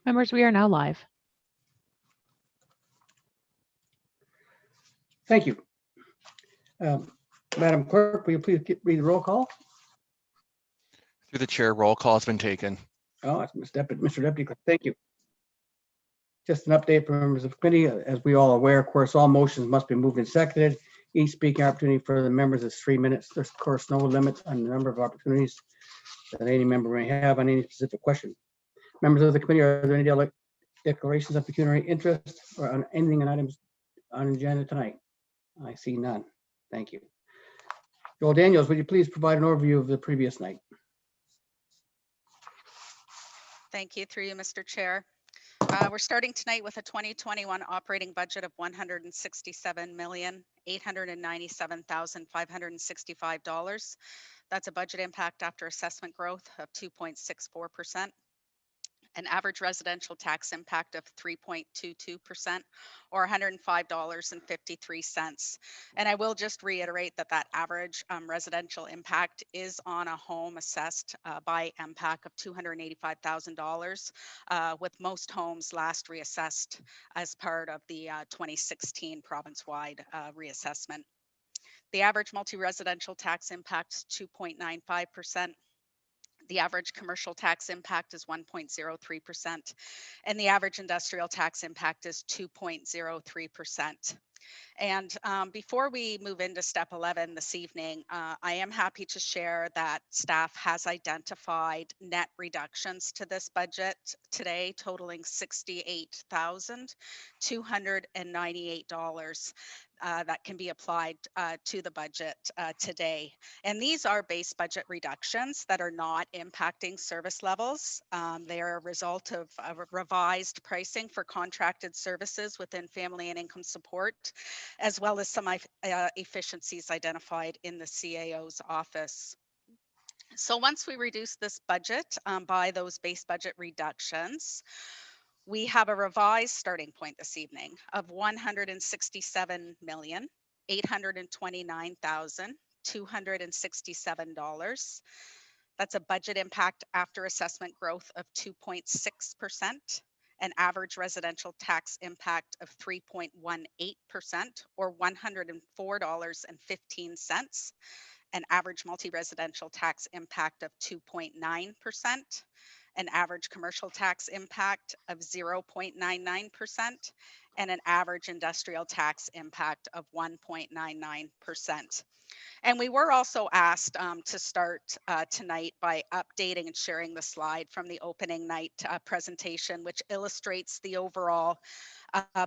Members, we are now live. Thank you. Madam Clerk, will you please read the roll call? Through the chair, roll call has been taken. Oh, it's Mr. Deputy Clerk. Thank you. Just an update for members of the committee. As we all are aware, of course, all motions must be moved and seconded. Each speaking opportunity for the members is 3 minutes. There's, of course, no limit on the number of opportunities that any member may have on any specific question. Members of the committee, are there any declarations of pecuniary interest or on anything on items on agenda tonight? I see none. Thank you. Joel Daniels, would you please provide an overview of the previous night? Thank you, through you, Mr. Chair. We're starting tonight with a 2021 operating budget of $167,897,565. That's a budget impact after assessment growth of 2.64%. An average residential tax impact of 3.22% or $105.53. And I will just reiterate that that average residential impact is on a home assessed by MPAC of $285,000, with most homes last reassessed as part of the 2016 province-wide reassessment. The average multi-residential tax impact is 2.95%. The average commercial tax impact is 1.03%, and the average industrial tax impact is 2.03%. And before we move into step 11 this evening, I am happy to share that staff has identified net reductions to this budget today, totaling $68,298. That can be applied to the budget today. And these are base budget reductions that are not impacting service levels. They are a result of revised pricing for contracted services within family and income support, as well as some efficiencies identified in the CAO's office. So once we reduce this budget by those base budget reductions, we have a revised starting point this evening of $167,829,267. That's a budget impact after assessment growth of 2.6%, an average residential tax impact of 3.18% or $104.15, an average multi-residential tax impact of 2.9%, an average commercial tax impact of 0.99%, and an average industrial tax impact of 1.99%. And we were also asked to start tonight by updating and sharing the slide from the opening night presentation, which illustrates the overall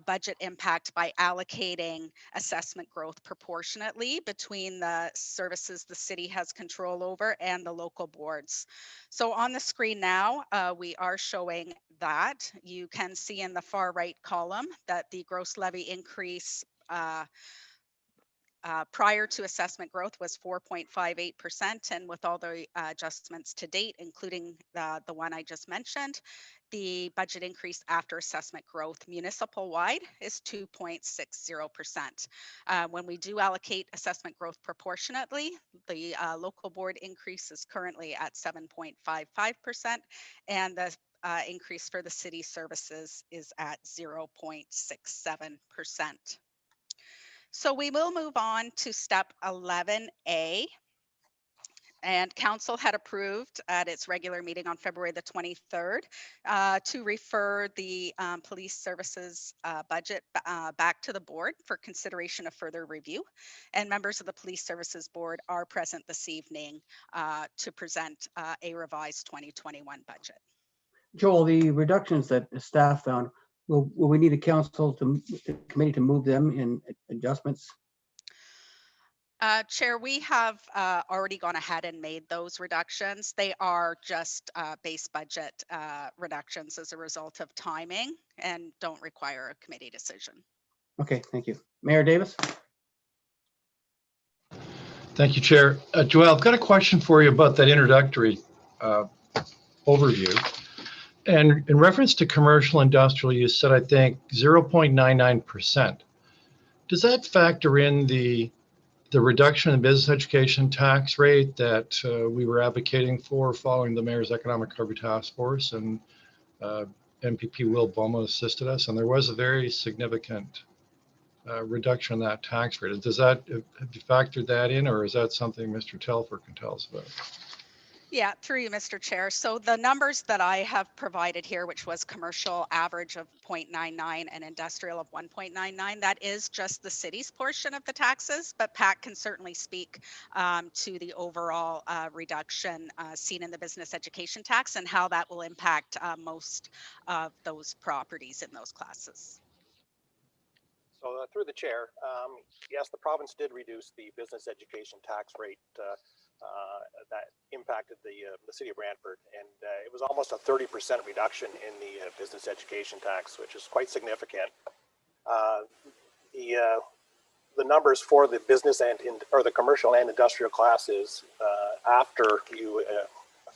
budget impact by allocating assessment growth proportionately between the services the city has control over and the local boards. So on the screen now, we are showing that. You can see in the far right column that the gross levy increase prior to assessment growth was 4.58%, and with all the adjustments to date, including the one I just mentioned, the budget increase after assessment growth municipal-wide is 2.60%. When we do allocate assessment growth proportionately, the local board increase is currently at 7.55%, and the increase for the city services is at 0.67%. So we will move on to step 11A. And council had approved at its regular meeting on February the 23rd to refer the police services budget back to the board for consideration of further review. And members of the police services board are present this evening to present a revised 2021 budget. Joel, the reductions that the staff found, will we need a the committee to move them in adjustments? Chair, we have already gone ahead and made those reductions. They are just base budget reductions as a result of timing and don't require a committee decision. Okay, thank you. Mayor Davis? Thank you, Chair. Joelle, I've got a question for you about that introductory overview. And in reference to commercial industrial, you said, I think, 0.99%. Does that factor in the reduction in business education tax rate that we were advocating for following the Mayor's Economic Recovery Task Force? And MPP Will Boma assisted us, and there was a very significant reduction in that tax rate. Does that, have you factored that in, or is that something Mr. Telfer can tell us about? Yeah, through you, Mr. Chair. So the numbers that I have provided here, which was commercial average of 0.99 and industrial of 1.99, that is just the city's portion of the taxes, but Pat can certainly speak to the overall reduction seen in the business education tax and how that will impact most of those properties in those classes. So through the chair, yes, the province did reduce the business education tax rate that impacted the City of Brantford, and it was almost a 30% reduction in the business education tax, which is quite significant. The numbers for the business or the commercial and industrial classes, after you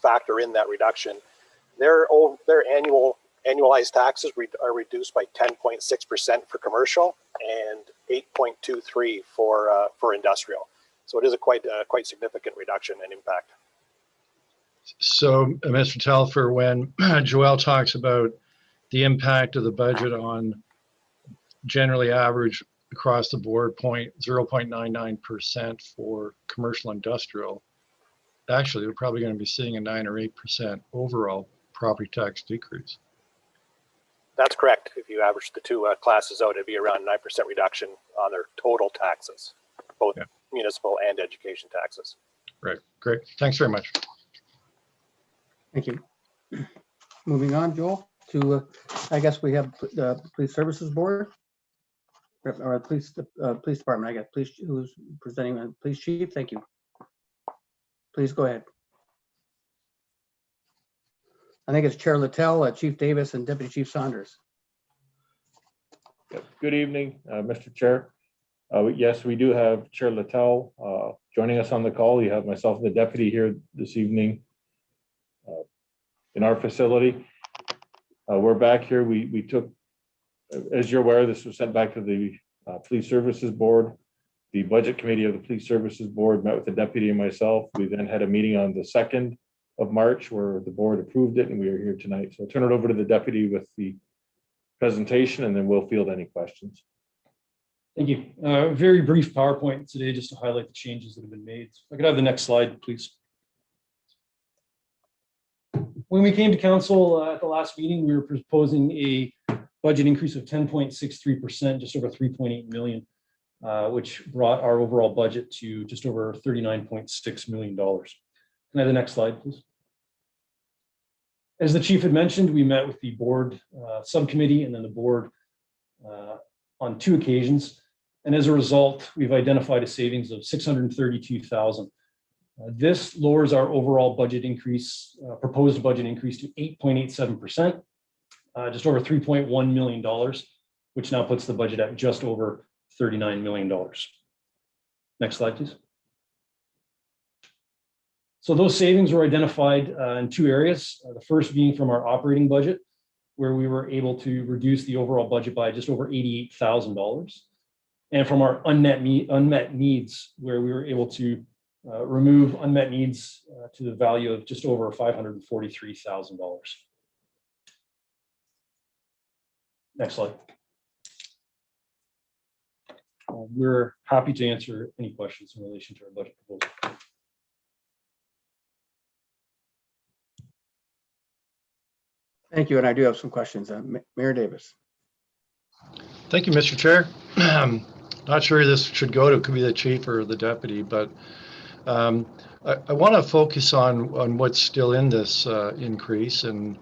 factor in that reduction, their annualized taxes are reduced by 10.6% for commercial and 8.23% for industrial. So it is a quite significant reduction and impact. So, Mr. Telfer, when Joelle talks about the impact of the budget on generally average across the board 0.99% for commercial industrial, actually, we're probably going to be seeing a 9 or 8% overall property tax decrease. That's correct. If you average the two classes out, it'd be around 9% reduction on their total taxes, both municipal and education taxes. Right. Great. Thanks very much. Thank you. Moving on, Joel, to, I guess we have the Police Services Board, or police department, I guess, police, who's presenting, police chief, thank you. Please go ahead. I think it's Chair Littell, Chief Davis, and Deputy Chief Saunders. Yep. Good evening, Mr. Chair. Yes, we do have Chair Littell joining us on the call. You have myself and the deputy here this evening in our facility. We're back here. We took, as you're aware, this was sent back to the Police Services Board. The Budget Committee of the Police Services Board met with the deputy and myself. We then had a meeting on the 2nd of March where the board approved it, and we are here tonight. So I'll turn it over to the deputy with the presentation, and then we'll field any questions. Thank you. Very brief PowerPoint today just to highlight the changes that have been made. If I could have the next slide, please. When we came to council at the last meeting, we were proposing a budget increase of 10.63%, just over 3.8 million, which brought our overall budget to just over $39.6 million. Can I have the next slide, please? As the chief had mentioned, we met with the board subcommittee and then the board on 2 occasions. And as a result, we've identified a savings of $632,000. This lowers our overall budget increase, proposed budget increase to 8.87%, just over $3.1 million, which now puts the budget at just over $39 million. Next slide, please. So those savings were identified in 2 areas. The first being from our operating budget, where we were able to reduce the overall budget by just over $88,000. And from our unmet needs, where we were able to remove unmet needs to the value of just over $543,000. Next slide. We're happy to answer any questions in relation to our budget proposal. Thank you, and I do have some questions. Mayor Davis. Thank you, Mr. Chair. Not sure who this should go to. It could be the chief or the deputy, but I want to focus on what's still in this increase, and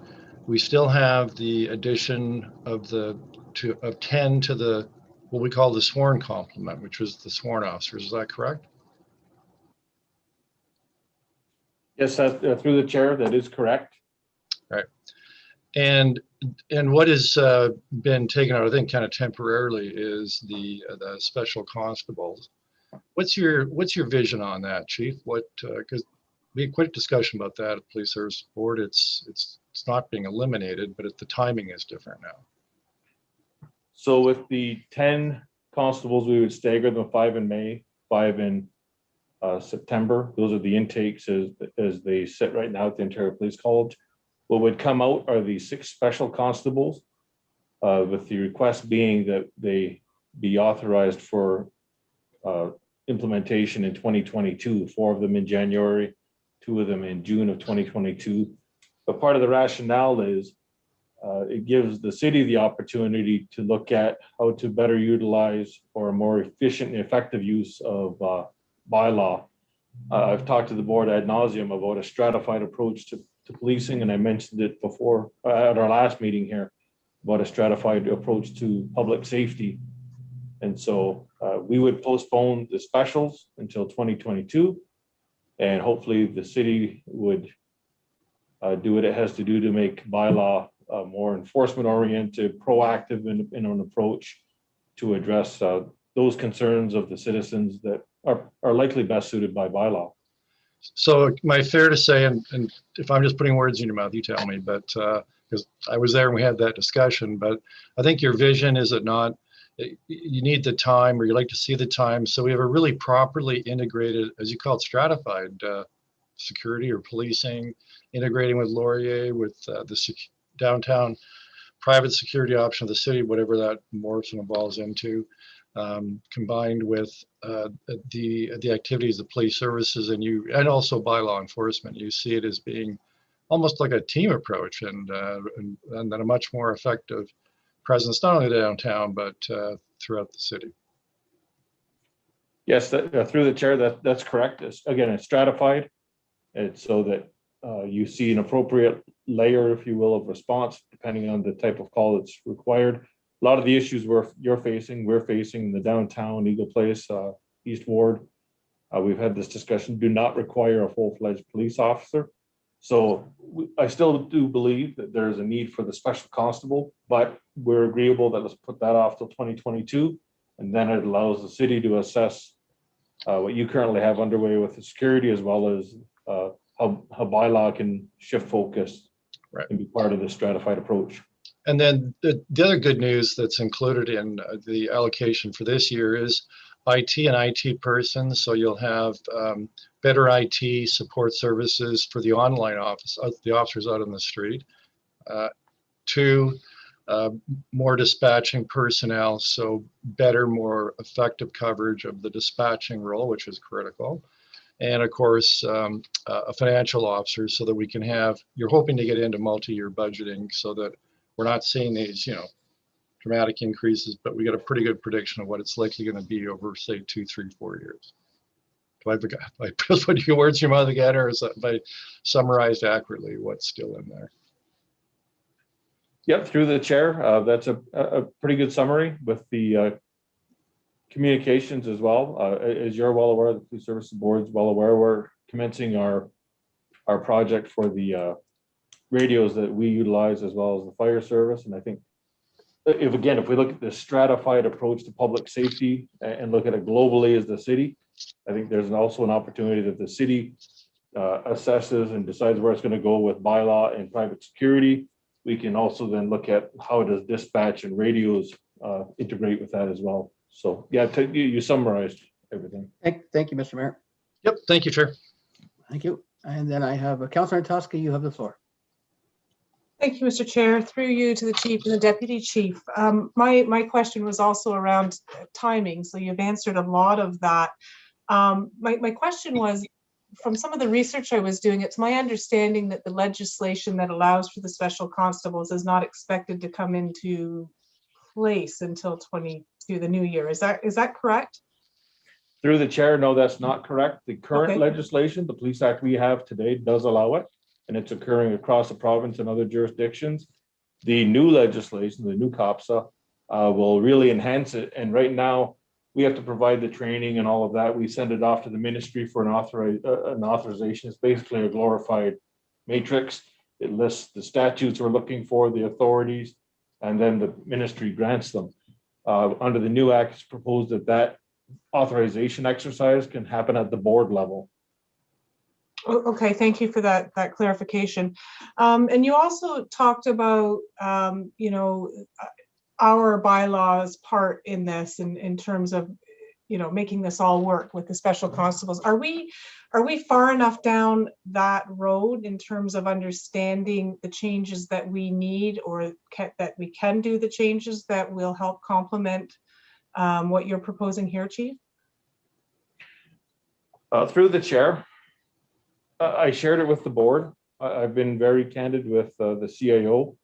we still have the addition of 10 to the what we call the sworn complement, which was the sworn officers. Is that correct? Yes, through the chair, that is correct. Right. And what has been taken out, I think, kind of temporarily, is the special constables. What's your vision on that, Chief? Because we had quite a discussion about that at the Police Service Board. It's not being eliminated, but the timing is different now. So with the 10 constables, we would stagger them 5 in May, 5 in September. Those are the intakes as they sit right now at the Ontario Police College. What would come out are the 6 special constables, with the request being that they be authorized for implementation in 2022, 4 of them in January, 2 of them in June of 2022. But part of the rationale is it gives the city the opportunity to look at how to better utilize or a more efficient and effective use of bylaw. I've talked to the board ad nauseum about a stratified approach to policing, and I mentioned it before at our last meeting here about a stratified approach to public safety. And so we would postpone the specials until 2022, and hopefully the city would do what it has to do to make bylaw more enforcement oriented, proactive in an approach to address those concerns of the citizens that are likely best suited by bylaw. So am I fair to say, and if I'm just putting words in your mouth, you tell me, but because I was there and we had that discussion, but I think your vision, is it not, you need the time, or you like to see the time. So we have a really properly integrated, as you call it, stratified security or policing, integrating with Laurier, with the downtown private security option of the city, whatever that morphs and evolves into, combined with the activities of police services and also by law enforcement. You see it as being almost like a team approach, and then a much more effective presence, not only downtown, but throughout the city. Yes, through the chair, that's correct. Again, it's stratified. It's so that you see an appropriate layer, if you will, of response, depending on the type of call that's required. A lot of the issues we're facing in the downtown, Eagle Place, East Ward, we've had this discussion, do not require a full-fledged police officer. So I still do believe that there's a need for the special constable, but we're agreeable that let's put that off till 2022. And then it allows the city to assess what you currently have underway with the security, as well as how bylaw can shift focus, right, and be part of the stratified approach. And then the other good news that's included in the allocation for this year is IT and IT persons. So you'll have better IT support services for the online office, the officers out on the street. 2, more dispatching personnel, so better, more effective coverage of the dispatching role, which is critical. And of course, a financial officer, so that we can have, you're hoping to get into multi-year budgeting so that we're not seeing these, dramatic increases, but we got a pretty good prediction of what it's likely going to be over, say, 2, 3, 4 years. Do I put your words in your mouth again, or is that, if I summarized accurately what's still in there? Yep, through the chair, that's a pretty good summary with the communications as well. As you're well aware, the Police Services Board's well aware, we're commencing our project for the radios that we utilize, as well as the fire service. And I think if we look at the stratified approach to public safety and look at it globally as the city, I think there's also an opportunity that the city assesses and decides where it's going to go with bylaw and private security. We can also then look at how does dispatch and radios integrate with that as well. So yeah, you summarized everything. Thank you, Mr. Mayor. Yep, thank you, Chair. Thank you. And then I have Councilor Tuskey, you have the floor. Thank you, Mr. Chair. Through you to the chief and the deputy chief. My question was also around timing, so you've answered a lot of that. My question was, from some of the research I was doing, it's my understanding that the legislation that allows for the special constables is not expected to come into place until the new year. Is that correct? Through the chair, no, that's not correct. The current legislation, the Police Act we have today, does allow it, and it's occurring across the province and other jurisdictions. The new legislation, the new COPSA, will really enhance it. And right now, we have to provide the training and all of that. We send it off to the ministry for an authorization. It's basically a glorified matrix. It lists the statutes we're looking for, the authorities, and then the ministry grants them. Under the new act, it's proposed that authorization exercise can happen at the board level. Okay, thank you for that clarification. And you also talked about, our bylaws part in this in terms of, making this all work with the special constables. Are we are we far enough down that road in terms of understanding the changes that we need, or that we can do the changes that will help complement what you're proposing here, Chief? Through the chair, I shared it with the board. I've been very candid with the CIO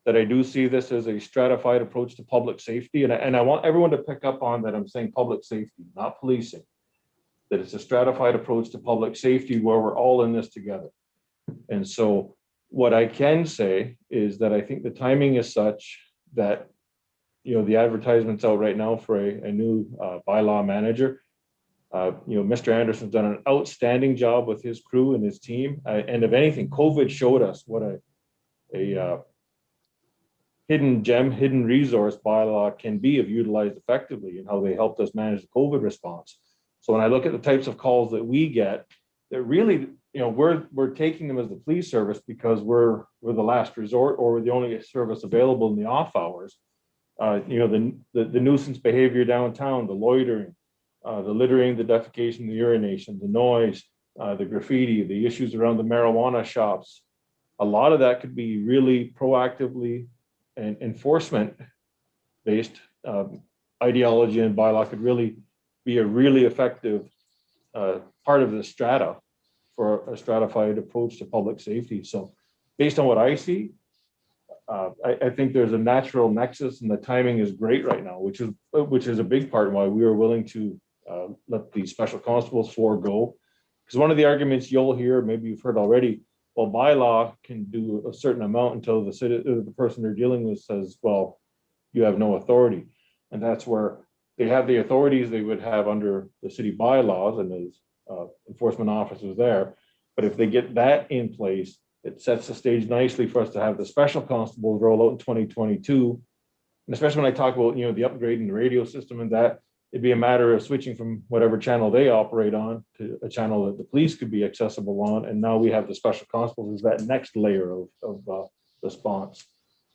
that I do see this as a stratified approach to public safety. And I want everyone to pick up on that. I'm saying public safety, not policing. That it's a stratified approach to public safety where we're all in this together. And so what I can say is that I think the timing is such that, you know, the advertisement's out right now for a new bylaw manager. You know, Mr. Anderson's done an outstanding job with his crew and his team. And if anything, COVID showed us what a hidden gem, hidden resource bylaw can be if utilized effectively, and how they helped us manage the COVID response. So when I look at the types of calls that we get, that really, you know, we're taking them as the police service because we're the last resort, or we're the only service available in the off hours. You know, the nuisance behavior downtown, the loitering, the littering, the defecation, the urination, the noise, the graffiti, the issues around the marijuana shops. A lot of that could be really proactively and enforcement-based ideology, and bylaw could really be a really effective part of the strata for a stratified approach to public safety. So based on what I see, I think there's a natural nexus, and the timing is great right now, which is a big part of why we were willing to let the special constables forego. Because one of the arguments you'll hear, maybe you've heard already, well, bylaw can do a certain amount until the person they're dealing with says, well, you have no authority. And that's where they have the authorities they would have under the city bylaws, and there's enforcement officers there. But if they get that in place, it sets the stage nicely for us to have the special constables roll out in 2022. And especially when I talk about, you know, the upgrade in the radio system and that, it'd be a matter of switching from whatever channel they operate on to a channel that the police could be accessible on. And now we have the special constables as that next layer of response.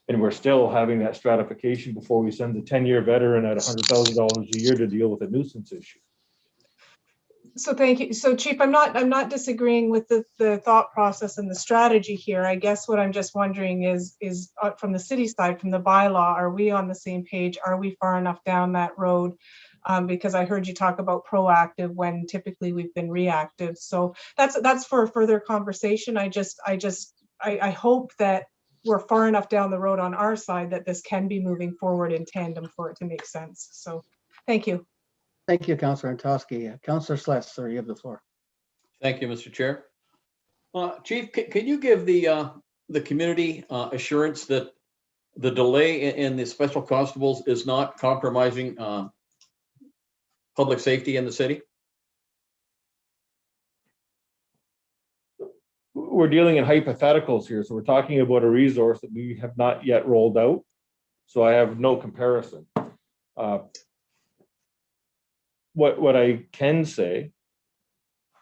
And we're still having that stratification before we send the 10-year veteran at $100,000 a year to deal with a nuisance issue. So thank you. So Chief, I'm not disagreeing with the thought process and the strategy here. I guess what I'm just wondering is from the city side, from the bylaw, are we on the same page? Are we far enough down that road? Because I heard you talk about proactive when typically we've been reactive. So that's for a further conversation. I hope that we're far enough down the road on our side that this can be moving forward in tandem for it to make sense. So thank you. Thank you, Councillor Antosky. Councillor Sless, sir, you have the floor. Thank you, Mr. Chair. Chief, can you give the community assurance that the delay in the special constables is not compromising public safety in the city? We're dealing in hypotheticals here. So we're talking about a resource that we have not yet rolled out. So I have no comparison. What I can say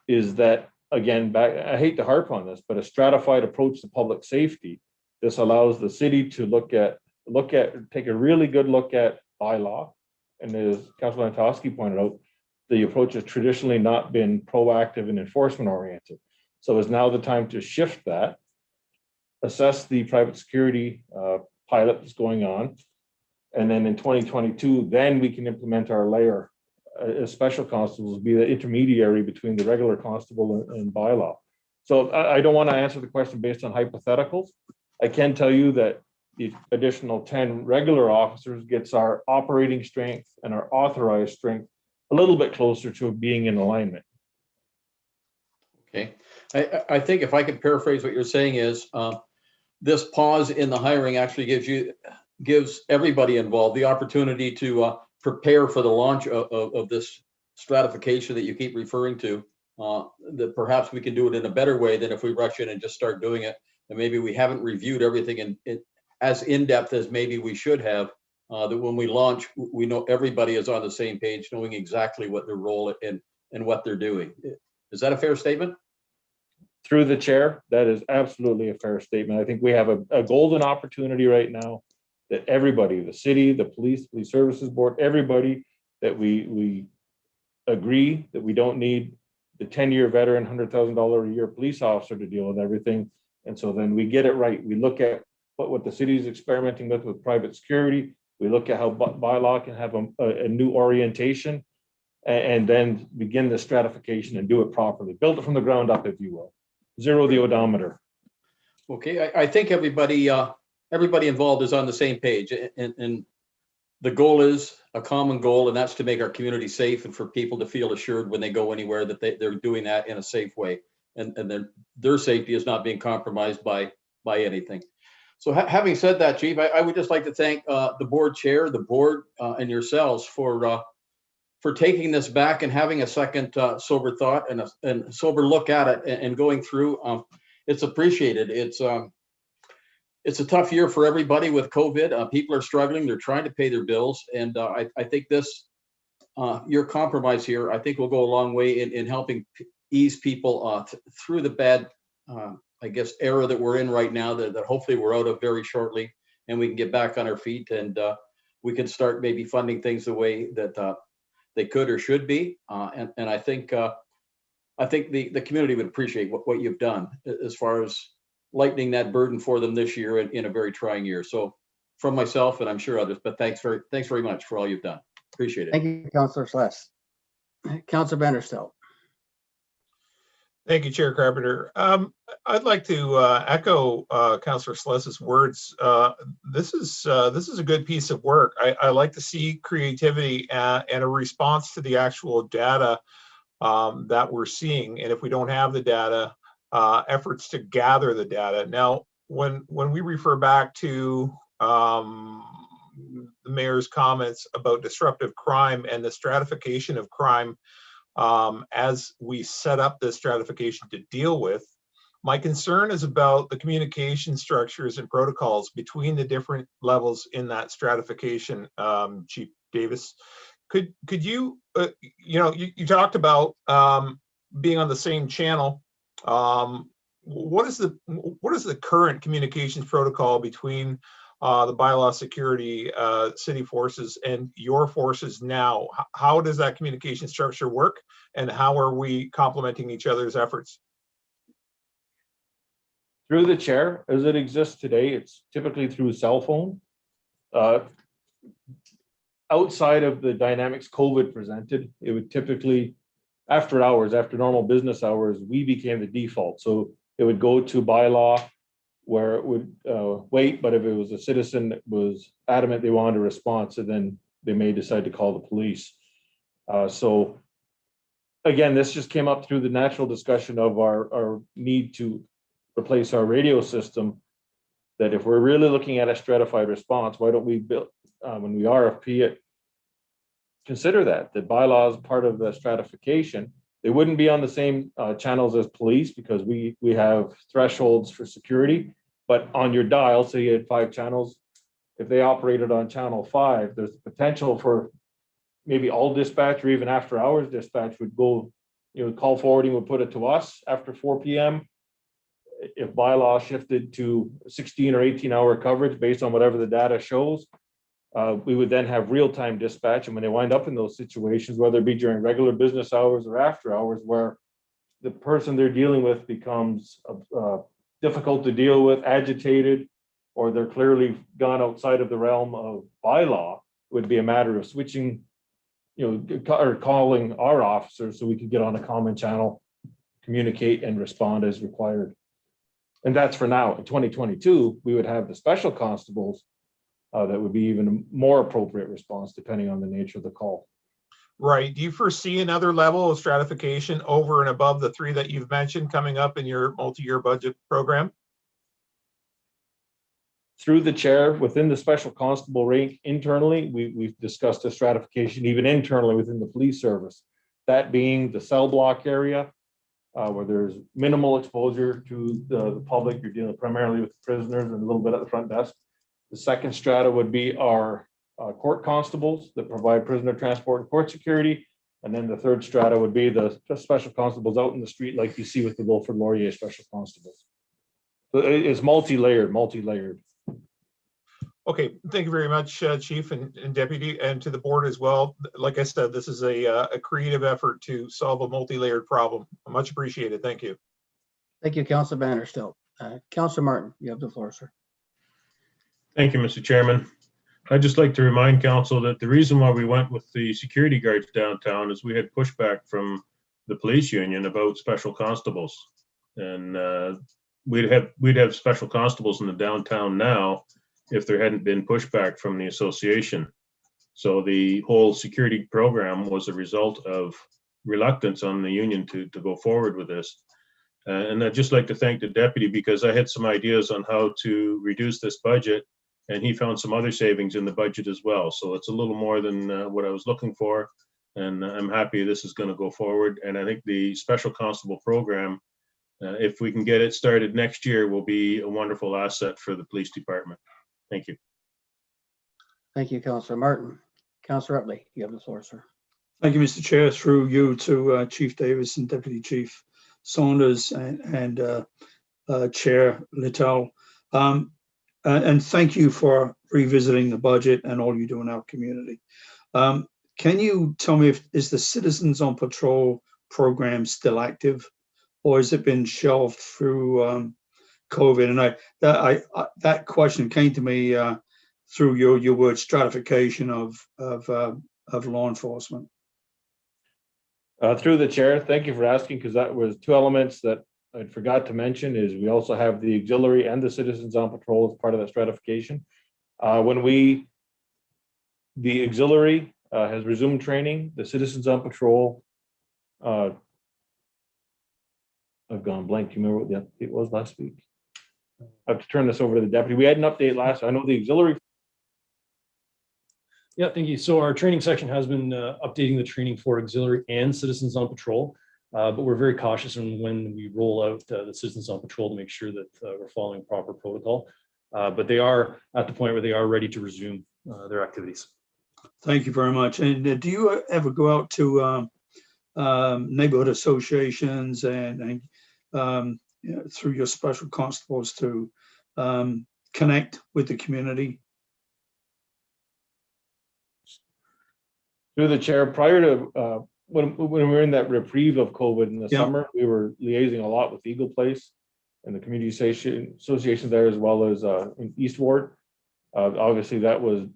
is that, again, I hate to harp on this, but a stratified approach to public safety, this allows the city to take a really good look at bylaw. And as Councilor Antosky pointed out, the approach has traditionally not been proactive and enforcement oriented. So is now the time to shift that, assess the private security pilot that's going on, and then in 2022, then we can implement our layer as special constables, be the intermediary between the regular constable and bylaw. So I don't want to answer the question based on hypotheticals. I can tell you that the additional 10 regular officers gets our operating strength and our authorized strength a little bit closer to being in alignment. Okay, I think if I could paraphrase what you're saying is this pause in the hiring actually gives everybody involved the opportunity to prepare for the launch of this stratification that you keep referring to, that perhaps we can do it in a better way than if we rush in and just start doing it. And maybe we haven't reviewed everything as in-depth as maybe we should have, that when we launch, we know everybody is on the same page, knowing exactly what their role and what they're doing. Is that a fair statement? Through the chair, that is absolutely a fair statement. I think we have a golden opportunity right now that everybody, the city, the police services board, everybody, that we agree that we don't need the 10-year veteran, $100,000 a year police officer to deal with everything. And so then we get it right. We look at what the city is experimenting with private security. We look at how bylaw can have a new orientation, and then begin the stratification and do it properly. Build it from the ground up, if you will. Zero the odometer. Okay, I think everybody involved is on the same page, and the goal is a common goal, and that's to make our community safe and for people to feel assured when they go anywhere that they're doing that in a safe way, and their safety is not being compromised by anything. So having said that, Chief, I would just like to thank the board chair, the board, and yourselves for taking this back and having a second sober thought and a sober look at it and going through. It's appreciated. It's a tough year for everybody with COVID. People are struggling. They're trying to pay their bills. And I think your compromise here, I think will go a long way in helping ease people through the bad, I guess, era that we're in right now that hopefully we're out of very shortly, and we can get back on our feet, and we can start maybe funding things the way that they could or should be. And I think the community would appreciate what you've done as far as lightening that burden for them this year in a very trying year. So from myself, and I'm sure others, but thanks very much for all you've done. Appreciate it. Thank you, Councillor Sless. Councillor Vanderstel. Thank you, Chair Carpenter. I'd like to echo Councillor Sless's words. This is a good piece of work. I like to see creativity and a response to the actual data that we're seeing. And if we don't have the data, efforts to gather the data. Now, when we refer back to the mayor's comments about disruptive crime and the stratification of crime, as we set up this stratification to deal with, my concern is about the communication structures and protocols between the different levels in that stratification. Chief Davis, could you, you talked about being on the same channel. What is the current communications protocol between the bylaw security city forces and your forces now? How does that communication structure work, and how are we complementing each other's efforts? Through the chair, as it exists today, it's typically through cell phone. Outside of the dynamics COVID presented, it would typically, after hours, after normal business hours, we became the default. So it would go to bylaw, where it would wait, but if it was a citizen that was adamant they wanted a response, and then they may decide to call the police. So again, this just came up through the natural discussion of our need to replace our radio system, that if we're really looking at a stratified response, why don't we build, when we RFP it, consider that bylaw is part of the stratification. They wouldn't be on the same channels as police, because we have thresholds for security. But on your dial, say you had 5 channels, if they operated on channel 5, there's the potential for maybe all dispatch or even after hours dispatch would go, call forwarding would put it to us after 4 p.m. If bylaw shifted to 16 or 18-hour coverage based on whatever the data shows, we would then have real-time dispatch. And when they wind up in those situations, whether it be during regular business hours or after hours, where the person they're dealing with becomes difficult to deal with, agitated, or they're clearly gone outside of the realm of bylaw, it would be a matter of switching, or calling our officers so we could get on a common channel, communicate and respond as required. And that's for now. In 2022, we would have the special constables that would be even a more appropriate response depending on the nature of the call. Right. Do you foresee another level of stratification over and above the 3 that you've mentioned coming up in your multi-year budget program? Through the chair, within the special constable rank internally, we've discussed a stratification even internally within the police service. That being the cell block area, where there's minimal exposure to the public. You're dealing primarily with prisoners and a little bit at the front desk. The second strata would be our court constables that provide prisoner transport and court security. And then the third strata would be the special constables out in the street, like you see with the Wilfrid Laurier special constables. So it's multi-layered. Okay, thank you very much, Chief and Deputy, and to the board as well. Like I said, this is a creative effort to solve a multi-layered problem. Much appreciated. Thank you. Thank you, Councilor Vanderstilt. Councilor Martin, you have the floor, sir. Thank you, Mr. Chairman. I'd just like to remind council that the reason why we went with the security guards downtown is we had pushback from the police union about special constables. And we'd have special constables in the downtown now if there hadn't been pushback from the association. So the whole security program was a result of reluctance on the union to go forward with this. And I'd just like to thank the deputy because I had some ideas on how to reduce this budget, and he found some other savings in the budget as well. So it's a little more than what I was looking for, and I'm happy this is going to go forward. And I think the special constable program, if we can get it started next year, will be a wonderful asset for the police department. Thank you. Thank you, Councilor Martin. Councilor Utley, you have the floor, sir. Thank you, Mr. Chair. Through you to Chief Davis and Deputy Chief Saunders and Chair Littell. And thank you for revisiting the budget and all you do in our community. Can you tell me is the Citizens on Patrol program still active, or has it been shelved through COVID? And that question came to me through your word stratification of law enforcement. Through the chair, thank you for asking, because that was two elements that I forgot to mention. Is we also have the auxiliary and the Citizens on Patrol as part of that stratification. The auxiliary has resumed training, the Citizens on Patrol, I've gone blank. Do you remember what the update was last week? I have to turn this over to the deputy. We had an update last. I know the auxiliary. Yeah, thank you. So our training section has been updating the training for auxiliary and Citizens on Patrol, but we're very cautious when we roll out the Citizens on Patrol to make sure that we're following proper protocol. But they are at the point where they are ready to resume their activities. Thank you very much. And do you ever go out to neighborhood associations and you know, through your special constables to connect with the community? Through the chair, prior to when we were in that reprieve of COVID in the summer, we were liaising a lot with Eagle Place and the community association there, as well as in East Ward. Obviously, that was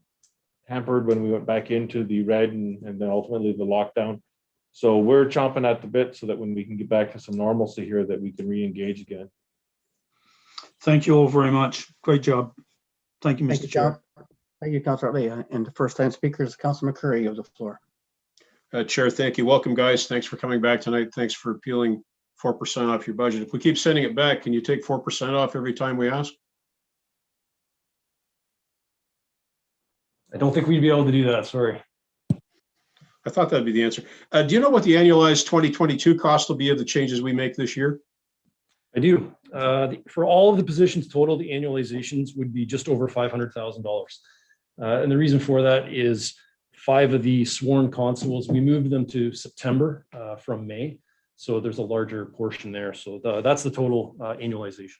hampered when we went back into the red and then ultimately the lockdown. So we're chomping at the bit so that when we can get back to some normalcy here, that we can re-engage again. Thank you all very much. Great job. Thank you, Mr. Chair. Thank you, Councilor Utley. And the first time speaker is Councilor McCurry. You have the floor. Chair, thank you. Welcome, guys. Thanks for coming back tonight. Thanks for peeling 4% off your budget. If we keep sending it back, can you take 4% off every time we ask? I don't think we'd be able to do that. Sorry. I thought that'd be the answer. Do you know what the annualized 2022 cost will be of the changes we make this year? I do. For all of the positions total, the annualizations would be just over $500,000. And the reason for that is 5 of the sworn constables, we moved them to September from May. So there's a larger portion there. So that's the total annualization.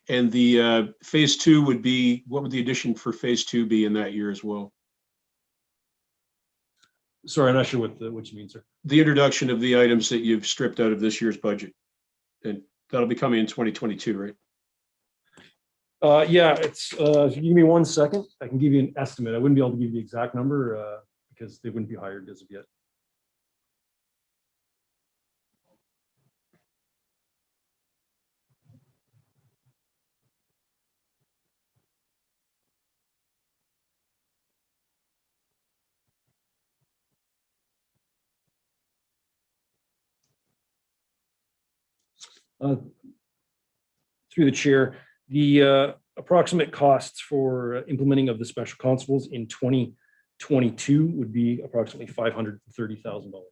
And the phase 2 would be, what would the addition for phase 2 be in that year as well? Sorry, I'm not sure what you mean, sir. The introduction of the items that you've stripped out of this year's budget. And that'll be coming in 2022, right? Yeah, it's if you give me 1 second, I can give you an estimate. I wouldn't be able to give you the exact number because they wouldn't be hired as of yet. Through the chair, the approximate costs for implementing of the special constables in 2022 would be approximately $530,000.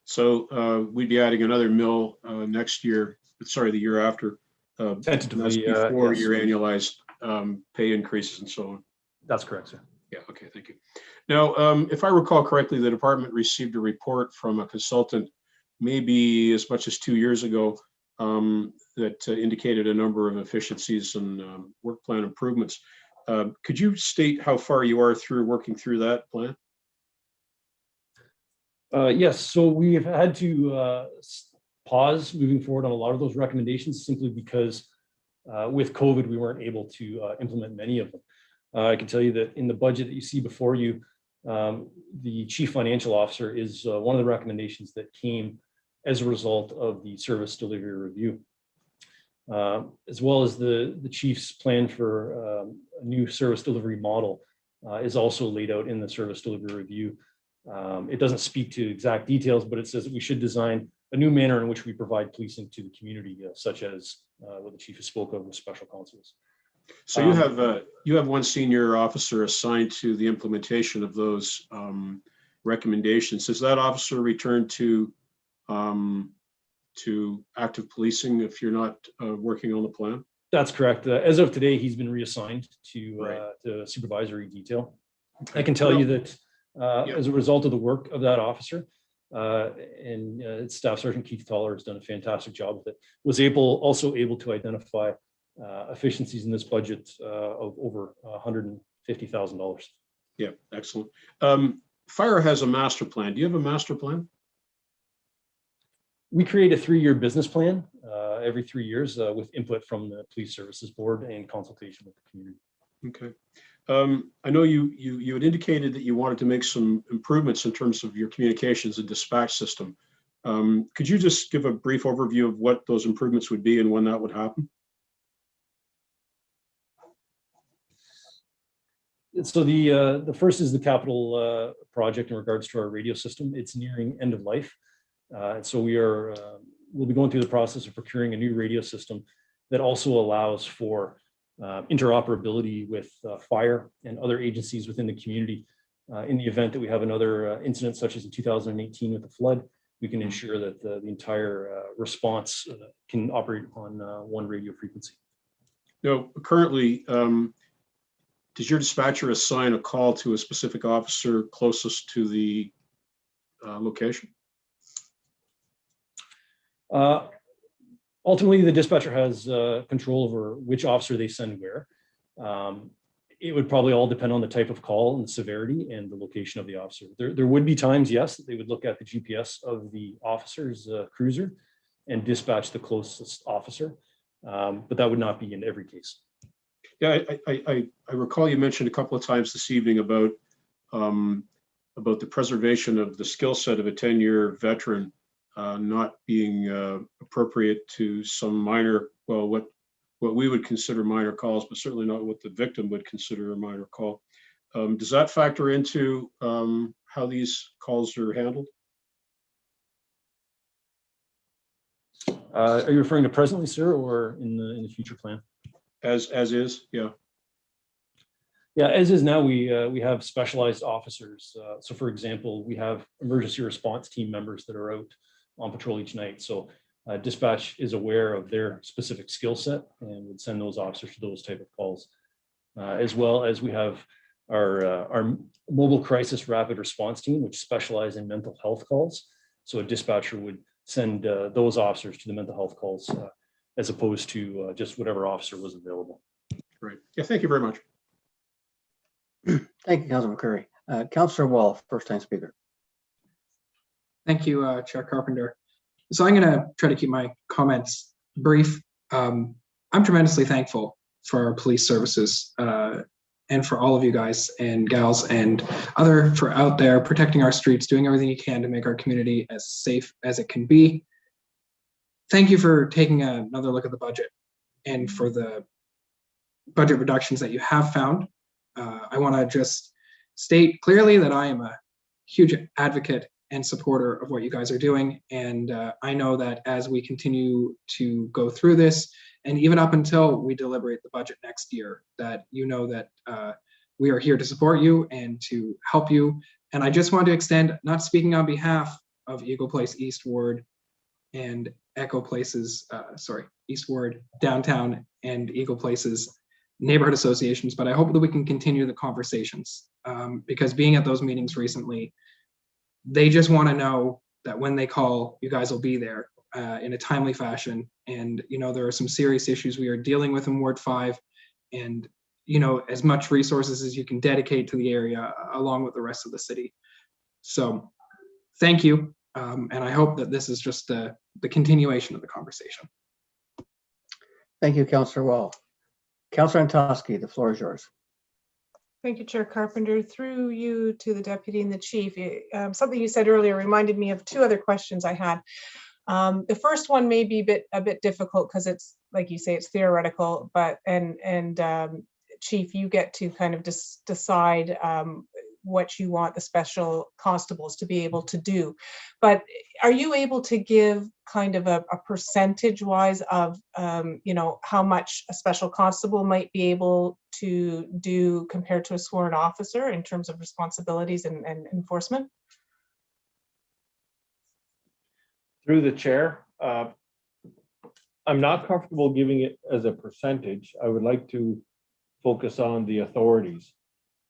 So we'd be adding another mill next year, sorry, the year after. Tentatively, that's before yes. your annualized pay increases and so on. That's correct, sir. Yeah, okay, thank you. Now, if I recall correctly, the department received a report from a consultant maybe as much as 2 years ago that indicated a number of efficiencies and work plan improvements. Could you state how far you are through working through that plan? Yes, so we've had to pause moving forward on a lot of those recommendations simply because with COVID, we weren't able to implement many of them. I can tell you that in the budget that you see before you, the chief financial officer is one of the recommendations that came as a result of the service delivery review, as well as the chief's plan for a new service delivery model is also laid out in the service delivery review. It doesn't speak to exact details, but it says that we should design a new manner in which we provide policing to the community, such as what the chief has spoke of with special constables. So you have one senior officer assigned to the implementation of those recommendations. Does that officer return to active policing if you're not working on the plan? That's correct. As of today, he's been reassigned to supervisory detail. Okay. I can tell you that as a result of the work of that officer, and Staff Sergeant Keith Toller has done a fantastic job with it, was also able to identify efficiencies in this budget of over $150,000. Yeah, excellent. Fire has a master plan. Do you have a master plan? We create a 3-year business plan every 3 years with input from the Police Services Board and consultation with the community. Okay. I know you had indicated that you wanted to make some improvements in terms of your communications and dispatch system. Could you just give a brief overview of what those improvements would be and when that would happen? So the first is the capital project in regards to our radio system. It's nearing end of life. And so we'll be going through the process of procuring a new radio system that also allows for interoperability with fire and other agencies within the community. In the event that we have another incident, such as in 2018 with the flood, we can ensure that the entire response can operate on one radio frequency. No, currently, does your dispatcher assign a call to a specific officer closest to the location? Ultimately, the dispatcher has control over which officer they send where. It would probably all depend on the type of call and the severity and the location of the officer. There would be times, yes, that they would look at the GPS of the officer's cruiser and dispatch the closest officer, but that would not be in every case. Yeah, I recall you mentioned a couple of times this evening about the preservation of the skill set of a 10-year veteran not being appropriate to some minor, well, what we would consider minor calls, but certainly not what the victim would consider a minor call. Does that factor into how these calls are handled? Are you referring to presently, sir, or in the future plan? As is, yeah. Yeah, as is now, we have specialized officers. So for example, we have emergency response team members that are out on patrol each night. So dispatch is aware of their specific skill set and would send those officers to those type of calls. As well as we have our mobile crisis rapid response team, which specialize in mental health calls. So a dispatcher would send those officers to the mental health calls as opposed to just whatever officer was available. Great. Yeah, thank you very much. Thank you, Councilor McCurry. Councilor Wall, first time speaker. Thank you, Chair Carpenter. So I'm going to try to keep my comments brief. I'm tremendously thankful for our police services and for all of you guys and gals and other for out there protecting our streets, doing everything you can to make our community as safe as it can be. Thank you for taking another look at the budget and for the budget reductions that you have found. I want to just state clearly that I am a huge advocate and supporter of what you guys are doing. And I know that as we continue to go through this, and even up until we deliberate the budget next year, that you know that we are here to support you and to help you. And I just want to extend, not speaking on behalf of Eagle Place East Ward and Echo Places, East Ward, Downtown, and Eagle Places neighborhood associations, but I hope that we can continue the conversations because being at those meetings recently, they just want to know that when they call, you guys will be there in a timely fashion. And, you know, there are some serious issues we are dealing with in Ward 5, and as much resources as you can dedicate to the area along with the rest of the city. So thank you. And I hope that this is just the continuation of the conversation. Thank you, Councillor Wall. Councillor Antosky, the floor is yours. Thank you, Chair Carpenter. Through you to the deputy and the chief. Something you said earlier reminded me of two other questions I had. The first one may be a bit difficult because it's, like you say, it's theoretical, but Chief, you get to kind of decide what you want the special constables to be able to do. But are you able to give kind of a percentage wise of, how much a special constable might be able to do compared to a sworn officer in terms of responsibilities and enforcement? Through the chair, I'm not comfortable giving it as a percentage. I would like to focus on the authorities.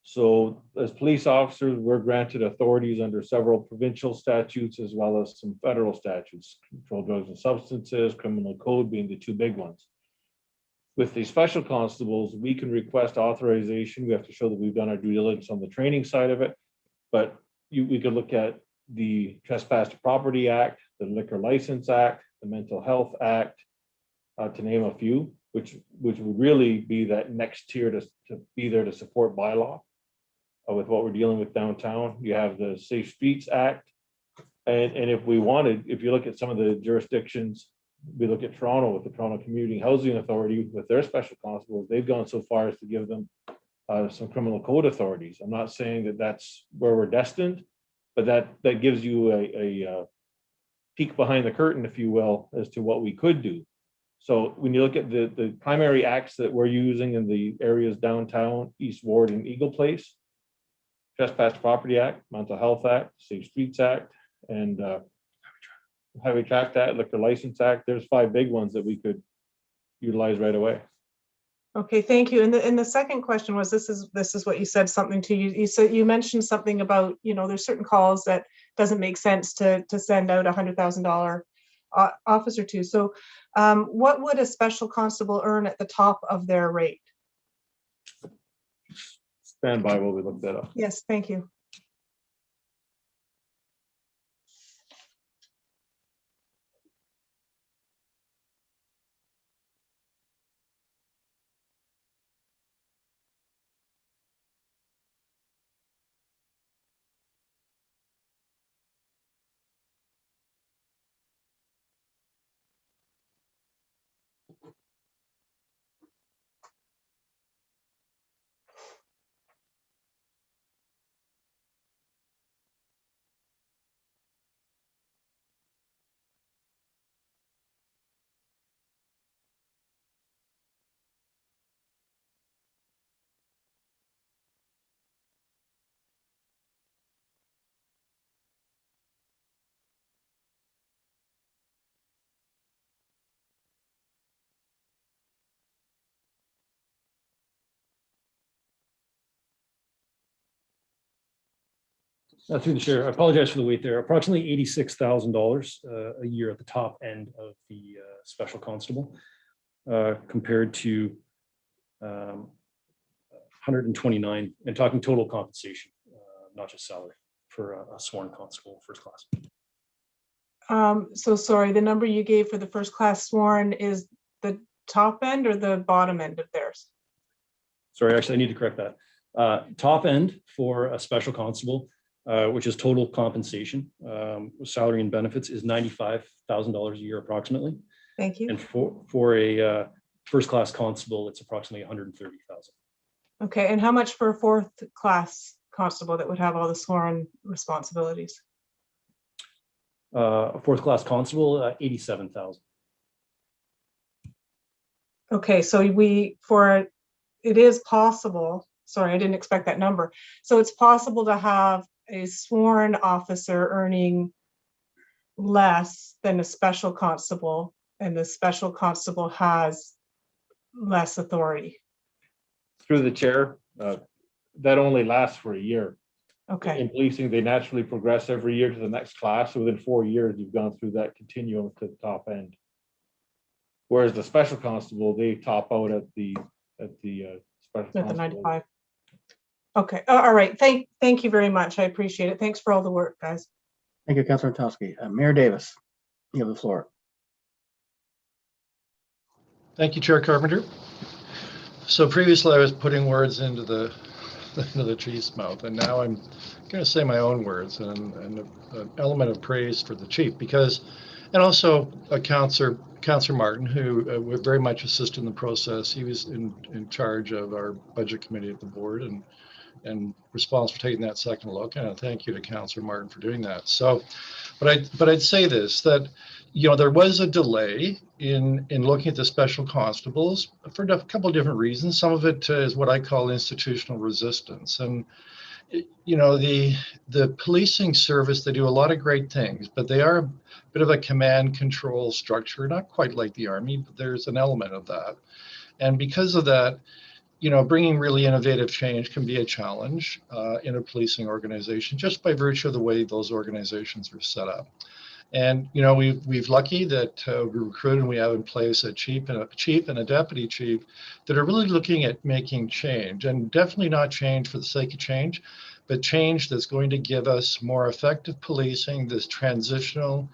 So as police officers, we're granted authorities under several provincial statutes as well as some federal statutes, controlled drugs and substances, criminal code being the two big ones. With the special constables, we can request authorization. We have to show that we've done our due diligence on the training side of it, but we could look at the Trespass to Property Act, the Liquor License Act, the Mental Health Act, to name a few, which would really be that next tier to be there to support bylaw. With what we're dealing with downtown, you have the Safe Streets Act, and if we wanted, if you look at some of the jurisdictions, we look at Toronto with the Toronto Community Housing Authority with their special constables, they've gone so far as to give them some criminal code authorities. I'm not saying that that's where we're destined, but that gives you a peek behind the curtain, if you will, as to what we could do. So when you look at the primary acts that we're using in the areas downtown, East Ward and Eagle Place, Trespass to Property Act, Mental Health Act, Safe Streets Act, and Highway Traffic Act, Liquor License Act, there's 5 big ones that we could utilize right away. Okay, thank you. And the second question was, this is what you said something to you. You said, you mentioned something about, there's certain calls that doesn't make sense to send out $100,000 officer to. So what would a special constable earn at the top of their rate? Stand by while we look that up. Yes, thank you. Through the chair, I apologize for the wait there. Approximately $86,000 a year at the top end of the special constable, compared to 129, and talking total compensation, not just salary, for a sworn constable first class. So sorry, the number you gave for the first class sworn is the top end or the bottom end of theirs? Sorry, actually, I need to correct that. Top end for a special constable, which is total compensation, salary and benefits, is $95,000 a year approximately. Thank you. And for a first class constable, it's approximately $130,000. Okay, and how much for a fourth class constable that would have all the sworn responsibilities? A fourth class constable, $87,000. Okay, so it is possible, sorry, I didn't expect that number. So it's possible to have a sworn officer earning less than a special constable, and the special constable has less authority. Through the chair, that only lasts for a year. Okay. In policing, they naturally progress every year to the next class. So within 4 years, you've gone through that continuum to the top end. Whereas the special constable, they top out at the With the Constables. 95. Okay, all right. Thank you very much. I appreciate it. Thanks for all the work, guys. Thank you, Councilor Towski. Mayor Davis, you have the floor. Thank you, Chair Carpenter. So previously I was putting words into the chief's mouth, and now I'm going to say my own words and an element of praise for the chief, because, and also Councillor Martin, who would very much assist in the process. He was in charge of our budget committee at the board and responsible for taking that second look. And thank you to Councillor Martin for doing that. So, but I'd say this, that, you know, there was a delay in looking at the special constables for a couple of different reasons. Some of it is what I call institutional resistance. And, you know, the policing service, they do a lot of great things, but they are a bit of a command control structure, not quite like the Army, but there's an element of that. And because of that, you know, bringing really innovative change can be a challenge in a policing organization, just by virtue of the way those organizations are set up. And, you know, we've lucky that we recruited and we have in place a chief and a deputy chief that are really looking at making change, and definitely not change for the sake of change, but change that's going to give us more effective policing, this transitional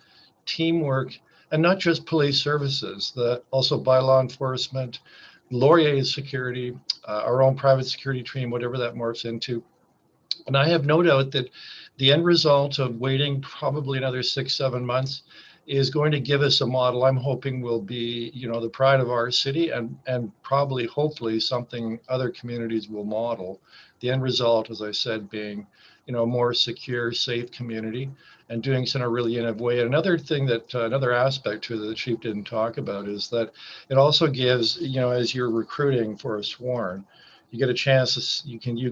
teamwork, and not just police services, also by law enforcement, Laurier security, our own private security team, whatever that morphs into. And I have no doubt that the end result of waiting probably another 6-7 months is going to give us a model I'm hoping will be, you know, the pride of our city, and probably, hopefully, something other communities will model. The end result, as I said, being, you know, a more secure, safe community, and doing so in a really innovative way. And another thing that, another aspect to the chief didn't talk about is that it also gives, you know, as you're recruiting for a sworn, you get a chance to, you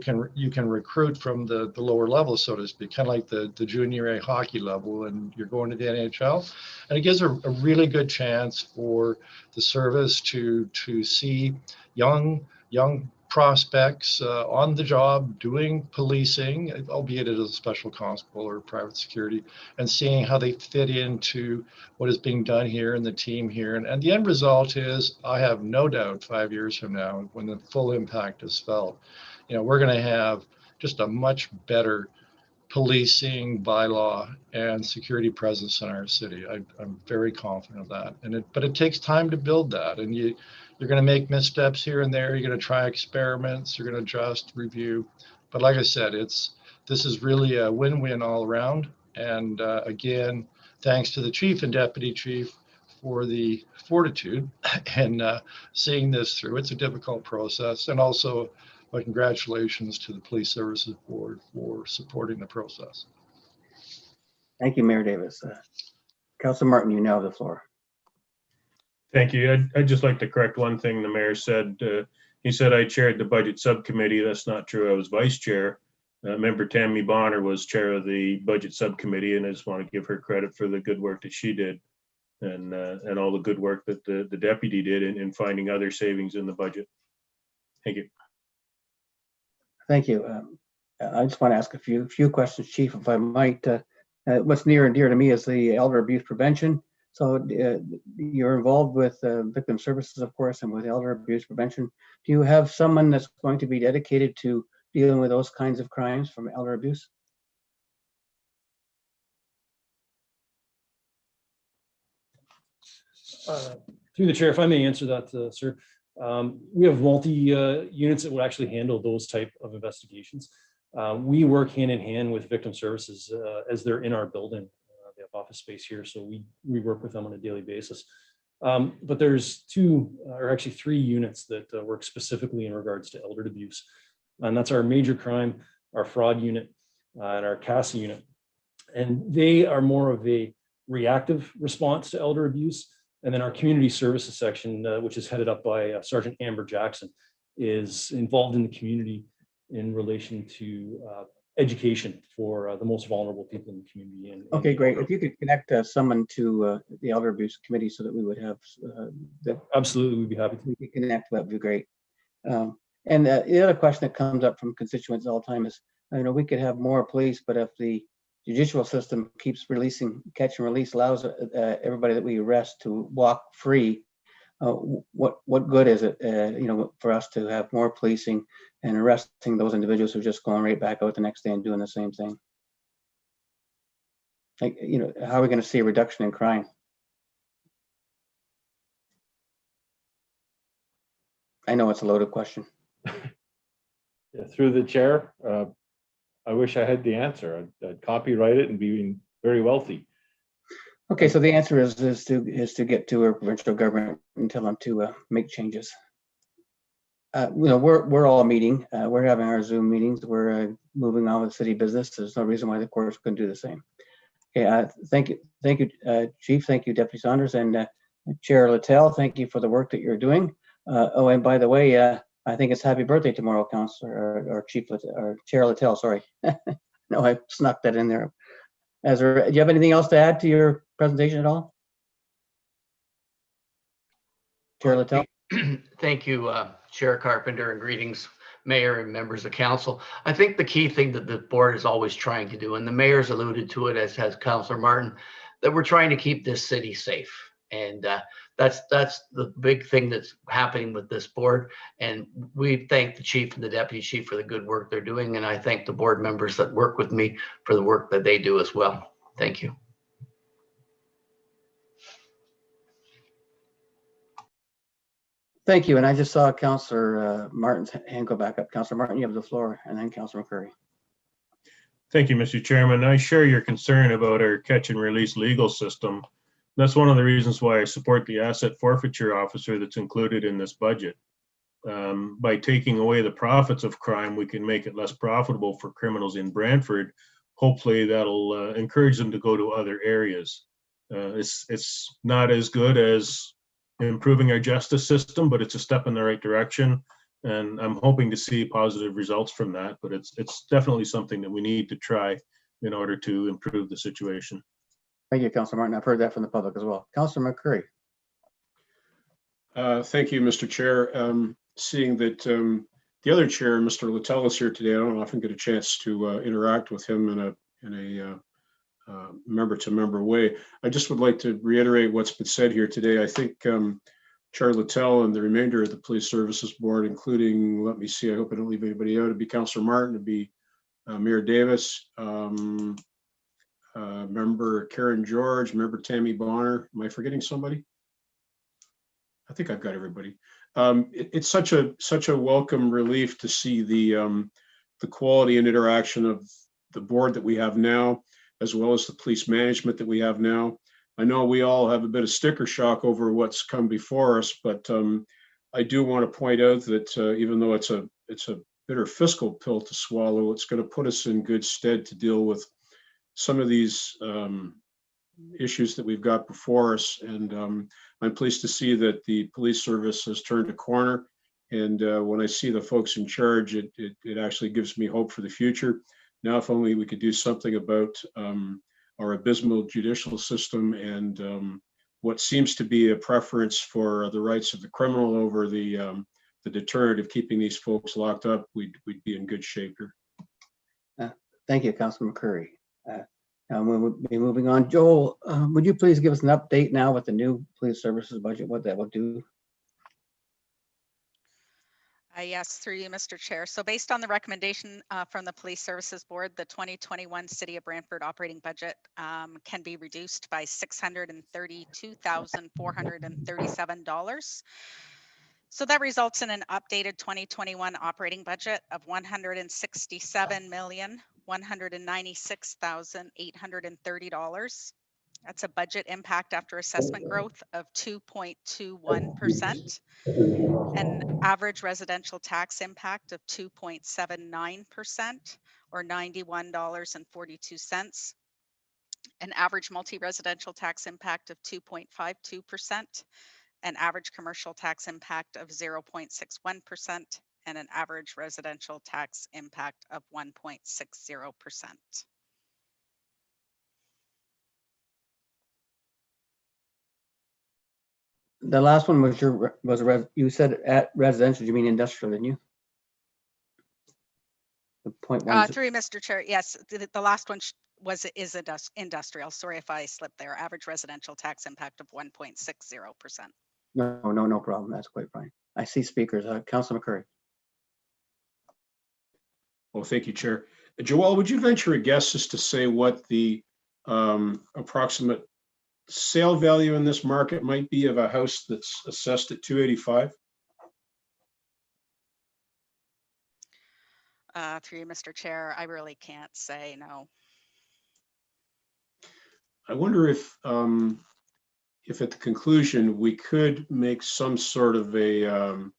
can recruit from the lower level, so to speak, kind of like the junior A hockey level, and you're going to the NHL. And it gives a really good chance for the service to see young prospects on the job doing policing, albeit as a special constable or private security, and seeing how they fit into what is being done here and the team here. And the end result is, I have no doubt 5 years from now, when the full impact is felt, you know, we're going to have just a much better policing, bylaw, and security presence in our city. I'm very confident of that. But it takes time to build that. And you're going to make missteps here and there. You're going to try experiments. You're going to adjust, review. But like I said, this is really a win-win all around. And again, thanks to the chief and deputy chief for the fortitude and seeing this through. It's a difficult process. And also, my congratulations to the Police Services Board for supporting the process. Thank you, Mayor Davis. Councilor Martin, you now have the floor. Thank you. I'd just like to correct one thing the mayor said. He said I chaired the budget subcommittee. That's not true. I was vice chair. Member Tammy Bonner was chair of the budget subcommittee, and I just want to give her credit for the good work that she did, and all the good work that the deputy did in finding other savings in the budget. Thank you. Thank you. I just want to ask a few questions, Chief, if I might. What's near and dear to me is the elder abuse prevention. So you're involved with victim services, of course, and with elder abuse prevention. Do you have someone that's going to be dedicated to dealing with those kinds of crimes from elder abuse? Through the chair, if I may answer that, sir. We have multi units that will actually handle those type of investigations. We work hand in hand with victim services as they're in our building. They have office space here, so we work with them on a daily basis. But there's two, or actually 3 units that work specifically in regards to elder abuse. And that's our major crime, our fraud unit, and our CASA unit. And they are more of a reactive response to elder abuse. And then our community services section, which is headed up by Sergeant Amber Jackson, is involved in the community in relation to education for the most vulnerable people in the community. Okay, great. If you could connect someone to the elder abuse committee so that we would have that. Absolutely, we'd be happy to. We could connect, that would be great. And the other question that comes up from constituents all the time is, you know, we could have more police, but if the judicial system keeps releasing, catch and release, allows everybody that we arrest to walk free, what good is it, for us to have more policing and arresting those individuals who are just going right back out the next day and doing the same thing? Like, how are we going to see a reduction in crime? I know it's a loaded question. Yeah, through the chair, I wish I had the answer. I'd copyright it and be very wealthy. Okay, so the answer is to get to a provincial government and tell them to make changes. We're all meeting. We're having our Zoom meetings. We're moving on with city business. There's no reason why the courts couldn't do the same. Okay, thank you, Chief. Thank you, Deputy Saunders, and Chair Littell. Thank you for the work that you're doing. Oh, and by the way, I think it's happy birthday tomorrow, Councillor or Chief or Chair Littell. Sorry, no, I snuck that in there. Do you have anything else to add to your presentation at all, Chair Littell? Thank you, Chair Carpenter, and greetings, Mayor and members of council. I think the key thing that the board is always trying to do, and the mayor's alluded to it, as has Councillor Martin, that we're trying to keep this city safe. And that's the big thing that's happening with this board. And we thank the chief and the deputy chief for the good work they're doing. And I thank the board members that work with me for the work that they do as well. Thank you. Thank you. And I just saw Councillor Martin's hand go back up. Councillor Martin, you have the floor, and then Councillor McCurry. Thank you, Mr. Chairman. I share your concern about our catch and release legal system. That's one of the reasons why I support the asset forfeiture officer that's included in this budget. By taking away the profits of crime, we can make it less profitable for criminals in Brantford. Hopefully that'll encourage them to go to other areas. It's not as good as improving our justice system, but it's a step in the right direction. And I'm hoping to see positive results from that, but it's definitely something that we need to try in order to improve the situation. Thank you, Councillor Martin. I've heard that from the public as well. Councillor McCurry. Thank you, Mr. Chair. Seeing that the other chair, Mr. Littell, is here today, I don't often get a chance to interact with him in a member-to-member way. I just would like to reiterate what's been said here today. I think Chair Littell and the remainder of the Police Services Board, including, let me see, I hope I don't leave anybody out, it'd be Councillor Martin, it'd be Mayor Davis, Member Karen George, Member Tammy Bonner. Am I forgetting somebody? I think I've got everybody. It's such a welcome relief to see the quality and interaction of the board that we have now, as well as the police management that we have now. I know we all have a bit of sticker shock over what's come before us, but I do want to point out that even though it's a bitter fiscal pill to swallow, it's going to put us in good stead to deal with some of these issues that we've got before us. And I'm pleased to see that the police service has turned a corner. And when I see the folks in charge, it actually gives me hope for the future. Now, if only we could do something about our abysmal judicial system and what seems to be a preference for the rights of the criminal over the deterrent of keeping these folks locked up, we'd be in good shape here. Thank you, Councilor McCurry. Now we'll be moving on. Joel, would you please give us an update now with the new police services budget, what that will do? Yes, through you, Mr. Chair. So based on the recommendation from the Police Services Board, the 2021 City of Brantford operating budget can be reduced by $632,437. So that results in an updated 2021 operating budget of $167,196,830. That's a budget impact after assessment growth of 2.21%, an average residential tax impact of 2.79% or $91.42, an average multi-residential tax impact of 2.52%, an average commercial tax impact of 0.61%, and an average residential tax impact of 1.60%. The last one was you said at residential, you mean industrial, didn't you? The point one. Through Mr. Chair, yes, the last one is industrial. Sorry if I slipped there. Average residential tax impact of 1.60%. No problem. That's quite fine. I see speakers. Councilor McCurry. Well, thank you, Chair. Joelle, would you venture a guess as to say what the approximate sale value in this market might be of a house that's assessed at 285? Through you, Mr. Chair, I really can't say no. I wonder if at the conclusion, we could make some sort of a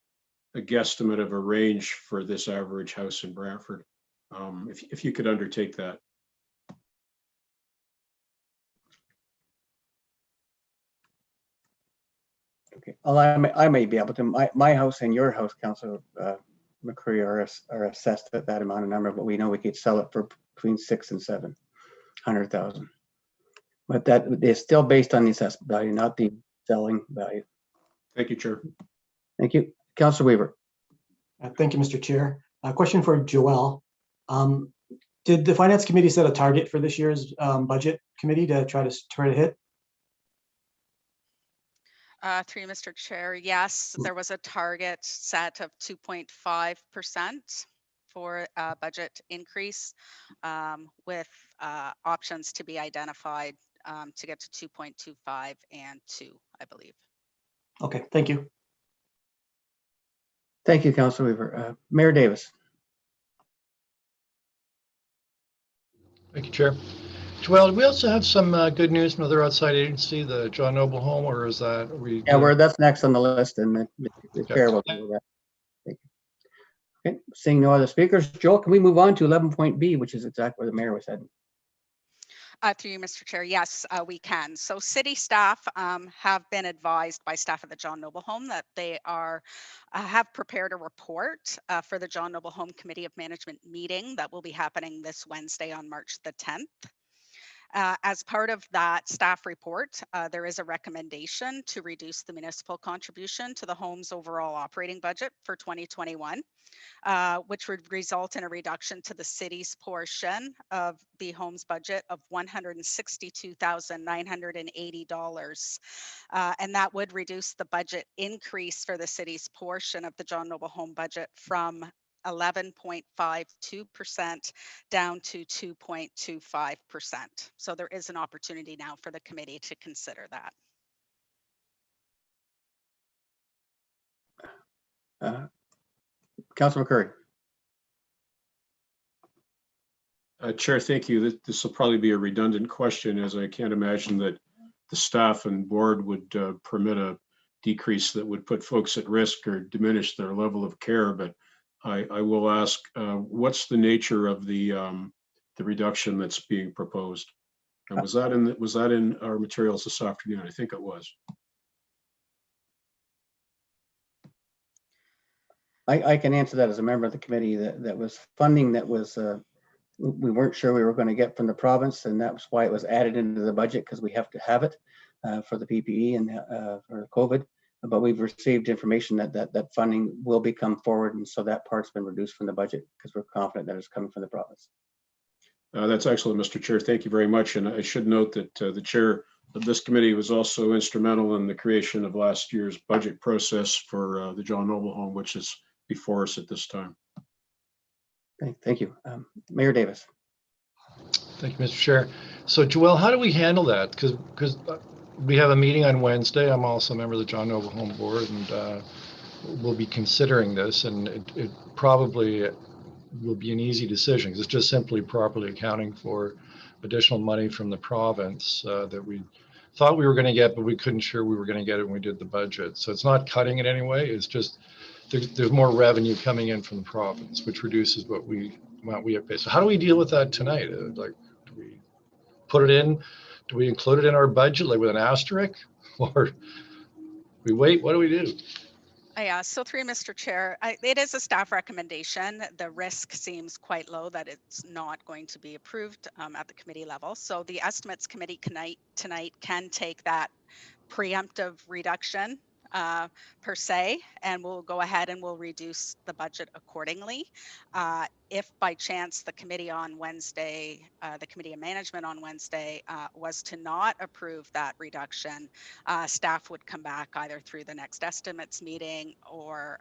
guesstimate of a range for this average house in Brantford, if you could undertake that. Okay. Well, I may be able to. My house and your house, Councilor McCurry, are assessed at that amount of number, but we know we could sell it for between 600,000 and 700,000. But that is still based on the assessment value, not the selling value. Thank you, Chair. Thank you, Councilor Weaver. Thank you, Mr. Chair. A question for Joelle. Did the Finance Committee set a target for this year's budget committee to try to hit? Through you, Mr. Chair, yes, there was a target set of 2.5% for budget increase with options to be identified to get to 2.25 and 2, I believe. Okay, thank you. Thank you, Councilor Weaver. Mayor Davis. Thank you, Chair. Joelle, do we also have some good news from another outside agency, the John Noble Home, or is that we? Yeah, that's next on the list, and the chair will do that. Thank you. Okay, seeing no other speakers, Joel, can we move on to 11.B, which is exactly where the mayor was heading? Through you, Mr. Chair, yes, we can. So city staff have been advised by staff at the John Noble Home that they have prepared a report for the John Noble Home Committee of Management meeting that will be happening this Wednesday on March the 10th. As part of that staff report, there is a recommendation to reduce the municipal contribution to the home's overall operating budget for 2021. Which would result in a reduction to the city's portion of the home's budget of $162,980. And that would reduce the budget increase for the city's portion of the John Noble Home budget from 11.52% down to 2.25%. So there is an opportunity now for the committee to consider that. Councilor McCurry. Chair, thank you. This will probably be a redundant question, as I can't imagine that the staff and board would permit a decrease that would put folks at risk or diminish their level of care. But I will ask, what's the nature of the reduction that's being proposed? And was that in our materials this afternoon? I think it was. I can answer that as a member of the committee. That was funding that was we weren't sure we were going to get from the province, and that was why it was added into the budget, because we have to have it for the PPE and for COVID. But we've received information that funding will be come forward, and so that part's been reduced from the budget because we're confident that it's coming from the province. That's excellent, Mr. Chair. Thank you very much. And I should note that the chair of this committee was also instrumental in the creation of last year's budget process for the John Noble Home, which is before us at this time. Thank you. Mayor Davis. Thank you, Mr. Chair. So Joelle, how do we handle that? Because we have a meeting on Wednesday. I'm also a member of the John Noble Home Board, and we'll be considering this, and it probably will be an easy decision, because it's just simply properly accounting for additional money from the province that we thought we were going to get, but we couldn't sure we were going to get it when we did the budget. So it's not cutting it anyway. It's just there's more revenue coming in from the province, which reduces what we have paid. So how do we deal with that tonight? Like, do we put it in? Do we include it in our budget, like with an asterisk, or we wait? What do we do? Yeah, so through Mr. Chair, it is a staff recommendation. The risk seems quite low that it's not going to be approved at the committee level. So the estimates committee tonight can take that preemptive reduction per se, and we'll go ahead and we'll reduce the budget accordingly. If by chance the committee on Wednesday, the committee of management on Wednesday was to not approve that reduction, staff would come back either through the next estimates meeting or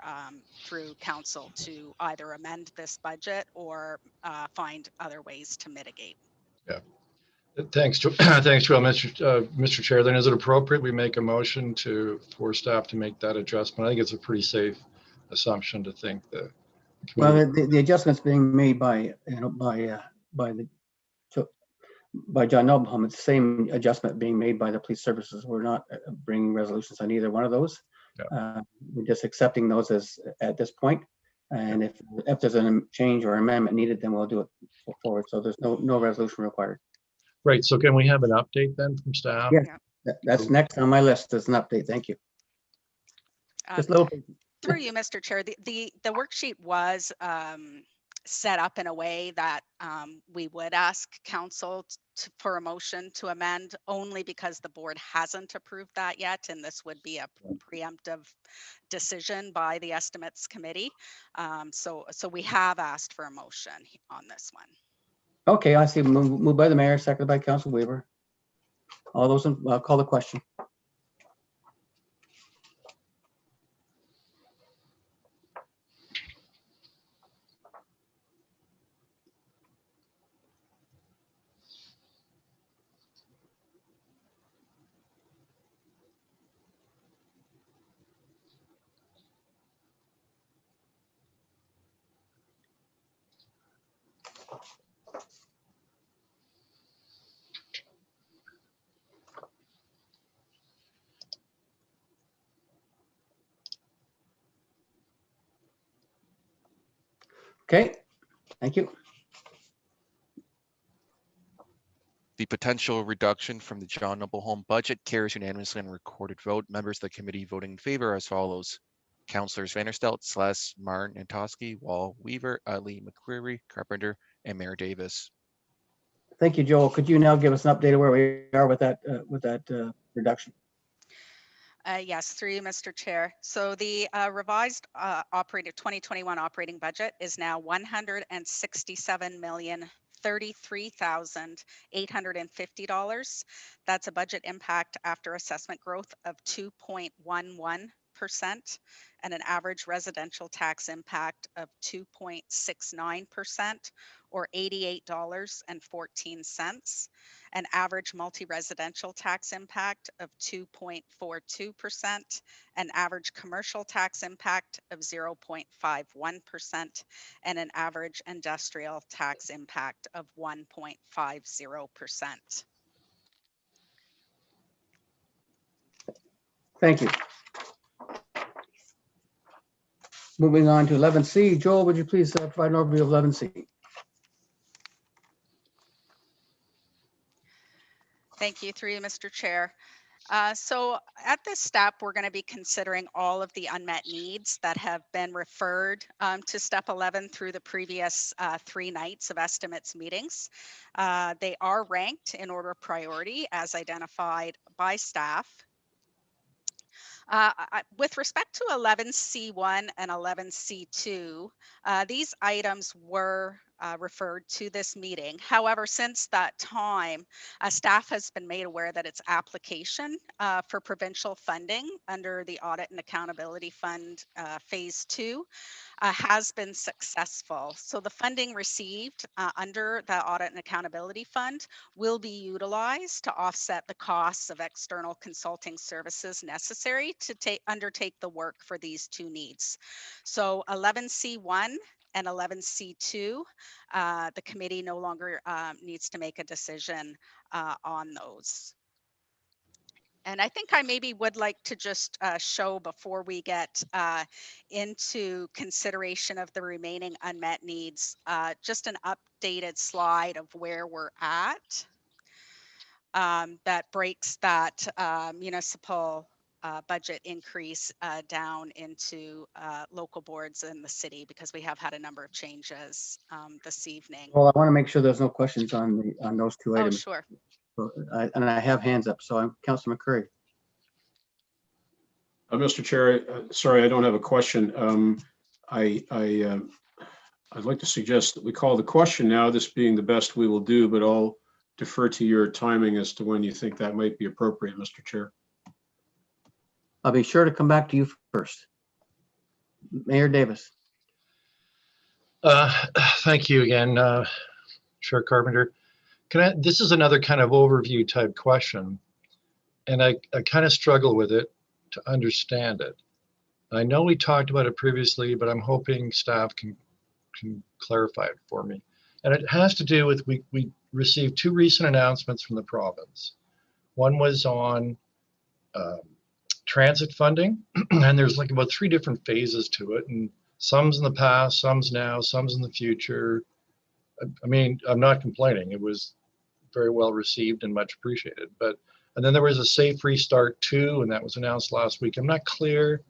through council to either amend this budget or find other ways to mitigate. Yeah. Thanks, thanks, Joel. Mr. Chair, then is it appropriate we make a motion for staff to make that adjustment? I think it's a pretty safe assumption to think that. Well, the adjustments being made by, by John Nobleholm, it's the same adjustment being made by the police services. We're not bringing resolutions on either one of those. Yeah. We're just accepting those as at this point. And if there's a change or amendment needed, then we'll do it forward. So there's no resolution required. Right. So can we have an update then from staff? Yes, that's next on my list as an update. Thank you. Just a little. Through you, Mr. Chair, the worksheet was set up in a way that we would ask council for a motion to amend only because the board hasn't approved that yet, and this would be a preemptive decision by the estimates committee. So we have asked for a motion on this one. Okay, I see. Moved by the mayor, seconded by Council Weaver. All those, I'll call the question. Okay, thank you. The potential reduction from the John Nobleholm budget carries unanimously on recorded vote. Members of the committee voting in favor as follows. Councillors Vanderstelt, Sless, Martin, Antosky, Wall, Weaver, Ali, McCreary, Carpenter, and Mayor Davis. Thank you, Joel. Could you now give us an update of where we are with that reduction? Yes, through you, Mr. Chair. So the revised 2021 operating budget is now $167,033,850. That's a budget impact after assessment growth of 2.11% and an average residential tax impact of 2.69% or $88.14. An average multi-residential tax impact of 2.42%, an average commercial tax impact of 0.51%, and an average industrial tax impact of 1.50%. Thank you. Moving on to 11C. Joel, would you please provide an overview of 11C? Thank you, through you, Mr. Chair. So at this step, we're going to be considering all of the unmet needs that have been referred to step 11 through the previous 3 nights of estimates meetings. They are ranked in order of priority as identified by staff. With respect to 11C1 and 11C2, these items were referred to this meeting. However, since that time, staff has been made aware that its application for provincial funding under the Audit and Accountability Fund Phase 2 has been successful. So the funding received under the Audit and Accountability Fund will be utilized to offset the costs of external consulting services necessary to undertake the work for these 2 needs. So 11C1 and 11C2, the committee no longer needs to make a decision on those. And I think I maybe would like to just show before we get into consideration of the remaining unmet needs, just an updated slide of where we're at that breaks that municipal budget increase down into local boards in the city, because we have had a number of changes this evening. Well, I want to make sure there's no questions on those 2 items. Oh, sure. So, and I have hands up, so I'm Councilor McCurry. Mr. Chair, sorry, I don't have a question. I'd like to suggest that we call the question now, this being the best we will do, but I'll defer to your timing as to when you think that might be appropriate, Mr. Chair. I'll be sure to come back to you first. Mayor Davis. Thank you again, Chair Carpenter. This is another kind of overview type question, and I kind of struggle with it to understand it. I know we talked about it previously, but I'm hoping staff can clarify it for me. And it has to do with, we received 2 recent announcements from the province. One was on transit funding, and there's like about 3 different phases to it, and some's in the past, some's now, some's in the future. I mean, I'm not complaining. It was very well received and much appreciated. And then there was a Safe Restart 2, and that was announced last week. I'm not clear,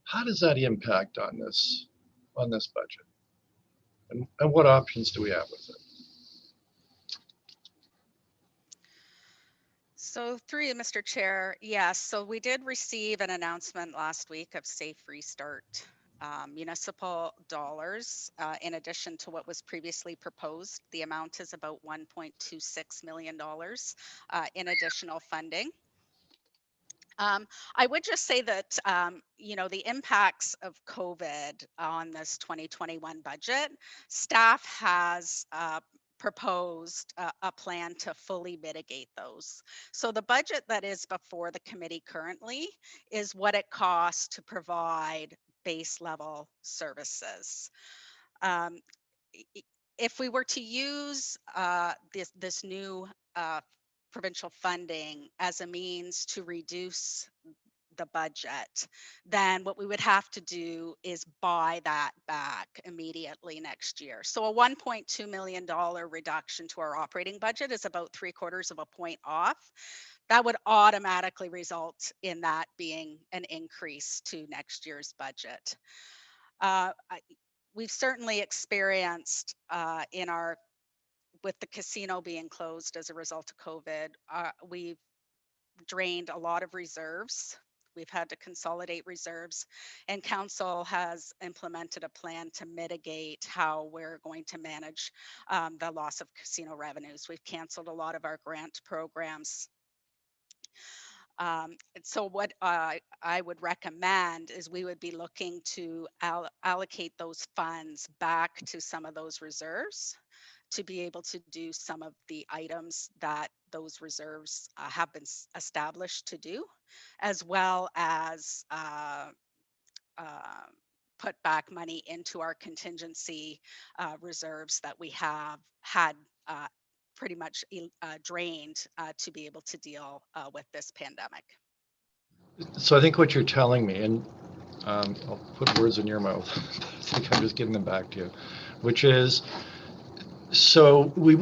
how does that impact on this budget? And what options do we have with it? So through you, Mr. Chair, yes, so we did receive an announcement last week of Safe Restart municipal dollars in addition to what was previously proposed. The amount is about $1.26 million in additional funding. I would just say that, the impacts of COVID on this 2021 budget, staff has proposed a plan to fully mitigate those. So the budget that is before the committee currently is what it costs to provide base level services. If we were to use this new provincial funding as a means to reduce the budget, then what we would have to do is buy that back immediately next year. So a $1.2 million reduction to our operating budget is about 3/4 of a point off. That would automatically result in that being an increase to next year's budget. We've certainly experienced with the casino being closed as a result of COVID, we've drained a lot of reserves. We've had to consolidate reserves, and council has implemented a plan to mitigate how we're going to manage the loss of casino revenues. We've canceled a lot of our grant programs. So what I would recommend is we would be looking to allocate those funds back to some of those reserves to be able to do some of the items that those reserves have been established to do, as well as put back money into our contingency reserves that we have had pretty much drained to be able to deal with this pandemic. So I think what you're telling me, and I'll put words in your mouth, I think I'm just giving them back to you, which is, so we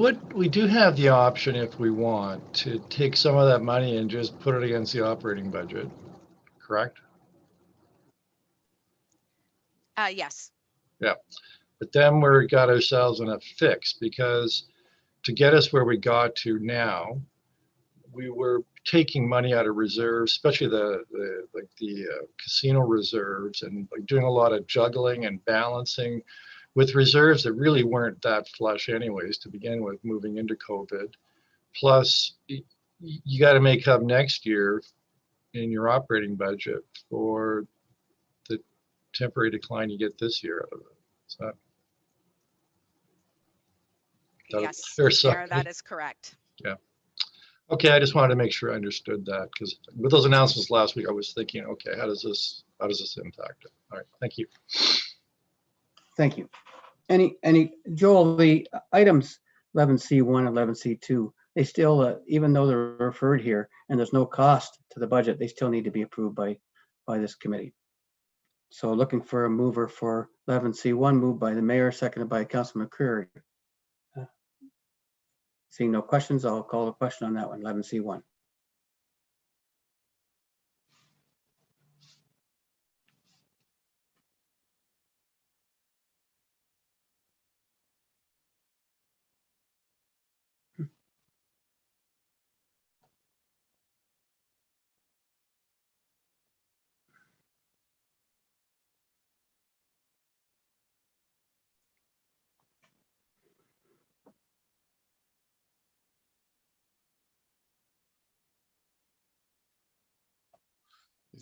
do have the option, if we want, to take some of that money and just put it against the operating budget, correct? Yes. Yeah, but then we got ourselves in a fix, because to get us where we got to now, we were taking money out of reserves, especially the casino reserves, and like doing a lot of juggling and balancing with reserves that really weren't that flush anyways to begin with, moving into COVID. Plus, you got to make up next year in your operating budget for the temporary decline you get this year out of it. So, yes, Chair, that is correct. Yeah. Okay, I just wanted to make sure I understood that, because with those announcements last week, I was thinking, okay, how does this impact it? All right, thank you. Thank you. Joel, the items 11C1, 11C2, they still, even though they're referred here and there's no cost to the budget, they still need to be approved by this committee. So looking for a mover for 11C1, moved by the mayor, seconded by Councilor McCreary. Seeing no questions, I'll call the question on that one, 11C1.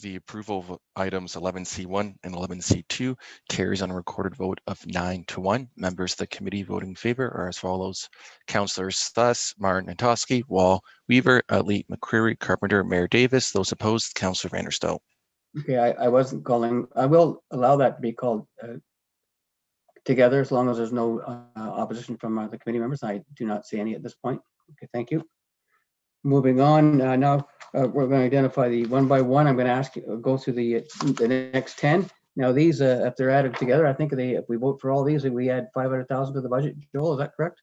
The approval of items 11C1 and 11C2 carries on a recorded vote of 9-1. Members of the committee voting in favor are as follows: Councillors Sluss, Martin, and Toski, Wall, Weaver, Utley, McCreary, Carpenter, Mayor Davis. Those opposed, Councillor Vanderstel. Okay, I wasn't calling, I will allow that to be called together as long as there's no opposition from the committee members. I do not see any at this point. Okay, thank you. Moving on, now we're going to identify the one by one. I'm going to ask you, go through the next 10. Now these, if they're added together, I think if we vote for all these, we add 500,000 to the budget. Joel, is that correct?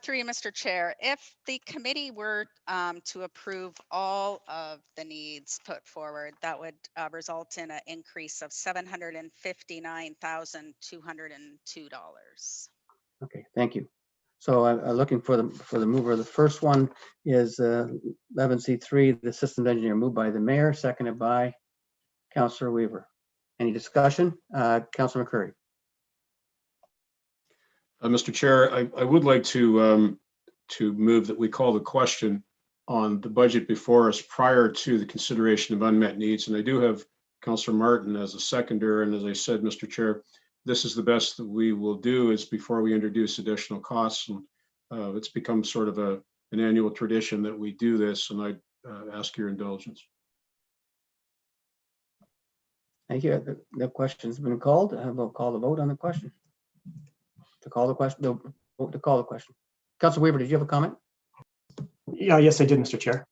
Through you, Mr. Chair, if the committee were to approve all of the needs put forward, that would result in an increase of $759,202. Okay, thank you. So I'm looking for the mover. The first one is 11C3, the systems engineer, moved by the mayor, seconded by Councillor Weaver. Any discussion? Councillor McCurry. Mr. Chair, I would like to move that we call the question on the budget before us prior to the consideration of unmet needs. And I do have Councillor Martin as a seconder. And as I said, Mr. Chair, this is the best that we will do is before we introduce additional costs. And it's become sort of an annual tradition that we do this, and I ask your indulgence. Thank you. The question's been called. We'll call the vote on the question. To call the question, the vote to call the question. Councillor Weaver, did you have a comment? Yeah, yes, I did, Mr. Chair.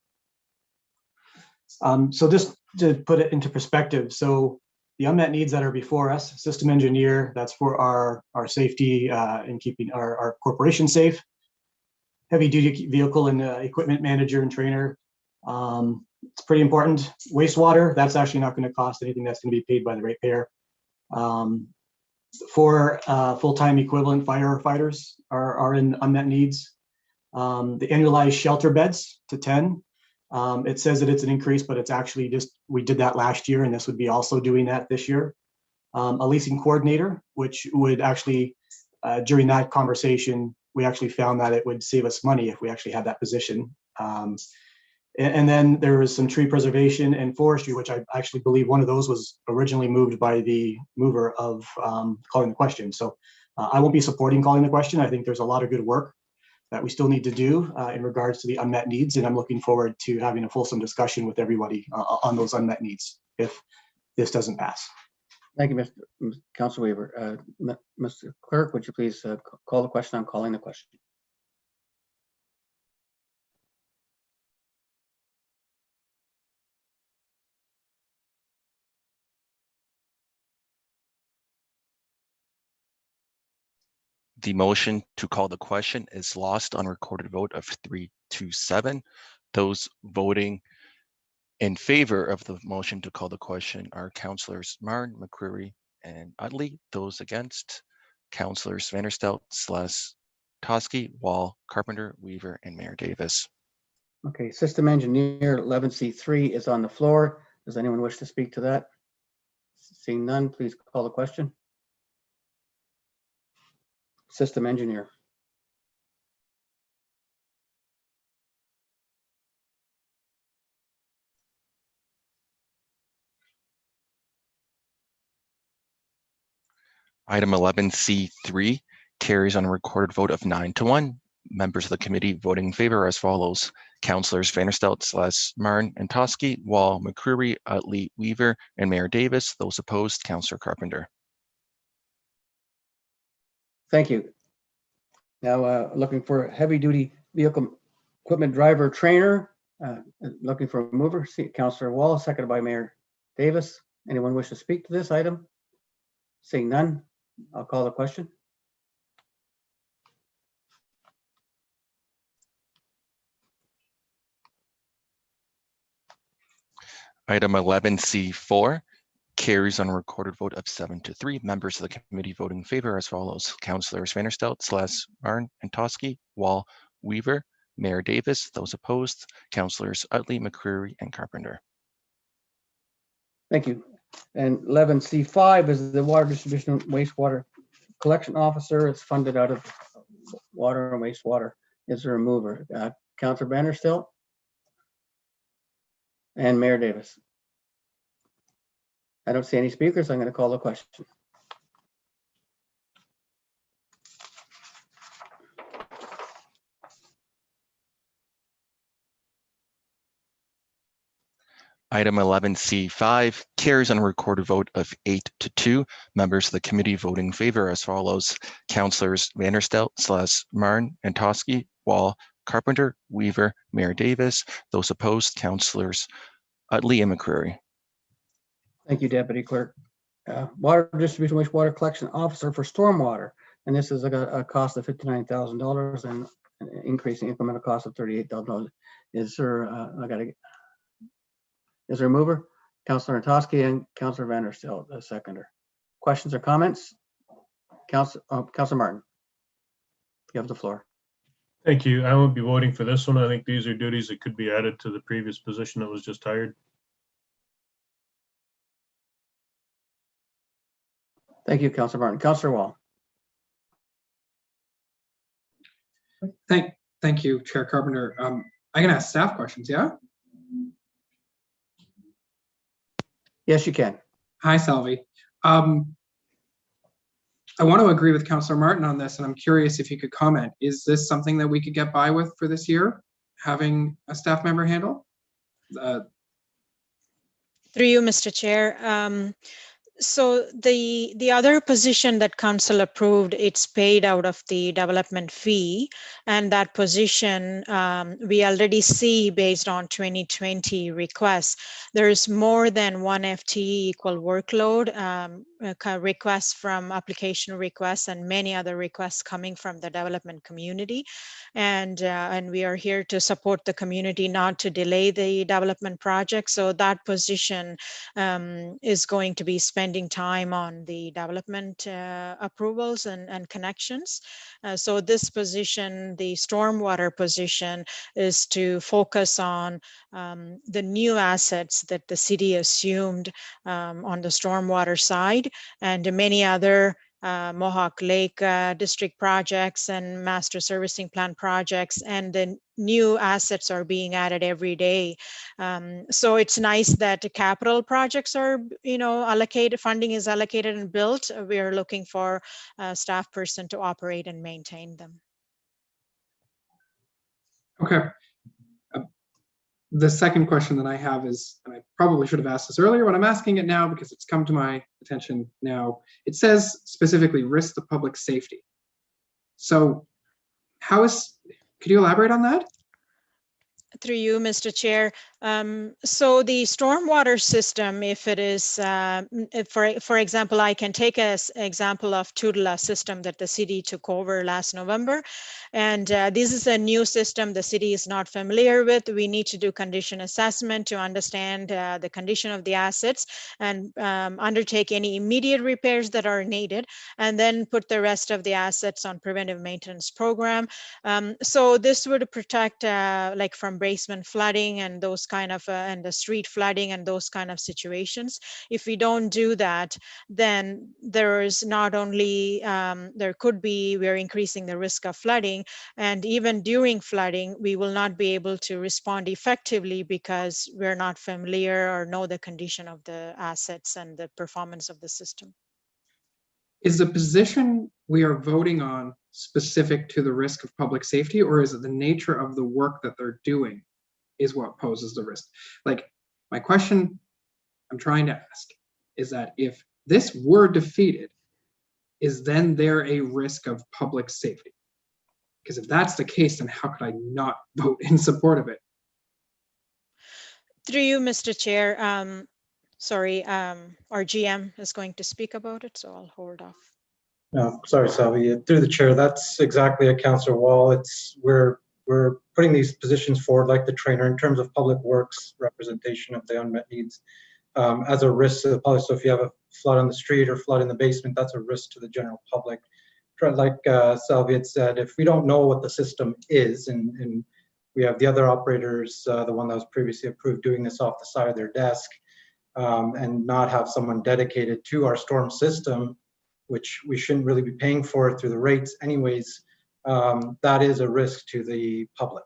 So just to put it into perspective, so the unmet needs that are before us, system engineer, that's for our safety and keeping our corporation safe. Heavy duty vehicle and equipment manager and trainer. It's pretty important. Wastewater, that's actually not going to cost anything. That's going to be paid by the ratepayer. For full-time equivalent firefighters are in unmet needs. The annualized shelter beds to 10. It says that it's an increase, but it's actually just, we did that last year and this would be also doing that this year. A leasing coordinator, which would actually, during that conversation, we actually found that it would save us money if we actually had that position. And then there was some tree preservation and forestry, which I actually believe one of those was originally moved by the mover of calling the question. So I won't be supporting calling the question. I think there's a lot of good work that we still need to do in regards to the unmet needs. And I'm looking forward to having a fulsome discussion with everybody on those unmet needs if this doesn't pass. Thank you, Councillor Weaver. Mr. Clerk, would you please call the question on calling the question? The motion to call the question is lost on recorded vote of 3-7. Those voting in favor of the motion to call the question are Councillors Martin, McCreary, and Utley. Those against, Councillors Vanderstel, Sluss, Toski, Wall, Carpenter, Weaver, and Mayor Davis. Okay, system engineer 11C3 is on the floor. Does anyone wish to speak to that? Seeing none, please call the question. System engineer. Item 11C3 carries on a recorded vote of 9-1. Members of the committee voting in favor as follows: Councillors Vanderstel, Sluss, Martin, and Toski, Wall, McCreary, Utley, Weaver, and Mayor Davis. Those opposed, Councillor Carpenter. Thank you. Now looking for heavy duty vehicle equipment driver trainer. Looking for a mover. Councillor Wall, seconded by Mayor Davis. Anyone wish to speak to this item? Seeing none, I'll call the question. Item 11C4 carries on a recorded vote of 7-3. Members of the committee voting in favor as follows: Councillors Vanderstel, Sluss, Martin, and Toski, Wall, Weaver, Mayor Davis. Those opposed, Councillors Utley, McCreary, and Carpenter. Thank you. And 11C5 is the water distribution wastewater collection officer. It's funded out of water and wastewater. Is there a mover? Counselor Vanderstilt, and Mayor Davis. I don't see any speakers. I'm going to call the question. Item 11C5 carries on a recorded vote of 8-2. Members of the committee voting in favor as follows: Councillors Vanderstelt, Martin, and Toski, Wall, Carpenter, Weaver, Mayor Davis. Those opposed, Councillors Utley and McCreary. Thank you, Deputy Clerk. Water distribution wastewater collection officer for stormwater, and this is a cost of $59,000 and an increasing incremental cost of $38,000. Is there is there a mover? Councillor Toski and Councillor Vanderstilt, a seconder. Questions or comments? Councillor Martin, you have the floor. Thank you. I won't be voting for this one. I think these are duties that could be added to the previous position that was just hired. Thank you, Councillor Martin. Councillor Wall. Thank you, Chair Carpenter. I can ask staff questions, yeah? Yes, you can. Hi, Salvi. I want to agree with Councillor Martin on this, and I'm curious if you could comment. Is this something that we could get by with for this year, having a staff member handle? Through you, Mr. Chair. So the other position that council approved, it's paid out of the development fee, and that position we already see based on 2020 requests. There's more than one FTE equal workload requests from application requests and many other requests coming from the development community, and we are here to support the community, not to delay the development project. So that position is going to be spending time on the development approvals and connections. So this position, the stormwater position, is to focus on the new assets that the city assumed on the stormwater side, and many other Mohawk Lake District projects and master servicing plan projects, and the new assets are being added every day. So it's nice that the capital projects are, allocated, funding is allocated and built. We are looking for a staff person to operate and maintain them. Okay. The second question that I have is, and I probably should have asked this earlier, but I'm asking it now because it's come to my attention now. It says specifically risk to public safety. So could you elaborate on that? Through you, Mr. Chair. So the stormwater system, if it is, for example, I can take an example of Tutela system that the city took over last November. And this is a new system the city is not familiar with. We need to do condition assessment to understand the condition of the assets and undertake any immediate repairs that are needed, and then put the rest of the assets on preventive maintenance program. So this would protect like from basement flooding and those kind of and the street flooding and those kind of situations. If we don't do that, then there is not only we're increasing the risk of flooding, and even during flooding we will not be able to respond effectively because we're not familiar or know the condition of the assets and the performance of the system. Is the position we are voting on specific to the risk of public safety, or is it the nature of the work that they're doing is what poses the risk? Like, my question I'm trying to ask is that if this were defeated, is then there a risk of public safety? Because if that's the case, then how could I not vote in support of it? Through you, Mr. Chair, our GM is going to speak about it, so I'll hold off. No, sorry, Salvi. Through the chair, that's exactly a Councillor Wall. We're putting these positions forward like the trainer in terms of public works representation of the unmet needs as a risk to the public. So if you have a flood on the street or flood in the basement, that's a risk to the general public. Like Salvi had said, if we don't know what the system is, and we have the other operators, the one that was previously approved, doing this off the side of their desk, and not have someone dedicated to our storm system, which we shouldn't really be paying for through the rates anyways, that is a risk to the public.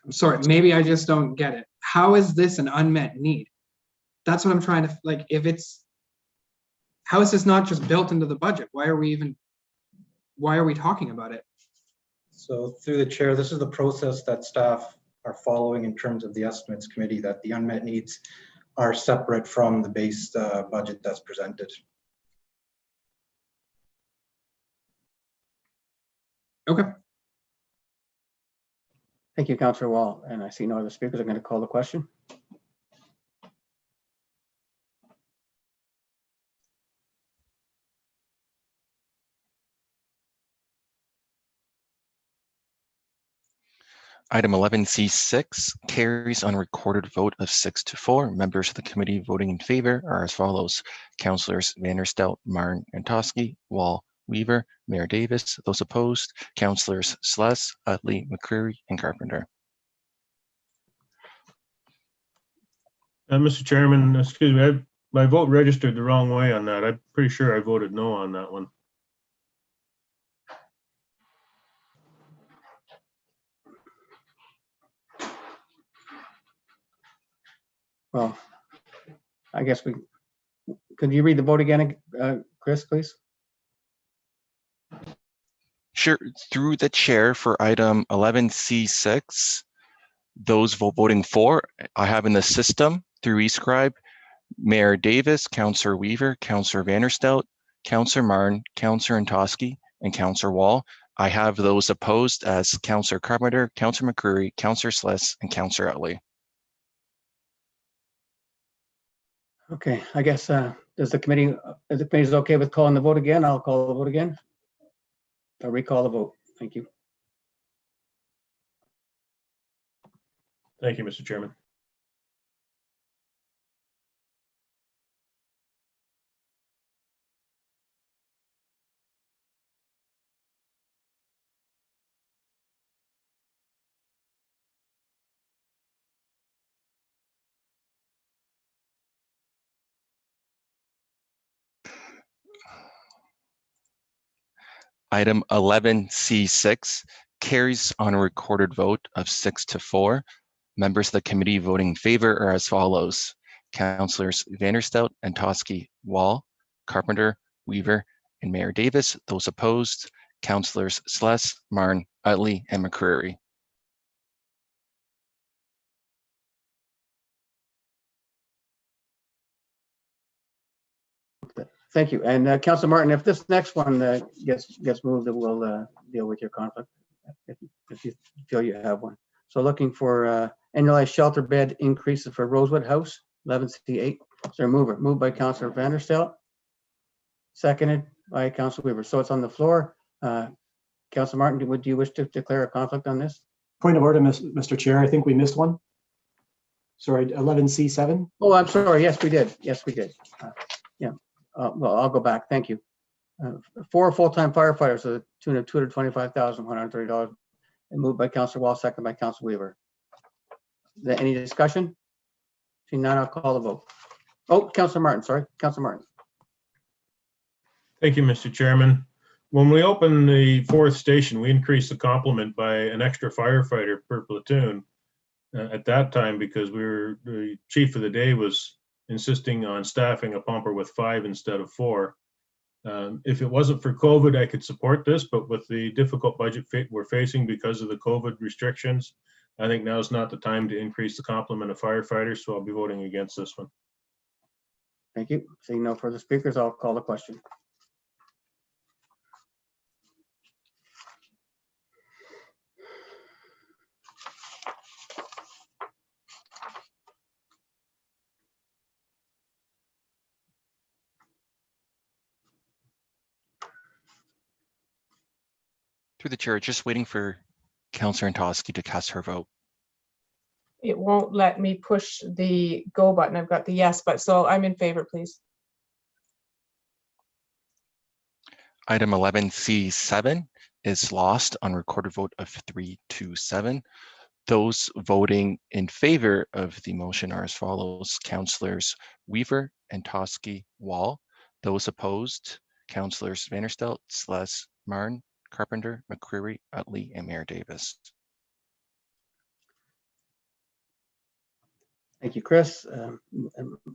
I'm sorry, maybe I just don't get it. How is this an unmet need? That's what I'm trying to, like, how is this not just built into the budget? Why are we talking about it? So through the chair, this is the process that staff are following in terms of the estimates committee, that the unmet needs are separate from the base budget that's presented. Okay. Thank you, Councillor Wall. And I see no other speakers. I'm going to call the question. Item 11C6 carries on a recorded vote of 6-4. Members of the committee voting in favor are as follows: Councillors Vanderstel, Marn, and Toski, Wall, Weaver, Mayor Davis. Those opposed, Councillors Sless, Utley, McCreary, and Carpenter. Mr. Chairman, excuse me, my vote registered the wrong way on that. I'm pretty sure I voted no on that one. Well, I guess could you read the vote again, Chris, please? Sure. Through the chair for item 11C6, those voting for, I have in the system through eScribe, Mayor Davis, Councillor Weaver, Councillor Vanderstel, Councillor Marn, Councillor Antosky, and Councillor Wall. I have those opposed as Councillor Carpenter, Councillor McCreary, Councillor Sless, and Councillor Utley. Okay, I guess does the committee, if the committee is okay with calling the vote again, I'll call the vote again. I'll recall the vote. Thank you. Thank you, Mr. Chairman. Item 11C6 carries on a recorded vote of 6-4. Members of the committee voting in favor are as follows: Councillors Vanderstel, Antosky, Wall, Carpenter, Weaver, and Mayor Davis. Those opposed, Councillors Sless, Marn, Utley, and McCreary. Thank you. And Councillor Martin, if this next one gets moved, then we'll deal with your conflict if you feel you have one. So looking for annualized shelter bed increases for Rosewood House, 11C8. Is there a mover? Moved by Councillor Vanderstel, seconded by Councillor Weaver. So it's on the floor. Councillor Martin, would you wish to declare a conflict on this? Point of order, Mr. Chair. I think we missed one. Sorry, 11C7. Oh, I'm sorry. Yes, we did. Yes, we did. Yeah. Well, I'll go back. Thank you. 4 full-time firefighters to the tune of $225,130, and moved by Councillor Wall, second by Councillor Weaver. Is there any discussion? Seeing none, I'll call the vote. Oh, Councillor Martin, sorry. Councillor Martin. Thank you, Mr. Chairman. When we opened the 4th station, we increased the complement by an extra firefighter per platoon at that time, because the chief of the day was insisting on staffing a pumper with 5 instead of 4. If it wasn't for COVID, I could support this, but with the difficult budget we're facing because of the COVID restrictions, I think now is not the time to increase the complement of firefighters, so I'll be voting against this one. Thank you. Seeing no further speakers, I'll call the question. Through the chair, just waiting for Councillor Antosky to cast her vote. It won't let me push the go button. I've got the yes, but so I'm in favor, please. Item 11C7 is lost on recorded vote of 3-7. Those voting in favor of the motion are as follows: Councillors Weaver, Antosky, Wall. Those opposed, Councillors Vanderstel, Sless, Marn, Carpenter, McCreary, Utley, and Mayor Davis. Thank you, Chris. And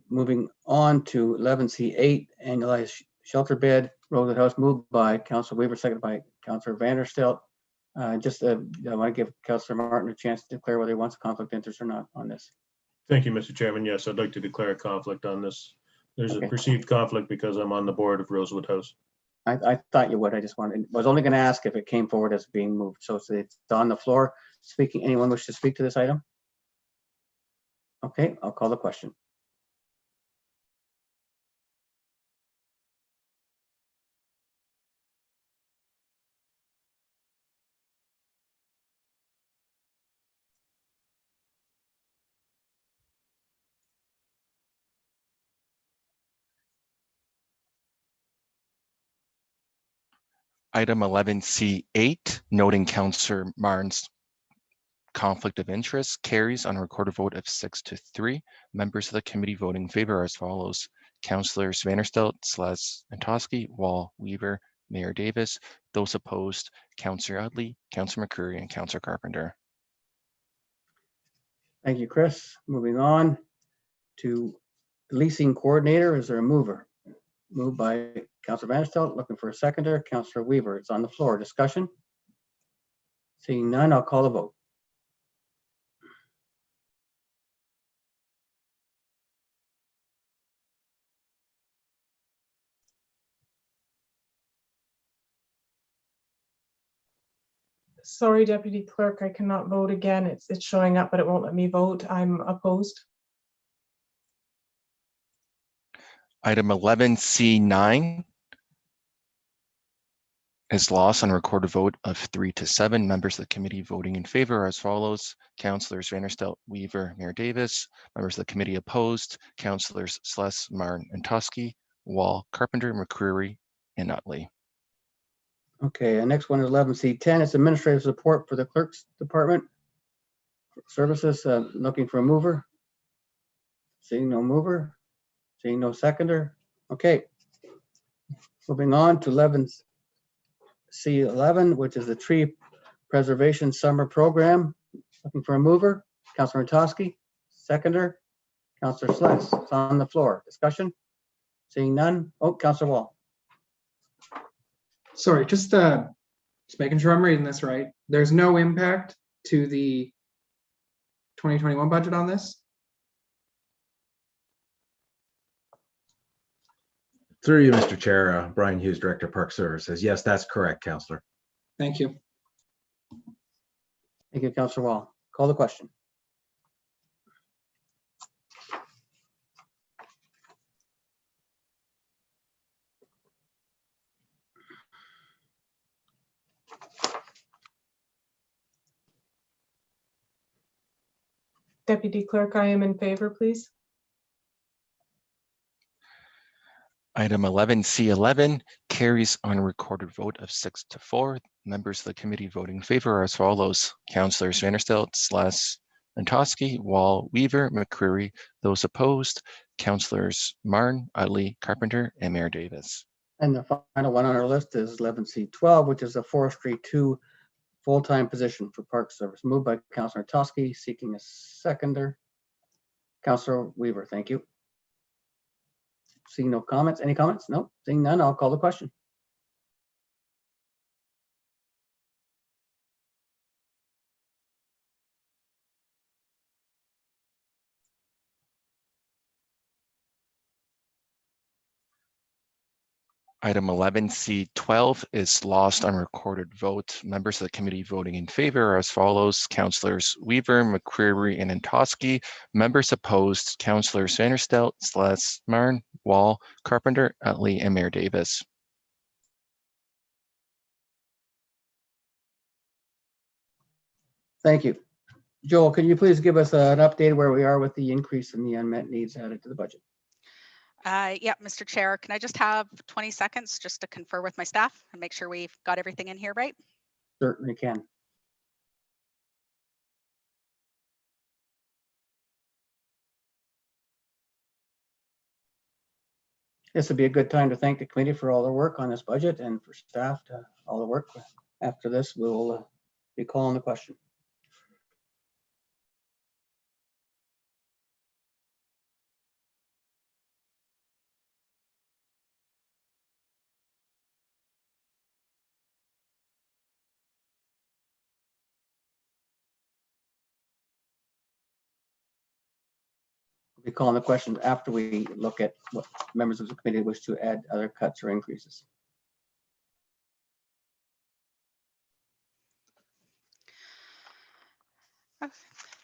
moving on to 11C8, annualized shelter bed, Rosewood House, moved by Councilor Weaver, seconded by Councilor Vanderstelt. I want to give Councilor Martin a chance to declare whether he wants a conflict of interest or not on this. Thank you, Mr. Chairman. Yes, I'd like to declare a conflict on this. There's a Okay. perceived conflict because I'm on the board of Rosewood House. I thought you would. I was only going to ask if it came forward as being moved. So it's on the floor. Speaking, anyone wish to speak to this item? Okay, I'll call the question. Item 11C8, noting Councillor Martin's conflict of interest, carries on a recorded vote of 6-3. Members of the committee voting in favor are as follows: Councillors Vanderstelt, Antosky, Wall, Weaver, Mayor Davis. Those opposed, Councillor Utley, Councillor McCreary, and Councillor Carpenter. Thank you, Chris. Moving on to leasing coordinator. Is there a mover? Moved by Councillor Vanderstelt, looking for a seconder. Councillor Weaver, it's on the floor. Discussion? Seeing none, I'll call the vote. Sorry, Deputy Clerk, I cannot vote again. It's showing up, but it won't let me vote. I'm opposed. Item 11C9 is lost on a recorded vote of 3-7. Members of the committee voting in favor are as follows: Councillors Vanderstelt, Weaver, Mayor Davis. Members of the committee opposed, Councillors Martin, and Tusky, Wall, Carpenter, McCreary, and Utley. Okay, and next one is 11C10. It's administrative support for the clerk's department services. Looking for a mover. Seeing no mover. Seeing no seconder. Okay. Moving on to 11C11, which is the tree preservation summer program. Looking for a mover. Councillor Antosky, seconder. Councillor Sless, it's on the floor. Discussion? Seeing none. Oh, Councillor Wall. Sorry, just making sure I'm reading this right. There's no impact to the 2021 budget on this? Through you, Mr. Chair, Brian Hughes, Director of Park Services. Yes, that's correct, Councillor. Thank you. Thank you, Councillor Wall. Call the question. Deputy Clerk, I am in favor, please. Item 11C11 carries on a recorded vote of 6-4. Members of the committee voting in favor are as follows: Councillors Vanderstelt, Antosky, Wall, Weaver, McCreary. Those opposed, Councillors Martin, Utley, Carpenter, and Mayor Davis. And the final one on our list is 11C12, which is a Forestry 2 full-time position for Park Service. Moved by Councillor Tosky, seeking a seconder. Councillor Weaver, thank you. Seeing no comments. Any comments? No. Seeing none, I'll call the question. Item 11C12 is lost on recorded vote. Members of the committee voting in favor are as follows: Councillors Weaver, McCreary, and Antosky. Members opposed, Councillors Vanderstelt, Martin, Wall, Carpenter, Utley, and Mayor Davis. Thank you. Joel, could you please give us an update where we are with the increase in the unmet needs added to the budget? Yeah, Mr. Chair, can I just have 20 seconds just to confer with my staff and make sure we've got everything in here right? Certainly can. This would be a good time to thank the committee for all their work on this budget and for staff to all the work. After this, we'll be calling the question. Be calling the question after we look at what members of the committee wish to add other cuts or increases.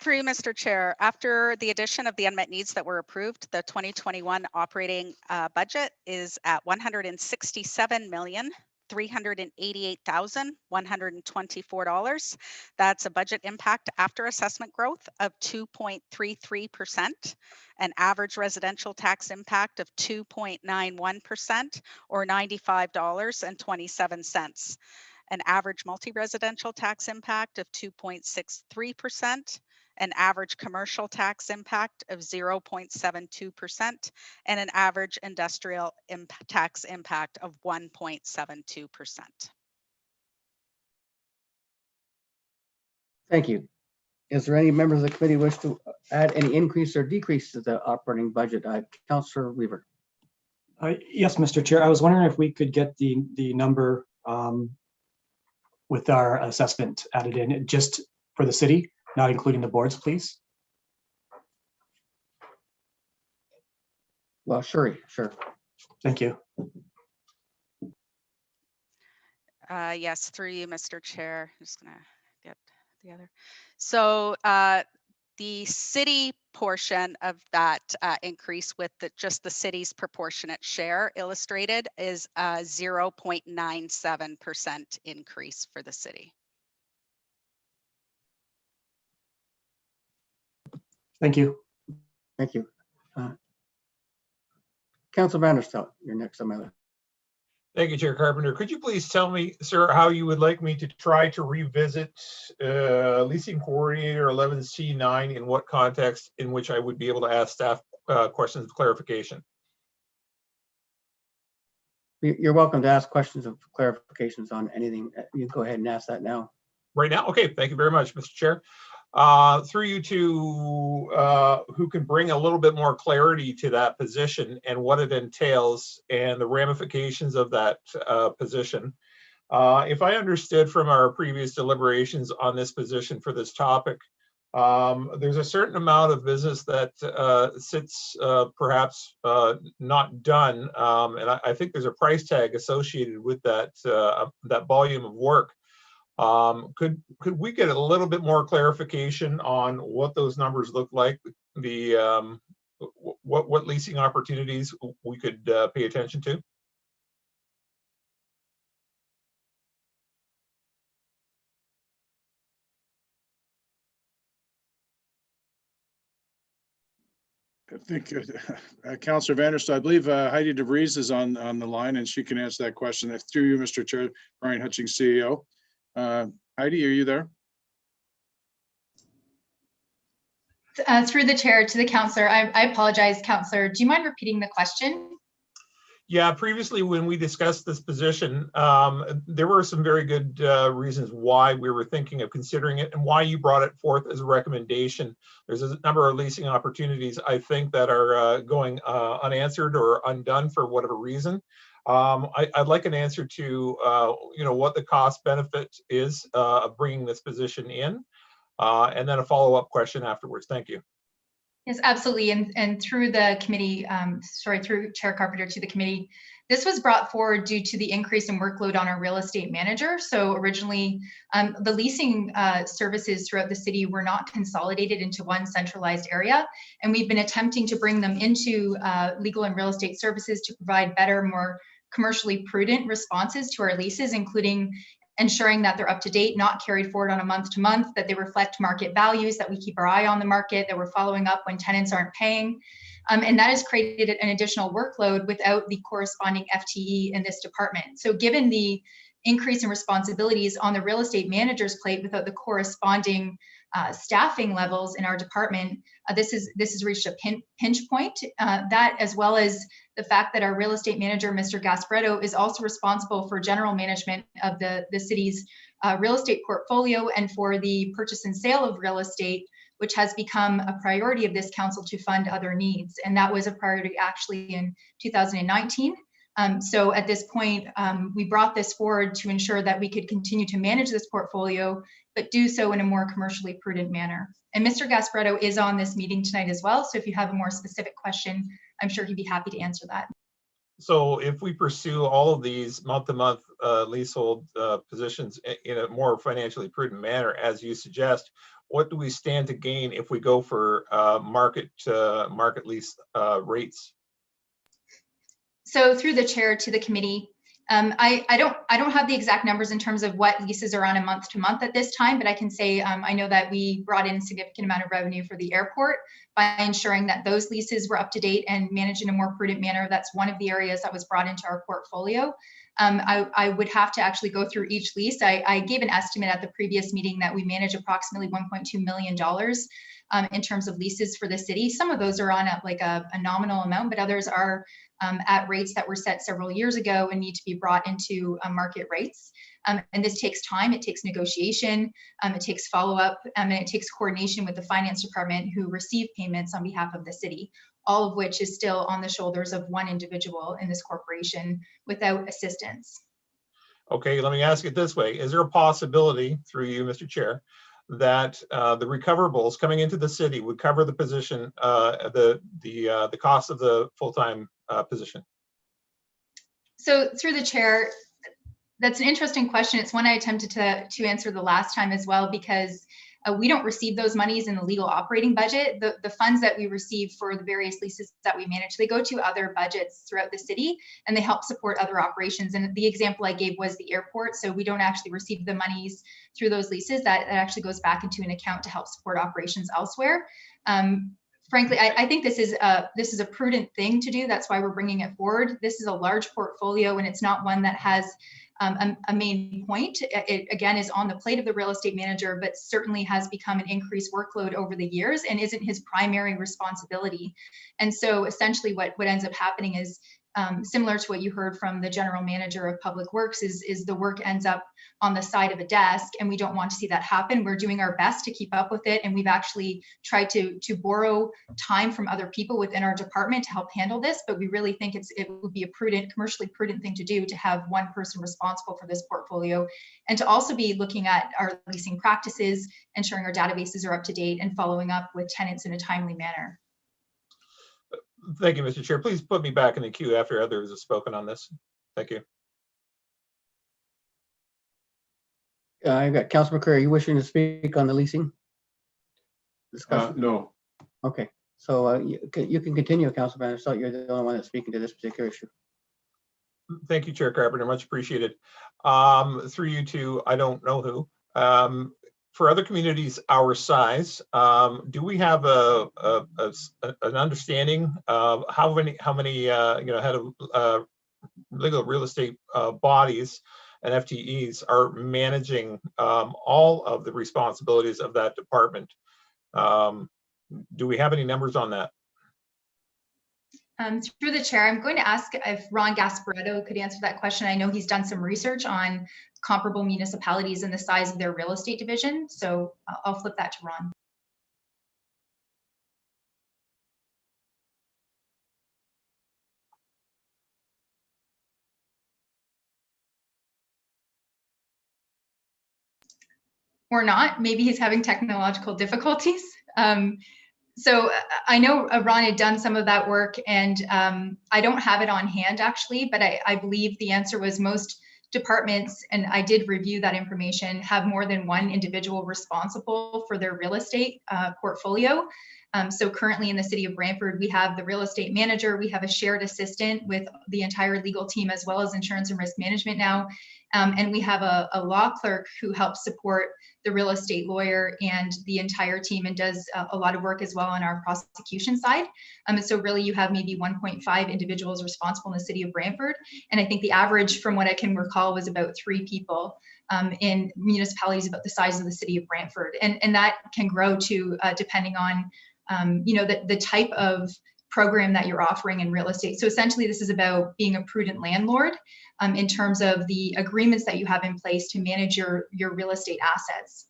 Through you, Mr. Chair, after the addition of the unmet needs that were approved, the 2021 operating budget is at $167,388,124. That's a budget impact after assessment growth of 2.33%, an average residential tax impact of 2.91%, or $95.27. An average multi-residential tax impact of 2.63%, an average commercial tax impact of 0.72%, and an average industrial tax impact of 1.72%. Thank you. Is there any members of the committee wish to add any increase or decrease to the operating budget? Councillor Weaver. Yes, Mr. Chair. I was wondering if we could get the number with our assessment added in, just for the city, not including the boards, please. Well, sure. Thank you. Yes, through you, Mr. Chair. I'm just gonna get the other. So the city portion of that increase with just the city's proportionate share illustrated is a 0.97% increase for the city. Thank you. Thank you. Councilor Vanderstelt, you're next on my list. Thank you, Chair Carpenter. Could you please tell me, sir, how you would like me to try to revisit leasing coordinator 11C9 in what context in which I would be able to ask staff questions of clarification? You're welcome to ask questions of clarifications on anything. You can go ahead and ask that now. Right now? Okay, thank you very much, Mr. Chair. Through you to who can bring a little bit more clarity to that position and what it entails and the ramifications of that position. If I understood from our previous deliberations on this position for this topic, there's a certain amount of business that sits perhaps not done, and I think there's a price tag associated with that that volume of work. Could we get a little bit more clarification on what those numbers look like, the what leasing opportunities we could pay attention to? I think Councillor Vanderstelt, I believe Heidi DeVries is on the line and she can answer that question. Through you, Mr. Chair, Brian Hutchings, CEO. Heidi, are you there? Through the chair to the councillor, I apologize, councillor. Do you mind repeating the question? Yeah, previously when we discussed this position, there were some very good reasons why we were thinking of considering it and why you brought it forth as a recommendation. There's a number of leasing opportunities, I think, that are going unanswered or undone for whatever reason. I'd like an answer to what the cost benefit is of bringing this position in, and then a follow-up question afterwards. Thank you. Yes, absolutely. And through the committee, through Chair Carpenter to the committee, this was brought forward due to the increase in workload on our real estate manager. So originally, the leasing services throughout the city were not consolidated into one centralized area. And we've been attempting to bring them into legal and real estate services to provide better, more commercially prudent responses to our leases, including ensuring that they're up to date, not carried forward on a month to month, that they reflect market values, that we keep our eye on the market, that we're following up when tenants aren't paying. And that has created an additional workload without the corresponding FTE in this department. So given the increase in responsibilities on the real estate manager's plate without the corresponding staffing levels in our department, this has reached a pinch point. That, as well as the fact that our real estate manager, Mr. Gasparetto, is also responsible for general management of the city's real estate portfolio and for the purchase and sale of real estate, which has become a priority of this council to fund other needs. And that was a priority actually in 2019. So at this point, we brought this forward to ensure that we could continue to manage this portfolio, but do so in a more commercially prudent manner. And Mr. Gasparetto is on this meeting tonight as well. So if you have a more specific question, I'm sure he'd be happy to answer that. So if we pursue all of these month-to-month leasehold positions in a more financially prudent manner, as you suggest, what do we stand to gain if we go for market lease rates? So through the chair to the committee, I don't have the exact numbers in terms of what leases are on a month to month at this time, but I can say I know that we brought in a significant amount of revenue for the airport by ensuring that those leases were up to date and managed in a more prudent manner. That's one of the areas that was brought into our portfolio. I would have to actually go through each lease. I gave an estimate at the previous meeting that we manage approximately $1.2 million in terms of leases for the city. Some of those are on a nominal amount, but others are at rates that were set several years ago and need to be brought into market rates. And this takes time, it takes negotiation, it takes follow-up, and it takes coordination with the finance department who receive payments on behalf of the city, all of which is still on the shoulders of one individual in this corporation without assistance. Okay, let me ask it this way. Is there a possibility, through you, Mr. Chair, that the recoverables coming into the city would cover the position, the cost of the full-time position? So through the chair, that's an interesting question. It's one I attempted to answer the last time as well, because we don't receive those monies in the legal operating budget. The funds that we receive for the various leases that we manage, they go to other budgets throughout the city and they help support other operations. And the example I gave was the airport. So we don't actually receive the monies through those leases. That actually goes back into an account to help support operations elsewhere. Frankly, I think this is a prudent thing to do. That's why we're bringing it forward. This is a large portfolio and it's not one that has a main point. It again is on the plate of the real estate manager, but certainly has become an increased workload over the years and isn't his primary responsibility. And so essentially what ends up happening is similar to what you heard from the general manager of public works is the work ends up on the side of a desk, and we don't want to see that happen. We're doing our best to keep up with it, and we've actually tried to borrow time from other people within our department to help handle this, but we really think it would be a commercially prudent thing to do to have one person responsible for this portfolio, and to also be looking at our leasing practices, ensuring our databases are up to date, and following up with tenants in a timely manner. Thank you, Mr. Chair. Please put me back in the queue after others have spoken on this. Thank you. I've got Councilor McCray. Are you wishing to speak on the leasing discussion? No. Okay, so you can continue, Councilor Van der Salt. You're the only one that's speaking to this particular issue. Thank you, Chair Carpenter. Much appreciated. Through you to, I don't know who. For other communities our size, do we have an understanding of how many head of legal real estate bodies and FTEs are managing all of the responsibilities of that department? Do we have any numbers on that? Through the chair, I'm going to ask if Ron Gasparetto could answer that question. I know he's done some research on comparable municipalities and the size of their real estate division. So I'll flip that to Ron. Or not, maybe he's having technological difficulties. So I know Ron had done some of that work, and I don't have it on hand actually, but I believe the answer was most departments, and I did review that information, have more than one individual responsible for their real estate portfolio. So currently in the City of Brantford, we have the real estate manager, we have a shared assistant with the entire legal team, as well as insurance and risk management now. And we have a law clerk who helps support the real estate lawyer and the entire team, and does a lot of work as well on our prosecution side. And so really you have maybe 1.5 individuals responsible in the City of Brantford. And I think the average, from what I can recall, was about 3 people in municipalities about the size of the City of Brantford. And that can grow to, depending on the type of program that you're offering in real estate. So essentially this is about being a prudent landlord in terms of the agreements that you have in place to manage your real estate assets.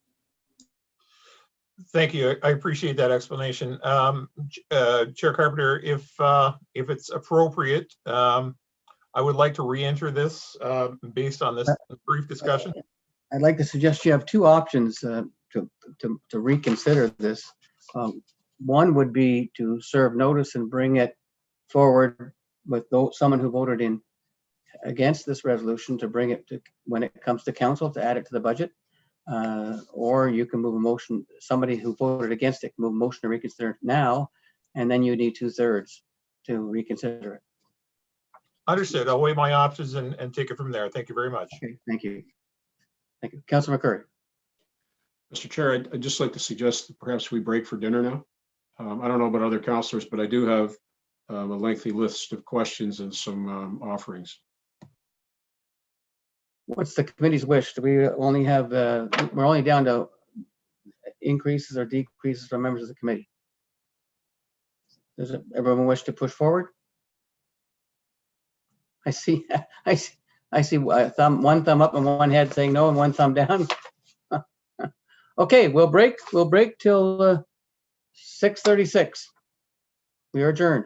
Thank you. I appreciate that explanation. Chair Carpenter, if it's appropriate, I would like to re-enter this based on this brief discussion. I'd like to suggest you have two options to reconsider this. One would be to serve notice and bring it forward with someone who voted in against this resolution, to bring it to, when it comes to council, to add it to the budget. Or you can move a motion, somebody who voted against it can move a motion to reconsider it now, and then you need 2/3 to reconsider it. Understood. I'll weigh my options and take it from there. Thank you very much. Okay, thank you. Thank you. Councilor McCurry. Mr. Chair, I'd just like to suggest that perhaps we break for dinner now. I don't know about other councilors, but I do have a lengthy list of questions and some offerings. What's the committee's wish? Do we only have, we're only down to increases or decreases from members of the committee? Does everyone wish to push forward? I see, I see one thumb up and one head saying no and one thumb down. Okay, we'll break till 6:36. We are adjourned.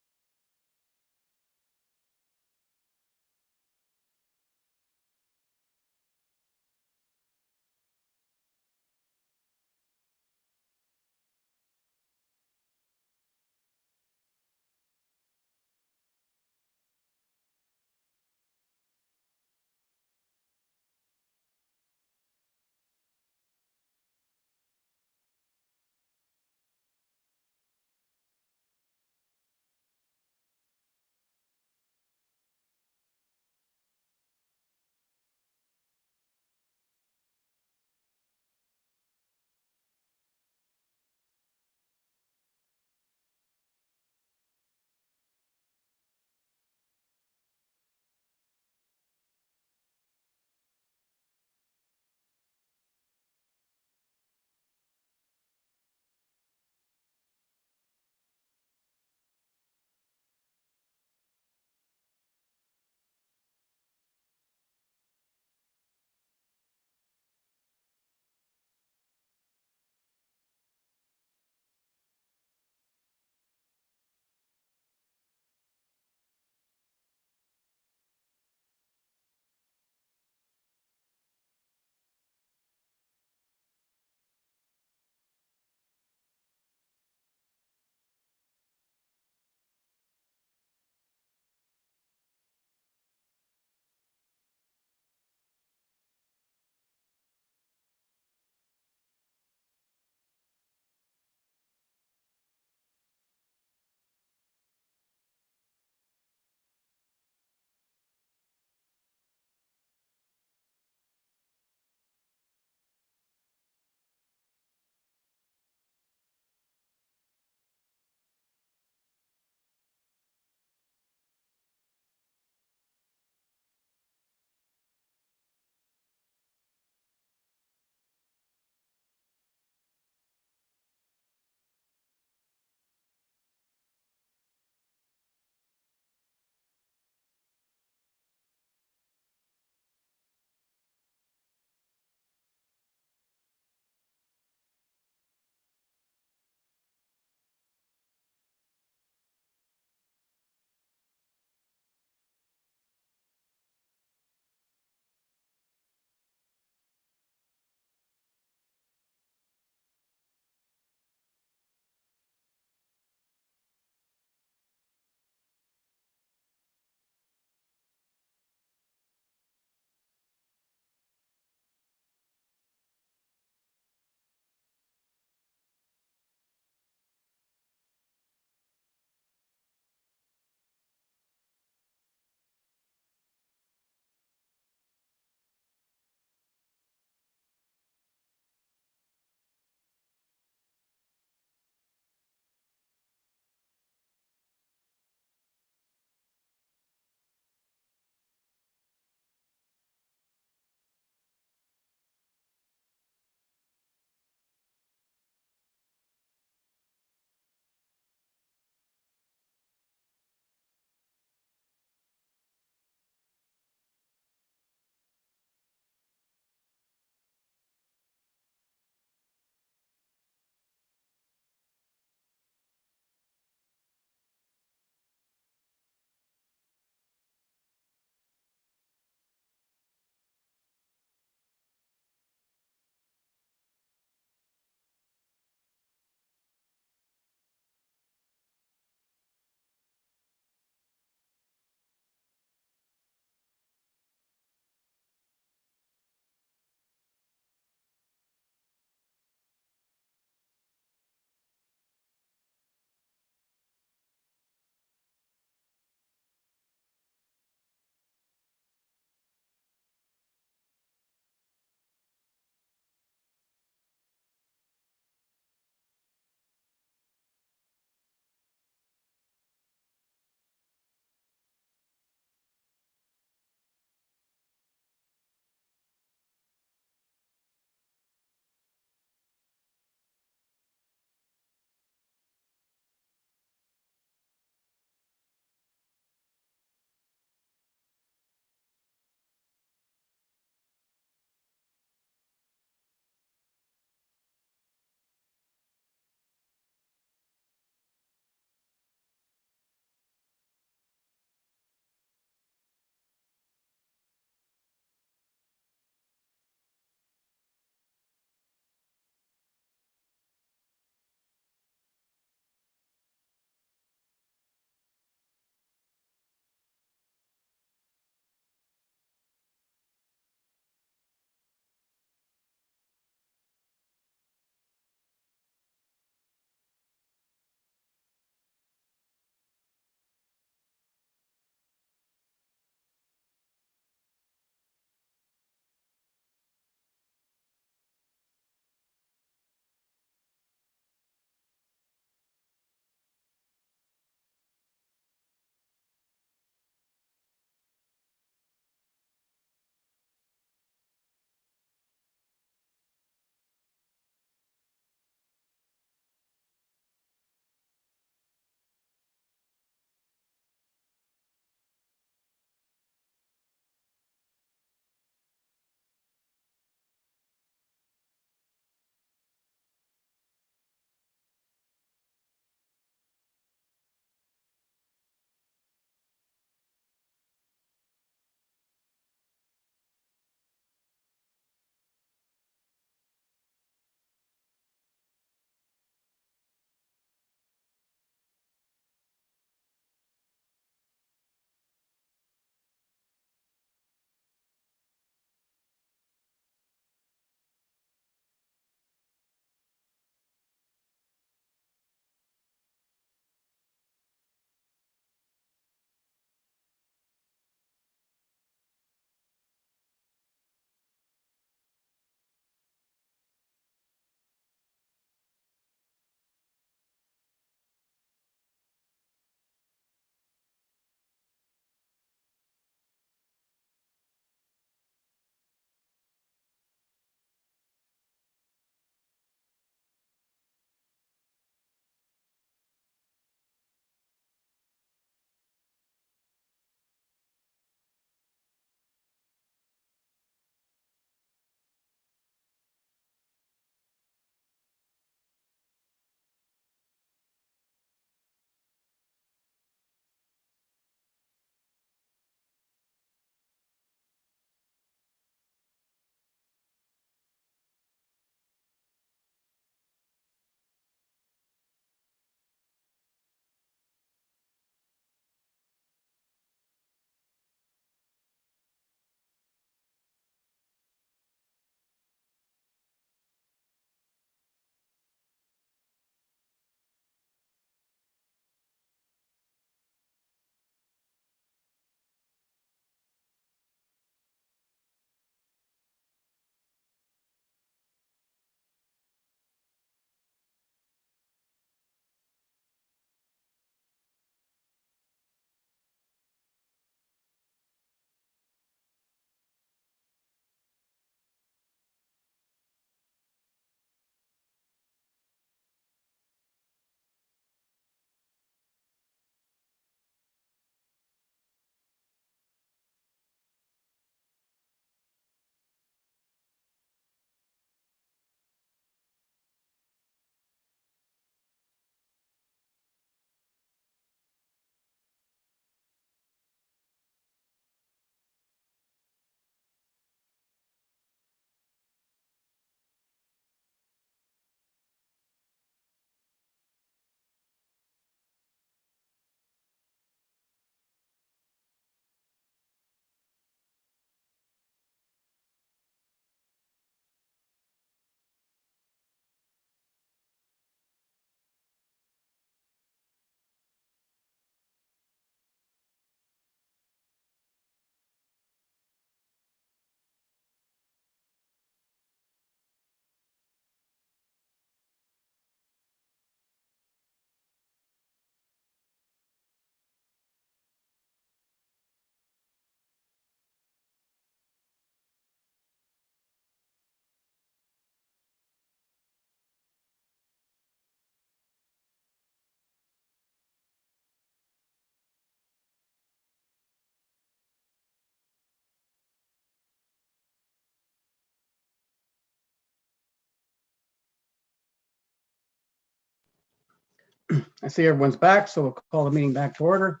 I see everyone's back, so we'll call the meeting back to order.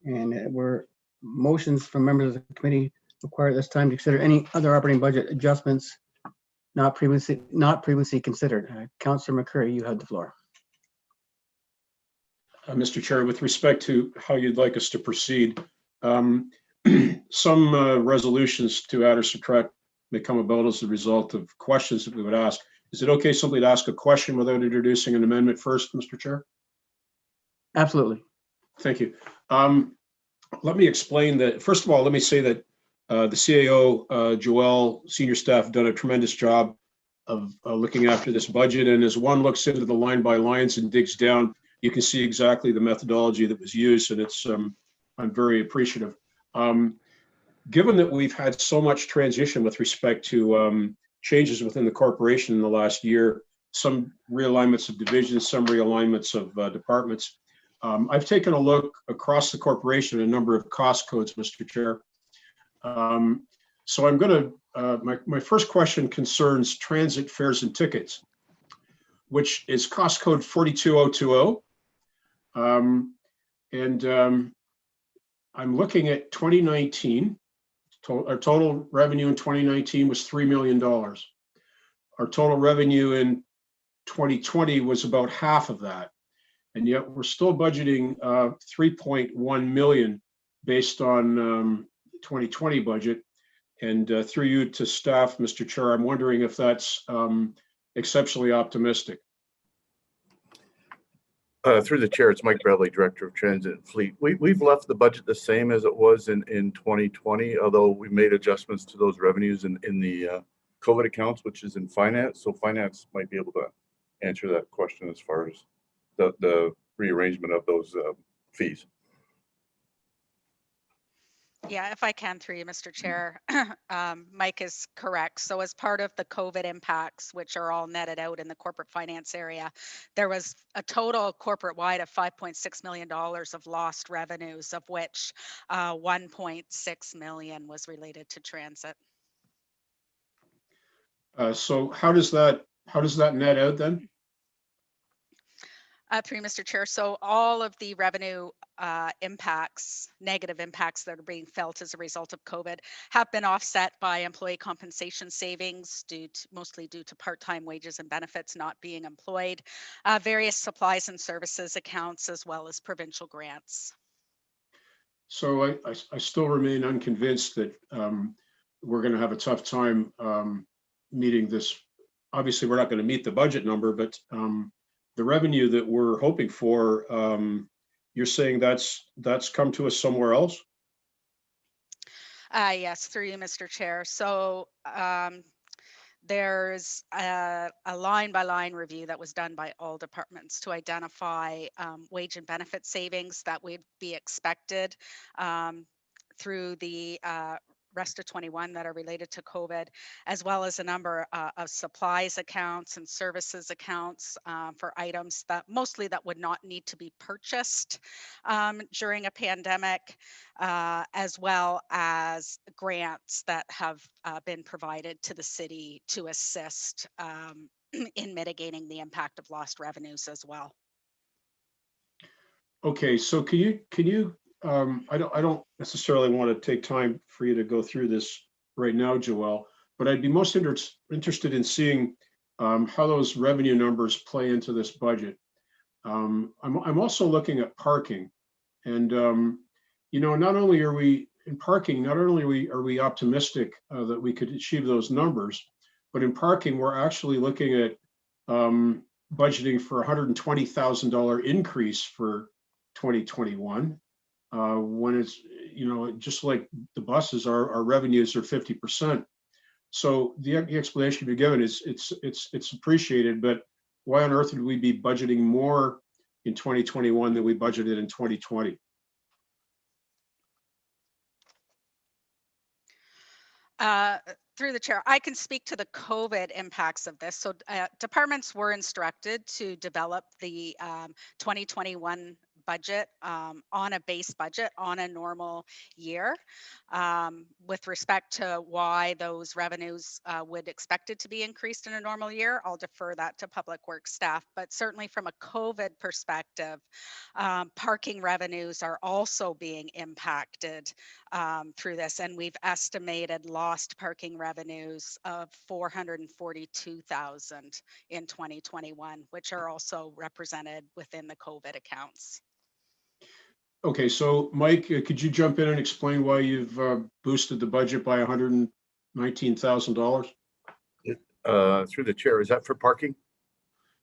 And motions from members of the committee require this time to consider any other operating budget adjustments not previously considered. Councillor McCurry, you have the floor. Mr. Chair, with respect to how you'd like us to proceed, some resolutions to add or subtract may come about as a result of questions that we would ask. Is it okay simply to ask a question without introducing an amendment first, Mr. Chair? Absolutely. Thank you. Let me explain that. First of all, let me say that the CAO, Joelle, senior staff have done a tremendous job of looking after this budget. And as one looks into the line by lines and digs down, you can see exactly the methodology that was used. And it's I'm very appreciative. Given that we've had so much transition with respect to changes within the corporation in the last year, some realignments of divisions, some realignments of departments, I've taken a look across the corporation, a number of cost codes, Mr. Chair. So I'm going to, my first question concerns transit fares and tickets, which is cost code 42020. I'm looking at 2019. Our total revenue in 2019 was $3 million. Our total revenue in 2020 was about half of that. And yet we're still budgeting 3.1 million based on 2020 budget. And through you to staff, Mr. Chair, I'm wondering if that's exceptionally optimistic. Through the chair, it's Mike Bradley, Director of Transit and Fleet. We've left the budget the same as it was in 2020, although we made adjustments to those revenues in the COVID accounts, which is in finance. So finance might be able to answer that question as far as the rearrangement of those fees. Yeah, if I can, through you, Mr. Chair, Mike is correct. So as part of the COVID impacts, which are all netted out in the corporate finance area, there was a total corporate-wide of $5.6 million of lost revenues, of which 1.6 million was related to transit. So how does that net out then? Through you, Mr. Chair. So all of the revenue negative impacts that are being felt as a result of COVID have been offset by employee compensation savings mostly due to part-time wages and benefits not being employed, various supplies and services accounts, as well as provincial grants. So I still remain unconvinced that we're going to have a tough time meeting this. Obviously, we're not going to meet the budget number, but the revenue that we're hoping for, you're saying that's come to us somewhere else? Yes, through you, Mr. Chair. So there's a line-by-line review that was done by all departments to identify wage and benefit savings that would be expected through the rest of 21 that are related to COVID, as well as a number of supplies accounts and services accounts for items that would not need to be purchased during a pandemic, as well as grants that have been provided to the city to assist in mitigating the impact of lost revenues as well. Okay, so can you I don't necessarily want to take time for you to go through this right now, Joelle, but I'd be most interested in seeing how those revenue numbers play into this budget. I'm also looking at parking, and not only are we in parking, not only are we optimistic that we could achieve those numbers, but in parking we're actually looking at budgeting for $120,000 increase for 2021. When it's, just like the buses, our revenues are 50%. So the explanation you've given is it's appreciated, but why on earth would we be budgeting more in 2021 than we budgeted in 2020? Through the chair, I can speak to the COVID impacts of this. So departments were instructed to develop the 2021 budget on a base budget on a normal year. With respect to why those revenues would expect it to be increased in a normal year, I'll defer that to Public Works staff. But certainly from a COVID perspective, parking revenues are also being impacted through this. And we've estimated lost parking revenues of $442,000 in 2021, which are also represented within the COVID accounts. Okay, so Mike, could you jump in and explain why you've boosted the budget by $119,000? Through the chair, is that for parking?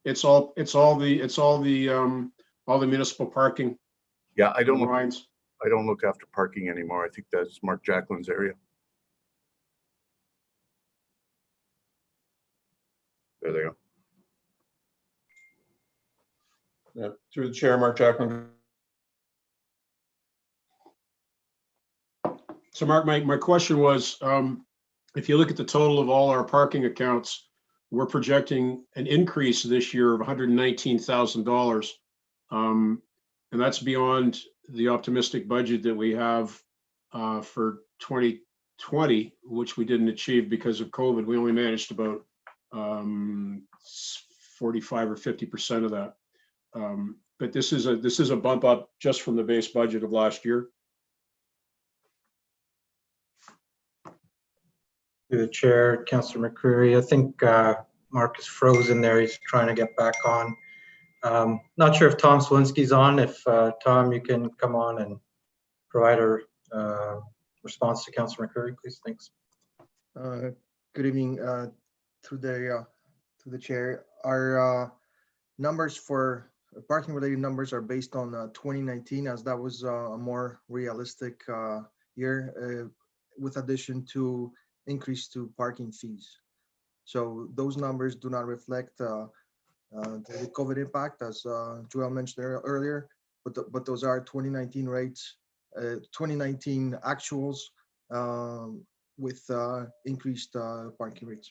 It's all the municipal parking. Yeah, I don't lines. I don't look after parking anymore. I think that's Mark Jacquelin's area. There they go. Yeah, through the chair, Mark Jacqueline. So Mark, my question was, if you look at the total of all our parking accounts, we're projecting an increase this year of $119,000. And that's beyond the optimistic budget that we have for 2020, which we didn't achieve because of COVID. We only managed about 45 or 50% of that. But this is a bump up just from the base budget of last year. To the chair, Councillor McCreary. I think Mark is frozen there. He's trying to get back on. Not sure if Tom Swinsky's on. If Tom, you can come on and provide a response to Councillor McCreary, please. Thanks. Good evening. Through the chair, our numbers for parking related numbers are based on 2019, as that was a more realistic year, with addition to increase to parking fees. So those numbers do not reflect the COVID impact, as Joel mentioned earlier, but those are 2019 rates, 2019 actuals with increased parking rates.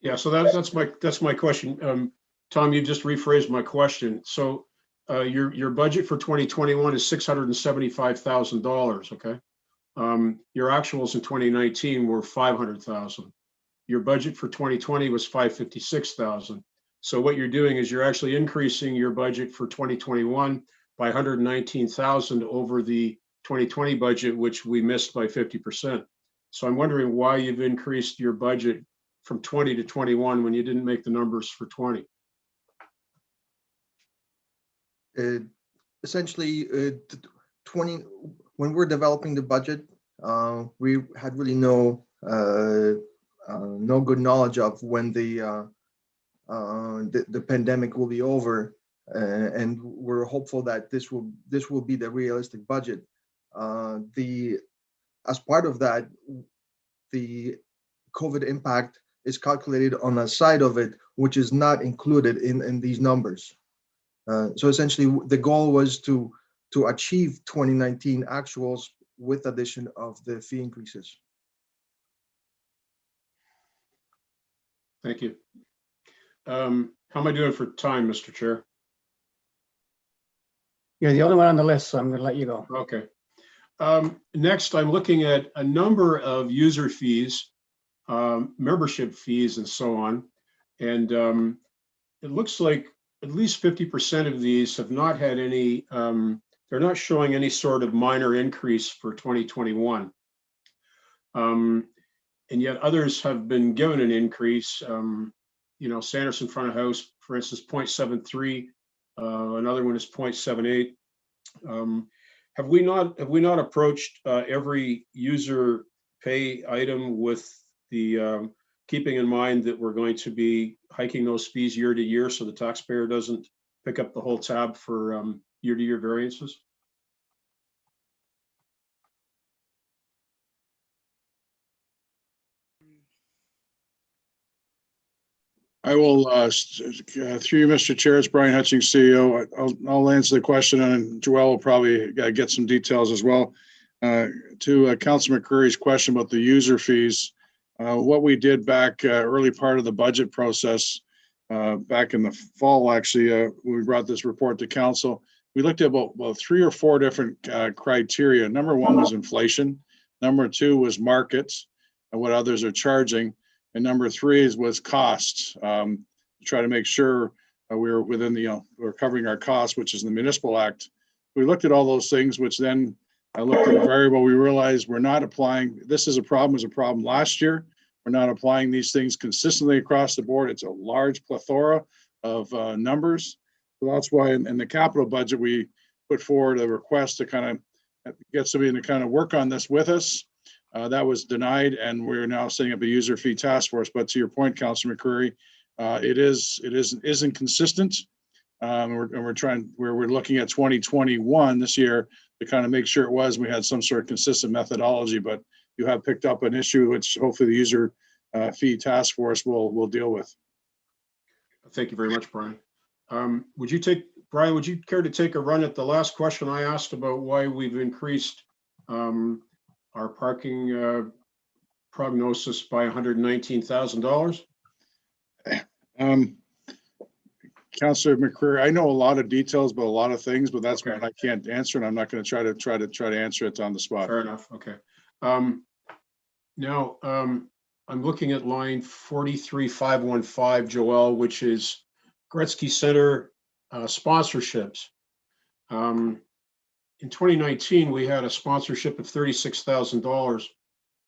Yeah, so that's my question. Tom, you just rephrased my question. So your budget for 2021 is $675,000, okay? Your actuals in 2019 were 500,000. Your budget for 2020 was 556,000. So what you're doing is you're actually increasing your budget for 2021 by 119,000 over the 2020 budget, which we missed by 50%. So I'm wondering why you've increased your budget from 20 to 21 when you didn't make the numbers for 20. Essentially, 20 when we're developing the budget, we had really no good knowledge of when the pandemic will be over, and we're hopeful that this will be the realistic budget. As part of that, the COVID impact is calculated on a side of it, which is not included in these numbers. So essentially, the goal was to achieve 2019 actuals with addition of the fee increases. Thank you. How am I doing for time, Mr. Chair? You're the only one on the list, so I'm going to let you go. Okay. Next, I'm looking at a number of user fees, membership fees, and so on. And it looks like at least 50% of these have not had any, they're not showing any sort of minor increase for 2021. And yet others have been given an increase. You know, Sanderson front of house, for instance, 0.73. Another one is 0.78. Have we not approached every user pay item with the keeping in mind that we're going to be hiking those fees year to year, so the taxpayer doesn't pick up the whole tab for year to year variances? I will, through you, Mr. Chair, it's Brian Hutchings, CEO. I'll answer the question, and Joelle will probably get some details as well. To Councilor McCreary's question about the user fees, what we did back early part of the budget process, back in the fall, actually, we brought this report to council, we looked at about 3 or 4 different criteria. Number one was inflation. Number two was markets and what others are charging. And number three was costs. To try to make sure we were within the, we're covering our costs, which is the Municipal Act. We looked at all those things, which then I looked at a variable. We realized we're not applying, this is a problem, was a problem last year. We're not applying these things consistently across the board. It's a large plethora of numbers. So that's why in the capital budget, we put forward a request to kind of get somebody to kind of work on this with us. That was denied, and we're now setting up a user fee task force. But to your point, Councilor McCreary, it isn't consistent. We're looking at 2021 this year to kind of make sure it was. We had some sort of consistent methodology, but you have picked up an issue which hopefully the user fee task force will deal with. Thank you very much, Brian. Brian, would you care to take a run at the last question I asked about why we've increased our parking prognosis by $119,000? Councilor McCreary, I know a lot of details about a lot of things, but that's one I can't answer, and I'm not going to try to answer it on the spot. Fair enough. Okay. Now I'm looking at line 43515, Joelle, which is Gretzky Center sponsorships. In 2019, we had a sponsorship of $36,000.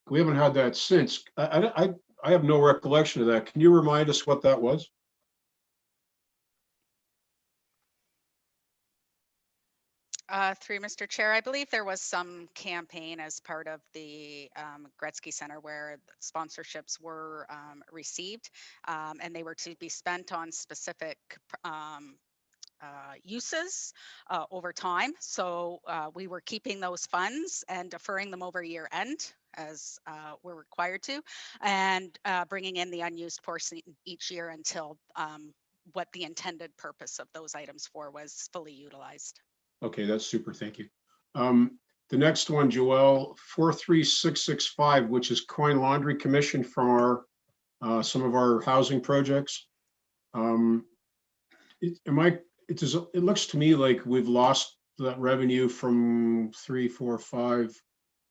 We haven't had that since. I have no recollection of that. Can you remind us what that was? Through Mr. Chair, I believe there was some campaign as part of the Gretzky Center where sponsorships were received, and they were to be spent on specific uses over time. So we were keeping those funds and deferring them over year end as we're required to, and bringing in the unused portion each year until what the intended purpose of those items for was fully utilized. Okay, that's super. Thank you. The next one, Joelle, 43665, which is coin laundry commission from our some of our housing projects. It looks to me like we've lost that revenue from 3, 4, 5,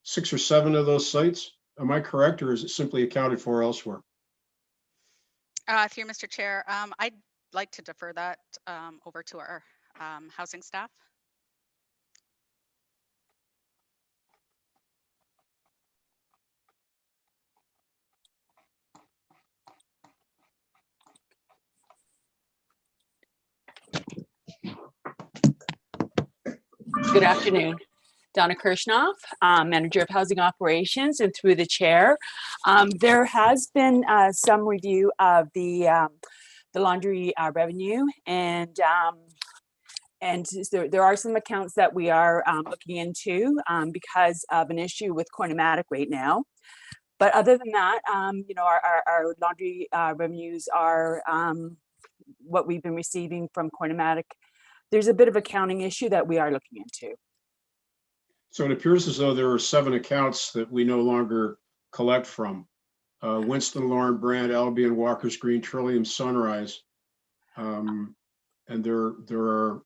6 or 7 of those sites. Am I correct, or is it simply accounted for elsewhere? Through Mr. Chair, I'd like to defer that over to our housing staff. Good afternoon. Donna Kirshnoff, Manager of Housing Operations, and through the chair. There has been some review of the laundry revenue, and there are some accounts that we are looking into because of an issue with Coinomatic right now. But other than that, our laundry revenues are what we've been receiving from Coinomatic. There's a bit of accounting issue that we are looking into. So it appears as though there are 7 accounts that we no longer collect from. Winston, Lauren, Brand, Albion, Walker's Green, Trillium, Sunrise. And there are,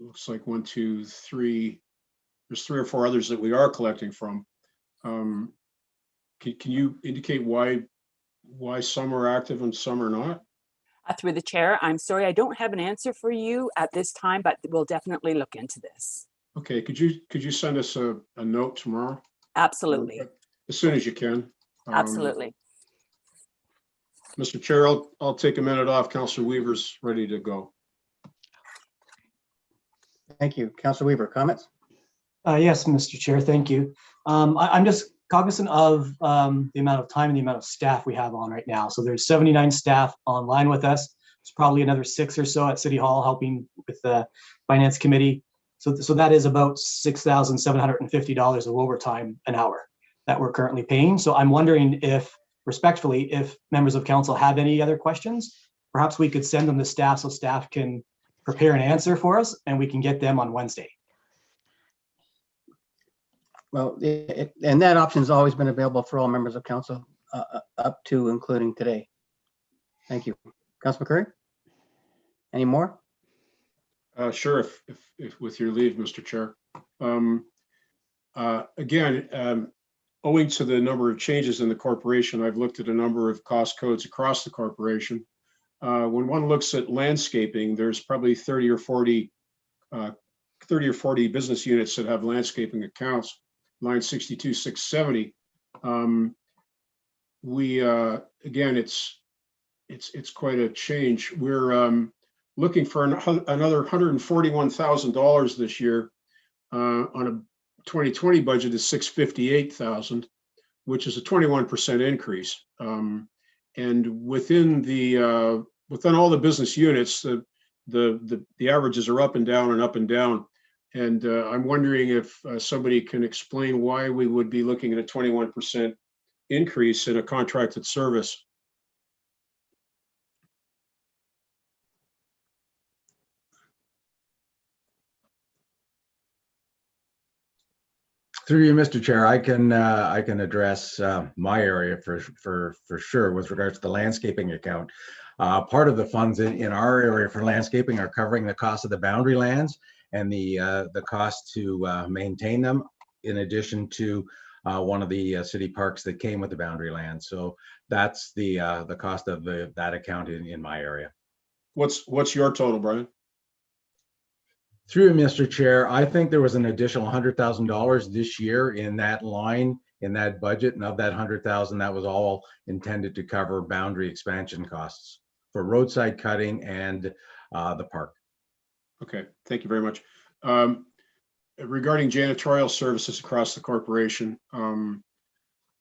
looks like 1, 2, 3, there's 3 or 4 others that we are collecting from. Can you indicate why some are active and some are not? Through the chair, I'm sorry, I don't have an answer for you at this time, but we'll definitely look into this. Okay, could you send us a note tomorrow? Absolutely. As soon as you can. Absolutely. Mr. Chair, I'll take a minute off. Councilor Weaver's ready to go. Thank you. Councilor Weaver, comments? Yes, Mr. Chair, thank you. I'm just cognizant of the amount of time and the amount of staff we have on right now. So there's 79 staff online with us. There's probably another 6 or so at City Hall helping with the Finance Committee. So that is about $6,750 of overtime an hour that we're currently paying. So I'm wondering if, respectfully, if members of council have any other questions, perhaps we could send them to staff so staff can prepare an answer for us and we can get them on Wednesday. Well, and that option has always been available for all members of council up to including today. Thank you. Councilor McCreary? Any more? Sure, if with your leave, Mr. Chair. Again, owing to the number of changes in the corporation, I've looked at a number of cost codes across the corporation. When one looks at landscaping, there's probably 30 or 40 business units that have landscaping accounts, line 62, 670. Again, it's quite a change. We're looking for another $141,000 this year on a 2020 budget is $658,000, which is a 21% increase. And within all the business units, the averages are up and down and up and down. And I'm wondering if somebody can explain why we would be looking at a 21% increase in a contracted service. Through you, Mr. Chair, I can address my area for sure with regards to the landscaping account. Part of the funds in our area for landscaping are covering the cost of the boundary lands and the cost to maintain them, in addition to one of the city parks that came with the boundary land. So that's the cost of that account in my area. What's your total, Brian? Through Mr. Chair, I think there was an additional $100,000 this year in that line, in that budget, and of that 100,000, that was all intended to cover boundary expansion costs for roadside cutting and the park. Okay, thank you very much. Regarding janitorial services across the corporation,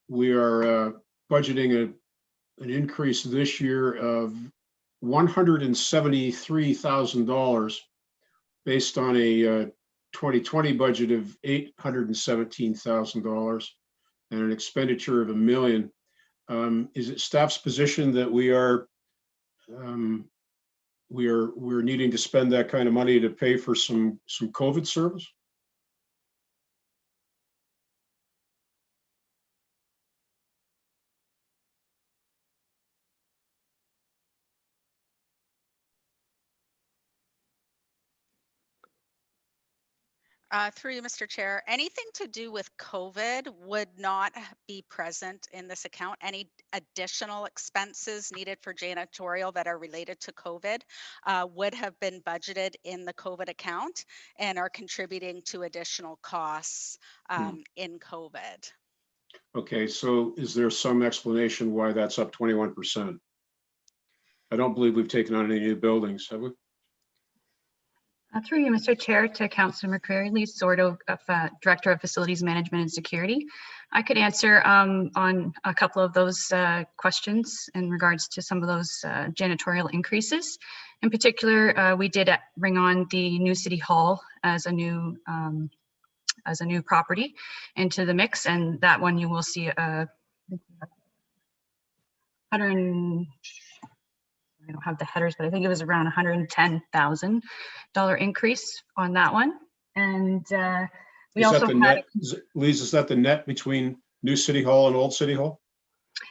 we are budgeting an increase this year of $173,000 based on a 2020 budget of $817,000 and an expenditure of $1 million. Is it staff's position that we're needing to spend that kind of money to pay for some COVID service? Through you, Mr. Chair, anything to do with COVID would not be present in this account. Any additional expenses needed for janitorial that are related to COVID would have been budgeted in the COVID account and are contributing to additional costs in COVID. Okay, so is there some explanation why that's up 21%? I don't believe we've taken on any new buildings, have we? Through you, Mr. Chair, to Councillor McCreary, Lee Sordo, Director of Facilities Management and Security. I could answer on a couple of those questions in regards to some of those janitorial increases. In particular, we did bring on the new City Hall as a new property into the mix, and that one you will see I don't have the headers, but I think it was around $110,000 increase on that one. And we also had Lise, is that the net between new City Hall and old City Hall?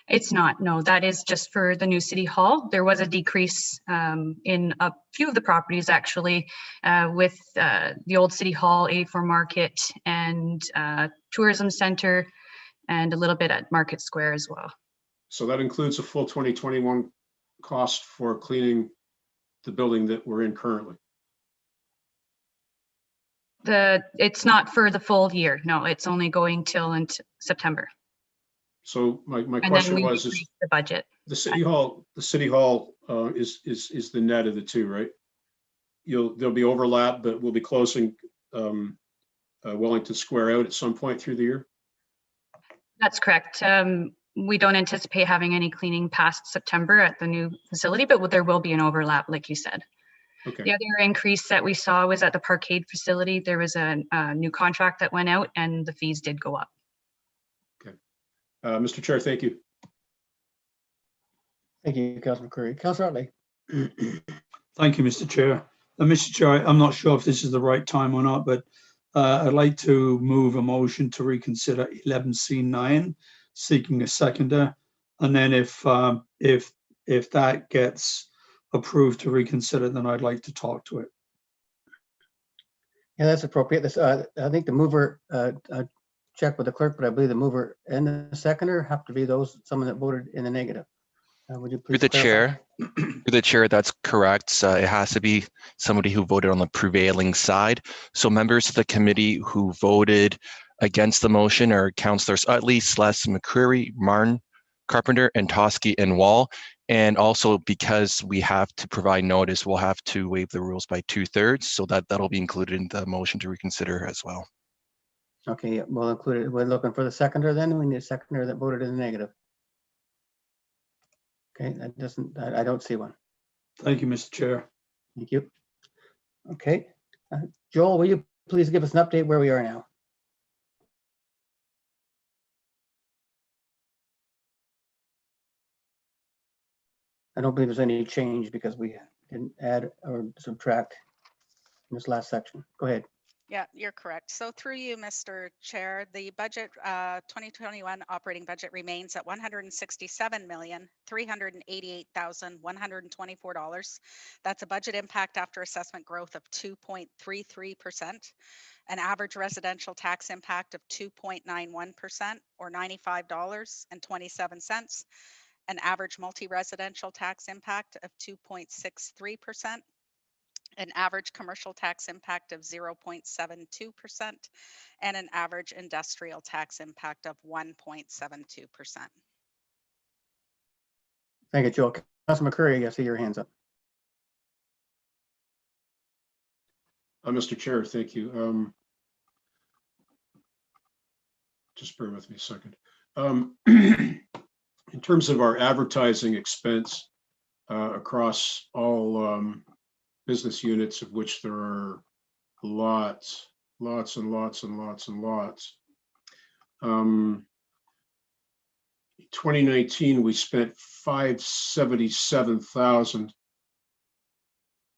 It's not, no, that is just for the new City Hall. There was a decrease in a few of the properties actually with the old City Hall, 84 Market and Tourism Center and a little bit at Market Square as well. So that includes a full 2021 cost for cleaning the building that we're in currently? It's not for the full year. No, it's only going till into September. So my question was, is the budget. The City Hall is the net of the two, right? There'll be overlap, but we'll be closing Wellington Square out at some point through the year? That's correct. We don't anticipate having any cleaning past September at the new facility, but there will be an overlap, like you said. Okay. The other increase that we saw was at the Parkade facility. There was a new contract that went out and the fees did go up. Okay. Mr. Chair, thank you. Thank you, Councillor McCreary. Councillor Utley. Thank you, Mr. Chair. Mr. Chair, I'm not sure if this is the right time or not, but I'd like to move a motion to reconsider 11C9, seeking a seconder, and then if that gets approved to reconsider, then I'd like to talk to it. Yeah, that's appropriate. This, I think the mover, check with the clerk, but I believe the mover and the seconder have to be someone that voted in the negative. Would you Through please the clarify? chair, through the chair, that's correct. It has to be somebody who voted on the prevailing side. So members of the committee who voted against the motion are councillors Utley, Sless, McCreary, Martin, Carpenter, and Toski and Wall. And also because we have to provide notice, we'll have to waive the rules by 2/3. So that'll be included in the motion to reconsider as well. Okay, yeah, we'll include it. We're looking for the seconder then. We need a seconder that voted in the negative. Okay, that doesn't, I don't see one. Thank you, Mr. Chair. Thank you. Okay, Joel, will you please give us an update where we are now? I don't believe there's any change because we didn't add or subtract in this last section. Go ahead. Yeah, you're correct. So through you, Mr. Chair, the budget 2021 operating budget remains at $167,388,124. That's a budget impact after assessment growth of 2.33%, an average residential tax impact of 2.91% or $95.27, an average multi-residential tax impact of 2.63%, an average commercial tax impact of 0.72%, and an average industrial tax impact of 1.72%. Thank you, Joel. Councilor McCreary, I see your hands up. Mr. Chair, thank you. Just bear with me a second. In terms of our advertising expense across all business units, of which there are lots and lots and lots and lots. 2019, we spent $577,000.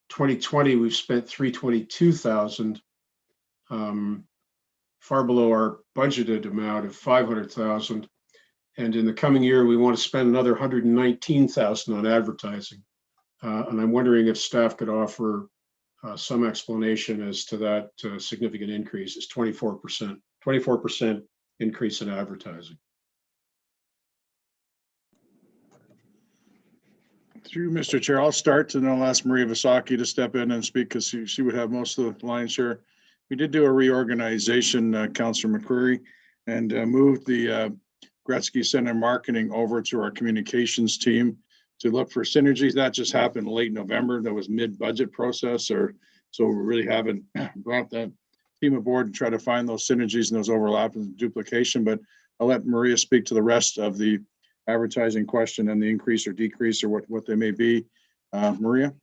2020, we've spent $322,000, far below our budgeted amount of $500,000. And in the coming year, we want to spend another $119,000 on advertising. And I'm wondering if staff could offer some explanation as to that significant increase. It's 24% increase in advertising. Through Mr. Chair, I'll start and then I'll ask Maria Visaki to step in and speak because she would have most of the lion's share. We did do a reorganization, Councillor McCreary, and moved the Gretzky Center marketing over to our communications team to look for synergies. That just happened late November. That was mid-budget process, so we really haven't brought that team aboard to try to find those synergies and those overlaps and duplication. But I'll let Maria speak to the rest of the advertising question and the increase or decrease or what they may be. Maria?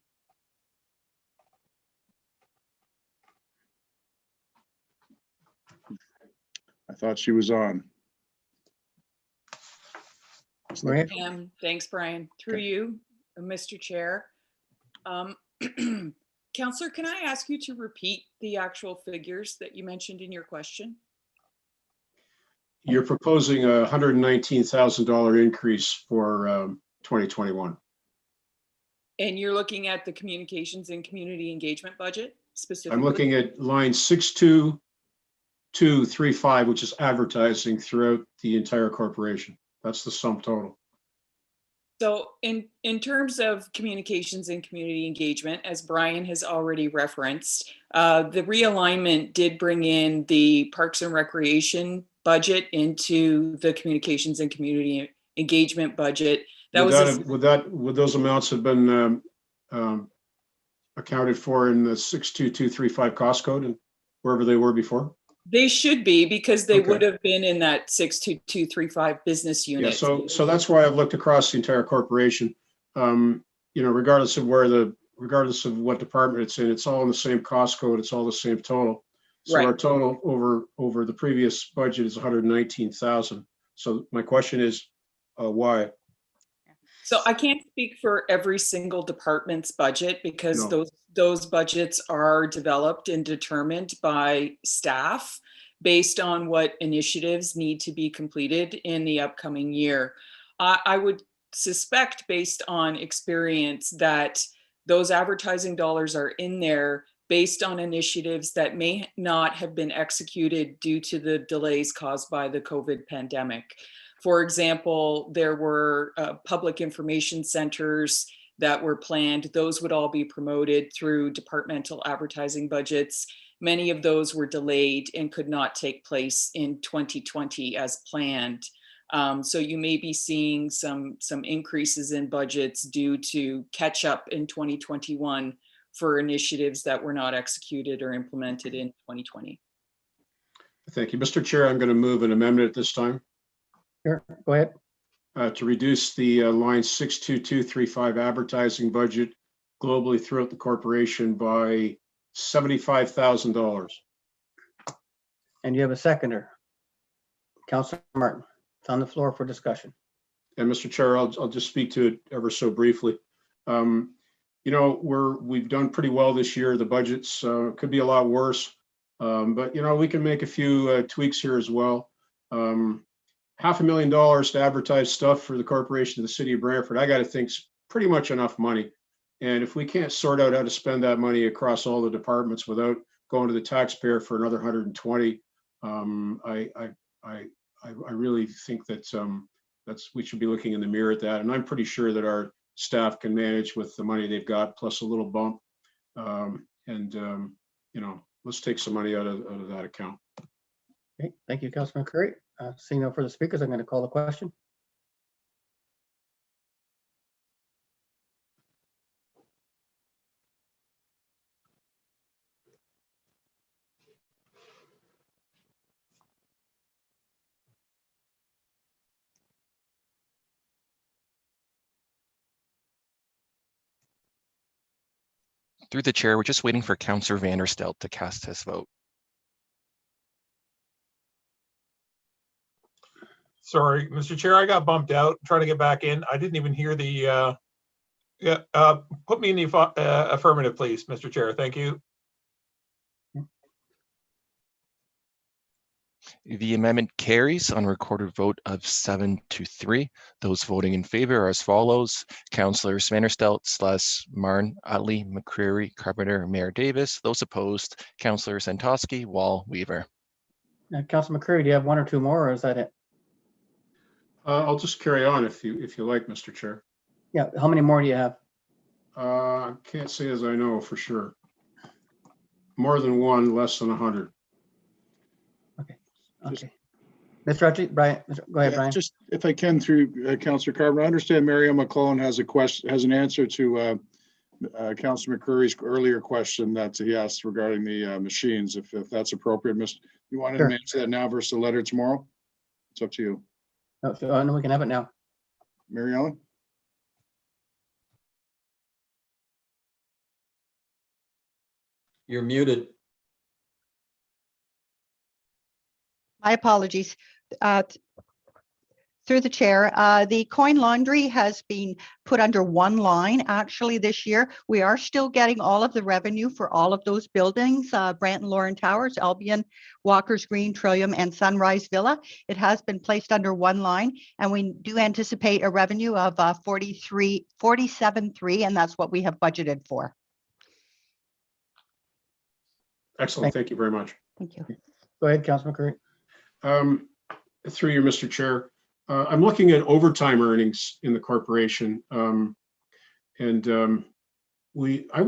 I thought she was on. Maria? Thanks, Brian. Through you, Mr. Chair. Councillor, can I ask you to repeat the actual figures that you mentioned in your question? You're proposing a $119,000 increase for 2021. And you're looking at the communications and community engagement budget specifically? I'm looking at line 62235, which is advertising throughout the entire corporation. That's the sum total. So in terms of communications and community engagement, as Brian has already referenced, the realignment did bring in the Parks and Recreation budget into the communications and community engagement budget. Would those amounts have been accounted for in the 62235 cost code and wherever they were before? They should be, because they would have been in that 62235 business unit. Yeah, so that's why I've looked across the entire corporation. Regardless of what department it's in, it's all in the same cost code. It's all the same total. So our total over the previous budget is 119,000. So my question is, why? So I can't speak for every single department's budget because those budgets are developed and determined by staff based on what initiatives need to be completed in the upcoming year. I would suspect, based on experience, that those advertising dollars are in there based on initiatives that may not have been executed due to the delays caused by the COVID pandemic. For example, there were public information centers that were planned. Those would all be promoted through departmental advertising budgets. Many of those were delayed and could not take place in 2020 as planned. So you may be seeing some increases in budgets due to catch up in 2021 for initiatives that were not executed or implemented in 2020. Thank you. Mr. Chair, I'm going to move an amendment at this time. Sure, go ahead. To reduce the line 62235 advertising budget globally throughout the corporation by $75,000. And you have a seconder. Councillor Martin, it's on the floor for discussion. And Mr. Chair, I'll just speak to it ever so briefly. You know, we've done pretty well this year. The budgets could be a lot worse, but you know, we can make a few tweaks here as well. $500,000 to advertise stuff for the corporation of the City of Brantford, I got to think is pretty much enough money. And if we can't sort out how to spend that money across all the departments without going to the taxpayer for another 120, I really think that we should be looking in the mirror at that. And I'm pretty sure that our staff can manage with the money they've got plus a little bump. You know, let's take some money out of that account. Okay, thank you, Councilor McCurry. Seeing no further speakers, I'm going to call the question. Through the chair, we're just waiting for Councillor Vanderstelt to cast his vote. Sorry, Mr. Chair, I got bumped out trying to get back in. I didn't even hear the, put me in the affirmative, please, Mr. Chair. Thank you. The amendment carries on a recorded vote of 7-3. Those voting in favor are as follows: Councillors Vanderstelt, Sless, Marn, Utley, McCreary, Carpenter, Mayor Davis. Those opposed, Councillors Antosky, Wall, Weaver. Councilor McCurry, do you have one or two more, or is that it? I'll just carry on if you like, Mr. Chair. Yeah, how many more do you have? I can't say as I know for sure. More than one, less than 100. Okay. Mr. Utley, Brian, go ahead, Brian. Just if I can, through Councillor Carpenter, I understand Mariam McClellan has an answer to Councillor McCurry's earlier question that he asked regarding the machines, if that's appropriate. You want to answer that now versus a letter tomorrow? It's up to you. No, we can have it now. Mary Ellen? You're muted. My apologies. Through the chair, the coin laundry has been put under one line actually this year. We are still getting all of the revenue for all of those buildings, Brant and Lauren Towers, Albion, Walker's Green, Trillium, and Sunrise Villa. It has been placed under one line, and we do anticipate a revenue of 47.3, and that's what we have budgeted for. Excellent. Thank you very much. Thank you. Go ahead, Councilor McCurry. Through you, Mr. Chair, I'm looking at overtime earnings in the corporation, I would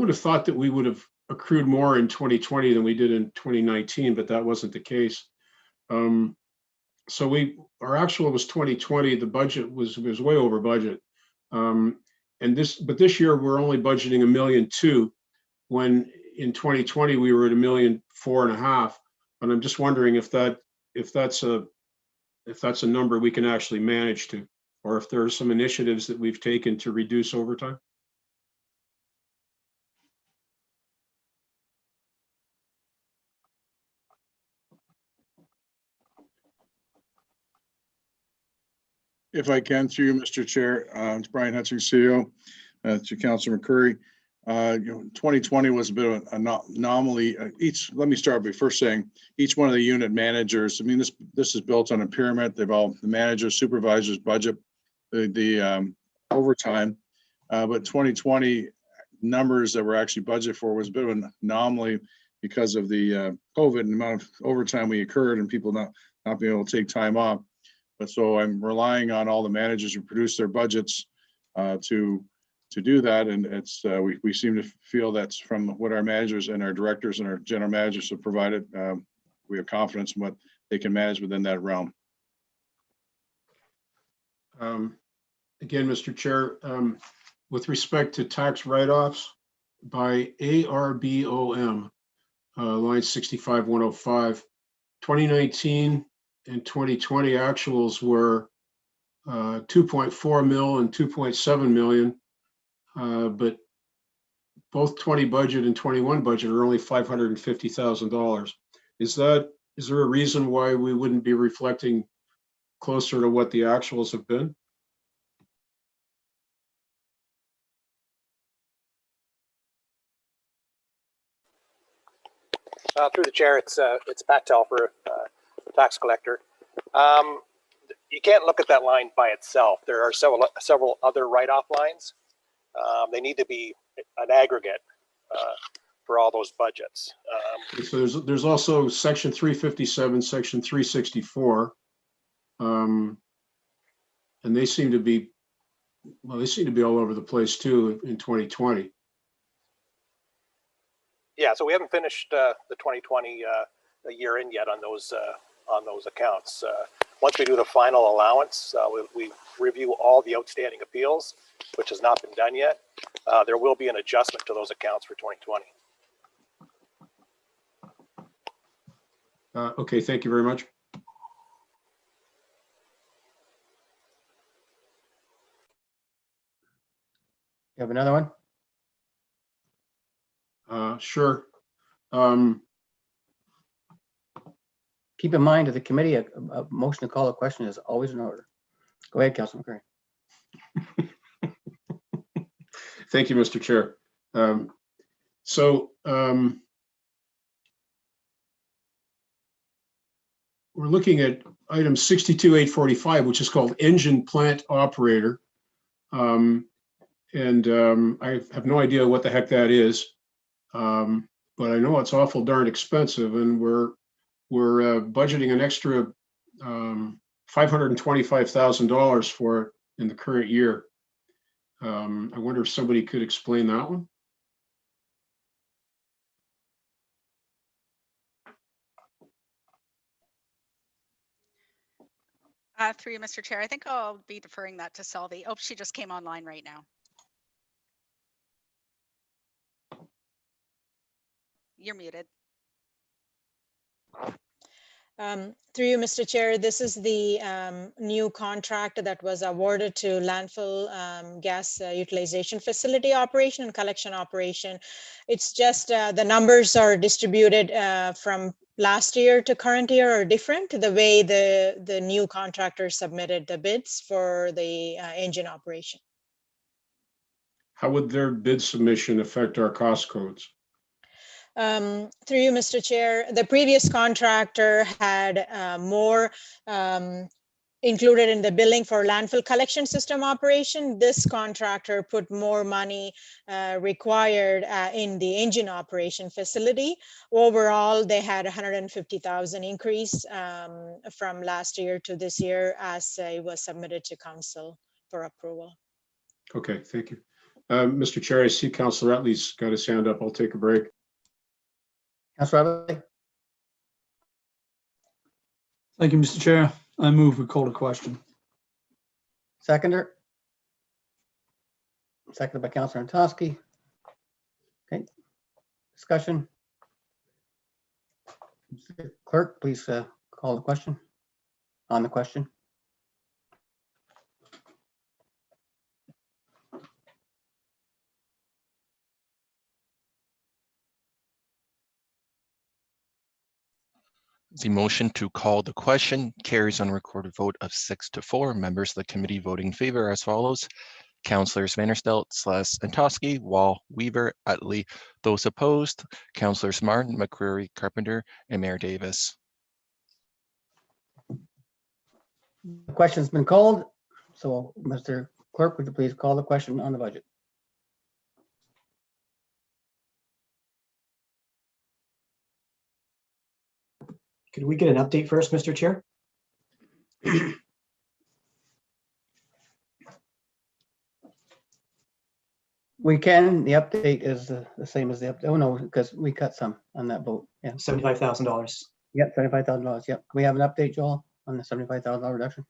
have thought that we would have accrued more in 2020 than we did in 2019, but that wasn't the case. So our actual was 2020. The budget was way over budget, but this year we're only budgeting $1.2 million, when in 2020 we were at $1.4 million, and I'm just wondering if that's a number we can actually manage to, or if there are some initiatives that we've taken to reduce overtime. If I can, through you, Mr. Chair, it's Brian Hutchings, CEO, to Councilor McCurry. 2020 was a bit of an anomaly. Let me start by first saying each one of the unit managers, I mean, this is built on a pyramid. They've all, the manager, supervisors budget the overtime, but 2020 numbers that were actually budgeted for was a bit of an anomaly because of the COVID and the amount of overtime we incurred and people not being able to take time off. But so I'm relying on all the managers who produce their budgets to do that. And it's we seem to feel that's from what our managers and our directors and our general managers have provided. We have confidence in what they can manage within that realm. Again, Mr. Chair, with respect to tax write-offs by ARBOM, line 65105, 2019 and 2020 actuals were 2.4 mil and 2.7 million, but both 20 budget and 21 budget are only $550,000. Is there a reason why we wouldn't be reflecting closer to what the actuals have been? Through the chair, it's Pat Telfer, tax collector. You can't look at that line by itself. There are several other write-off lines. They need to be an aggregate for all those budgets. So there's also section 357, section 364, and they seem to be all over the place too in 2020. Yeah, so we haven't finished the 2020 year in yet on those accounts. Once we do the final allowance, we review all the outstanding appeals, which has not been done yet. There will be an adjustment to those accounts for 2020. Okay, thank you very much. You have another one? Sure. Keep in mind, to the committee, a motion to call a question is always in order. Go ahead, Councilman Curry. Thank you, Mr. Chair. We're looking at item 62,845, which is called engine plant operator. I have no idea what the heck that is, but I know it's awful darn expensive, and we're budgeting an extra $525,000 for it in the current year. I wonder if somebody could explain that one. Through you, Mr. Chair, I think I'll be deferring that to Selby. Oh, she just came online right now. You're muted. Through you, Mr. Chair, this is the new contract that was awarded to landfill gas utilization facility operation and collection operation. It's just the numbers are distributed from last year to current year are different, the way the new contractor submitted the bids for the engine operation. How would their bid submission affect our cost codes? Through you, Mr. Chair, the previous contractor had more included in the billing for landfill collection system operation. This contractor put more money required in the engine operation facility. Overall, they had 150,000 increase from last year to this year as it was submitted to council for approval. Okay, thank you. Mr. Chair, I see Councilor Utley's got his hand up. I'll take a break. Councilor Utley. Thank you, Mr. Chair. I move we call the question. Seconder. Seconded by Councilor Antosky. Okay. Discussion. Mr. Clerk, please call the question on the question. The motion to call the question carries on recorded vote of 6-4. Members of the committee voting in favor as follows: Councilors Vanderstelt, Antosky, Wall, Weaver, Utley. Those opposed, Councilors Martin, McCreary, Carpenter, and Mayor Davis. The question's been called. So, Mr. Clerk, would you please call the question on the budget? Could we get an update first, Mr. Chair? We can, the update is the same as the update. Oh, no, because we cut some on that vote. Yeah. $75,000. Yep, $75,000. Yep. We have an update, Joel, on the $75,000 reduction.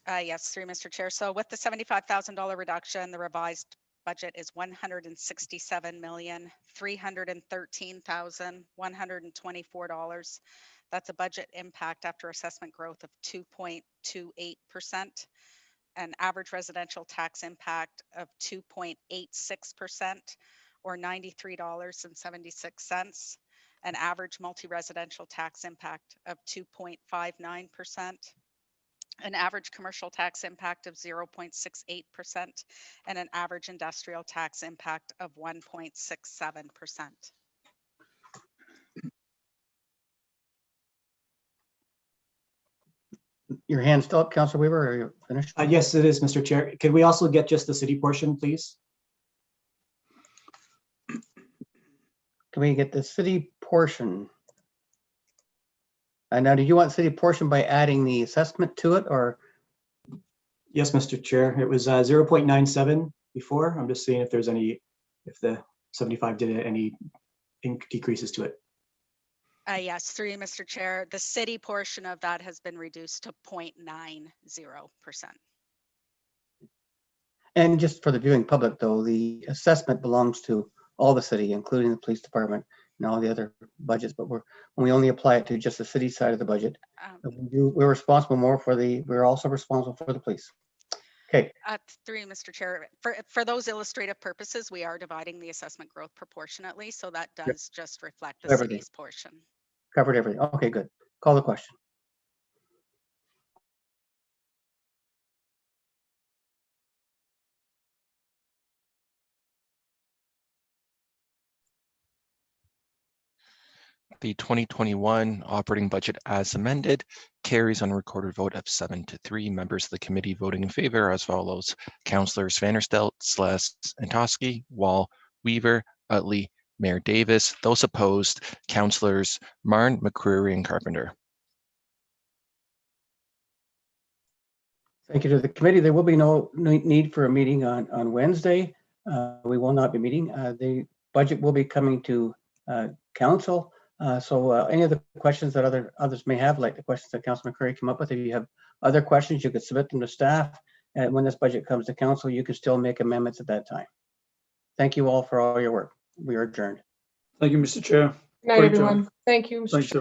Yes, through Mr. Chair. So with the $75,000 reduction, the revised budget is $167,313,124. That's a budget impact after assessment growth of 2.28%, an average residential tax impact of 2.86%, or $93.76, an average multi-residential tax impact of 2.59%, an average commercial tax impact of 0.68%, and an average industrial tax impact of 1.67%. Your hand's still up, Councilor Weaver, or are you finished? Yes, it is, Mr. Chair. Could we also get just the city portion, please? Can we get the city portion? And now, do you want city portion by adding the assessment to it, or? Yes, Mr. Chair. It was 0.97 before. I'm just seeing if there's any, if the 75 did any decreases to it. Yes, through you, Mr. Chair. The city portion of that has been reduced to 0.90%. And just for the viewing public, though, the assessment belongs to all the city, including the police department and all the other budgets. But when we only apply it to just the city side of the budget, we're responsible more for we're also responsible for the police. Okay. Through you, Mr. Chair. For those illustrative purposes, we are dividing the assessment growth proportionately, so that does just reflect the city's portion. Covered everything. Okay, good. Call the question. The 2021 operating budget as amended carries on a recorded vote of 7-3. Members of the committee voting in favor as follows: Councillors Vanderstelt, Sless, Antosky, Wall, Weaver, Utley, Mayor Davis. Those opposed, Councillors Marn, McCreary, and Carpenter. Thank you to the committee. There will be no need for a meeting on Wednesday. We will not be meeting. The budget will be coming to council. So any of the questions that others may have, like the questions that Councilor McCreary came up with, if you have other questions, you could submit them to staff. And when this budget comes to council, you can still make amendments at that time. Thank you all for all your work. We are adjourned. Thank you, Mr. Chair. Good night, everyone. Thank you, Mr. Thanks, Chair.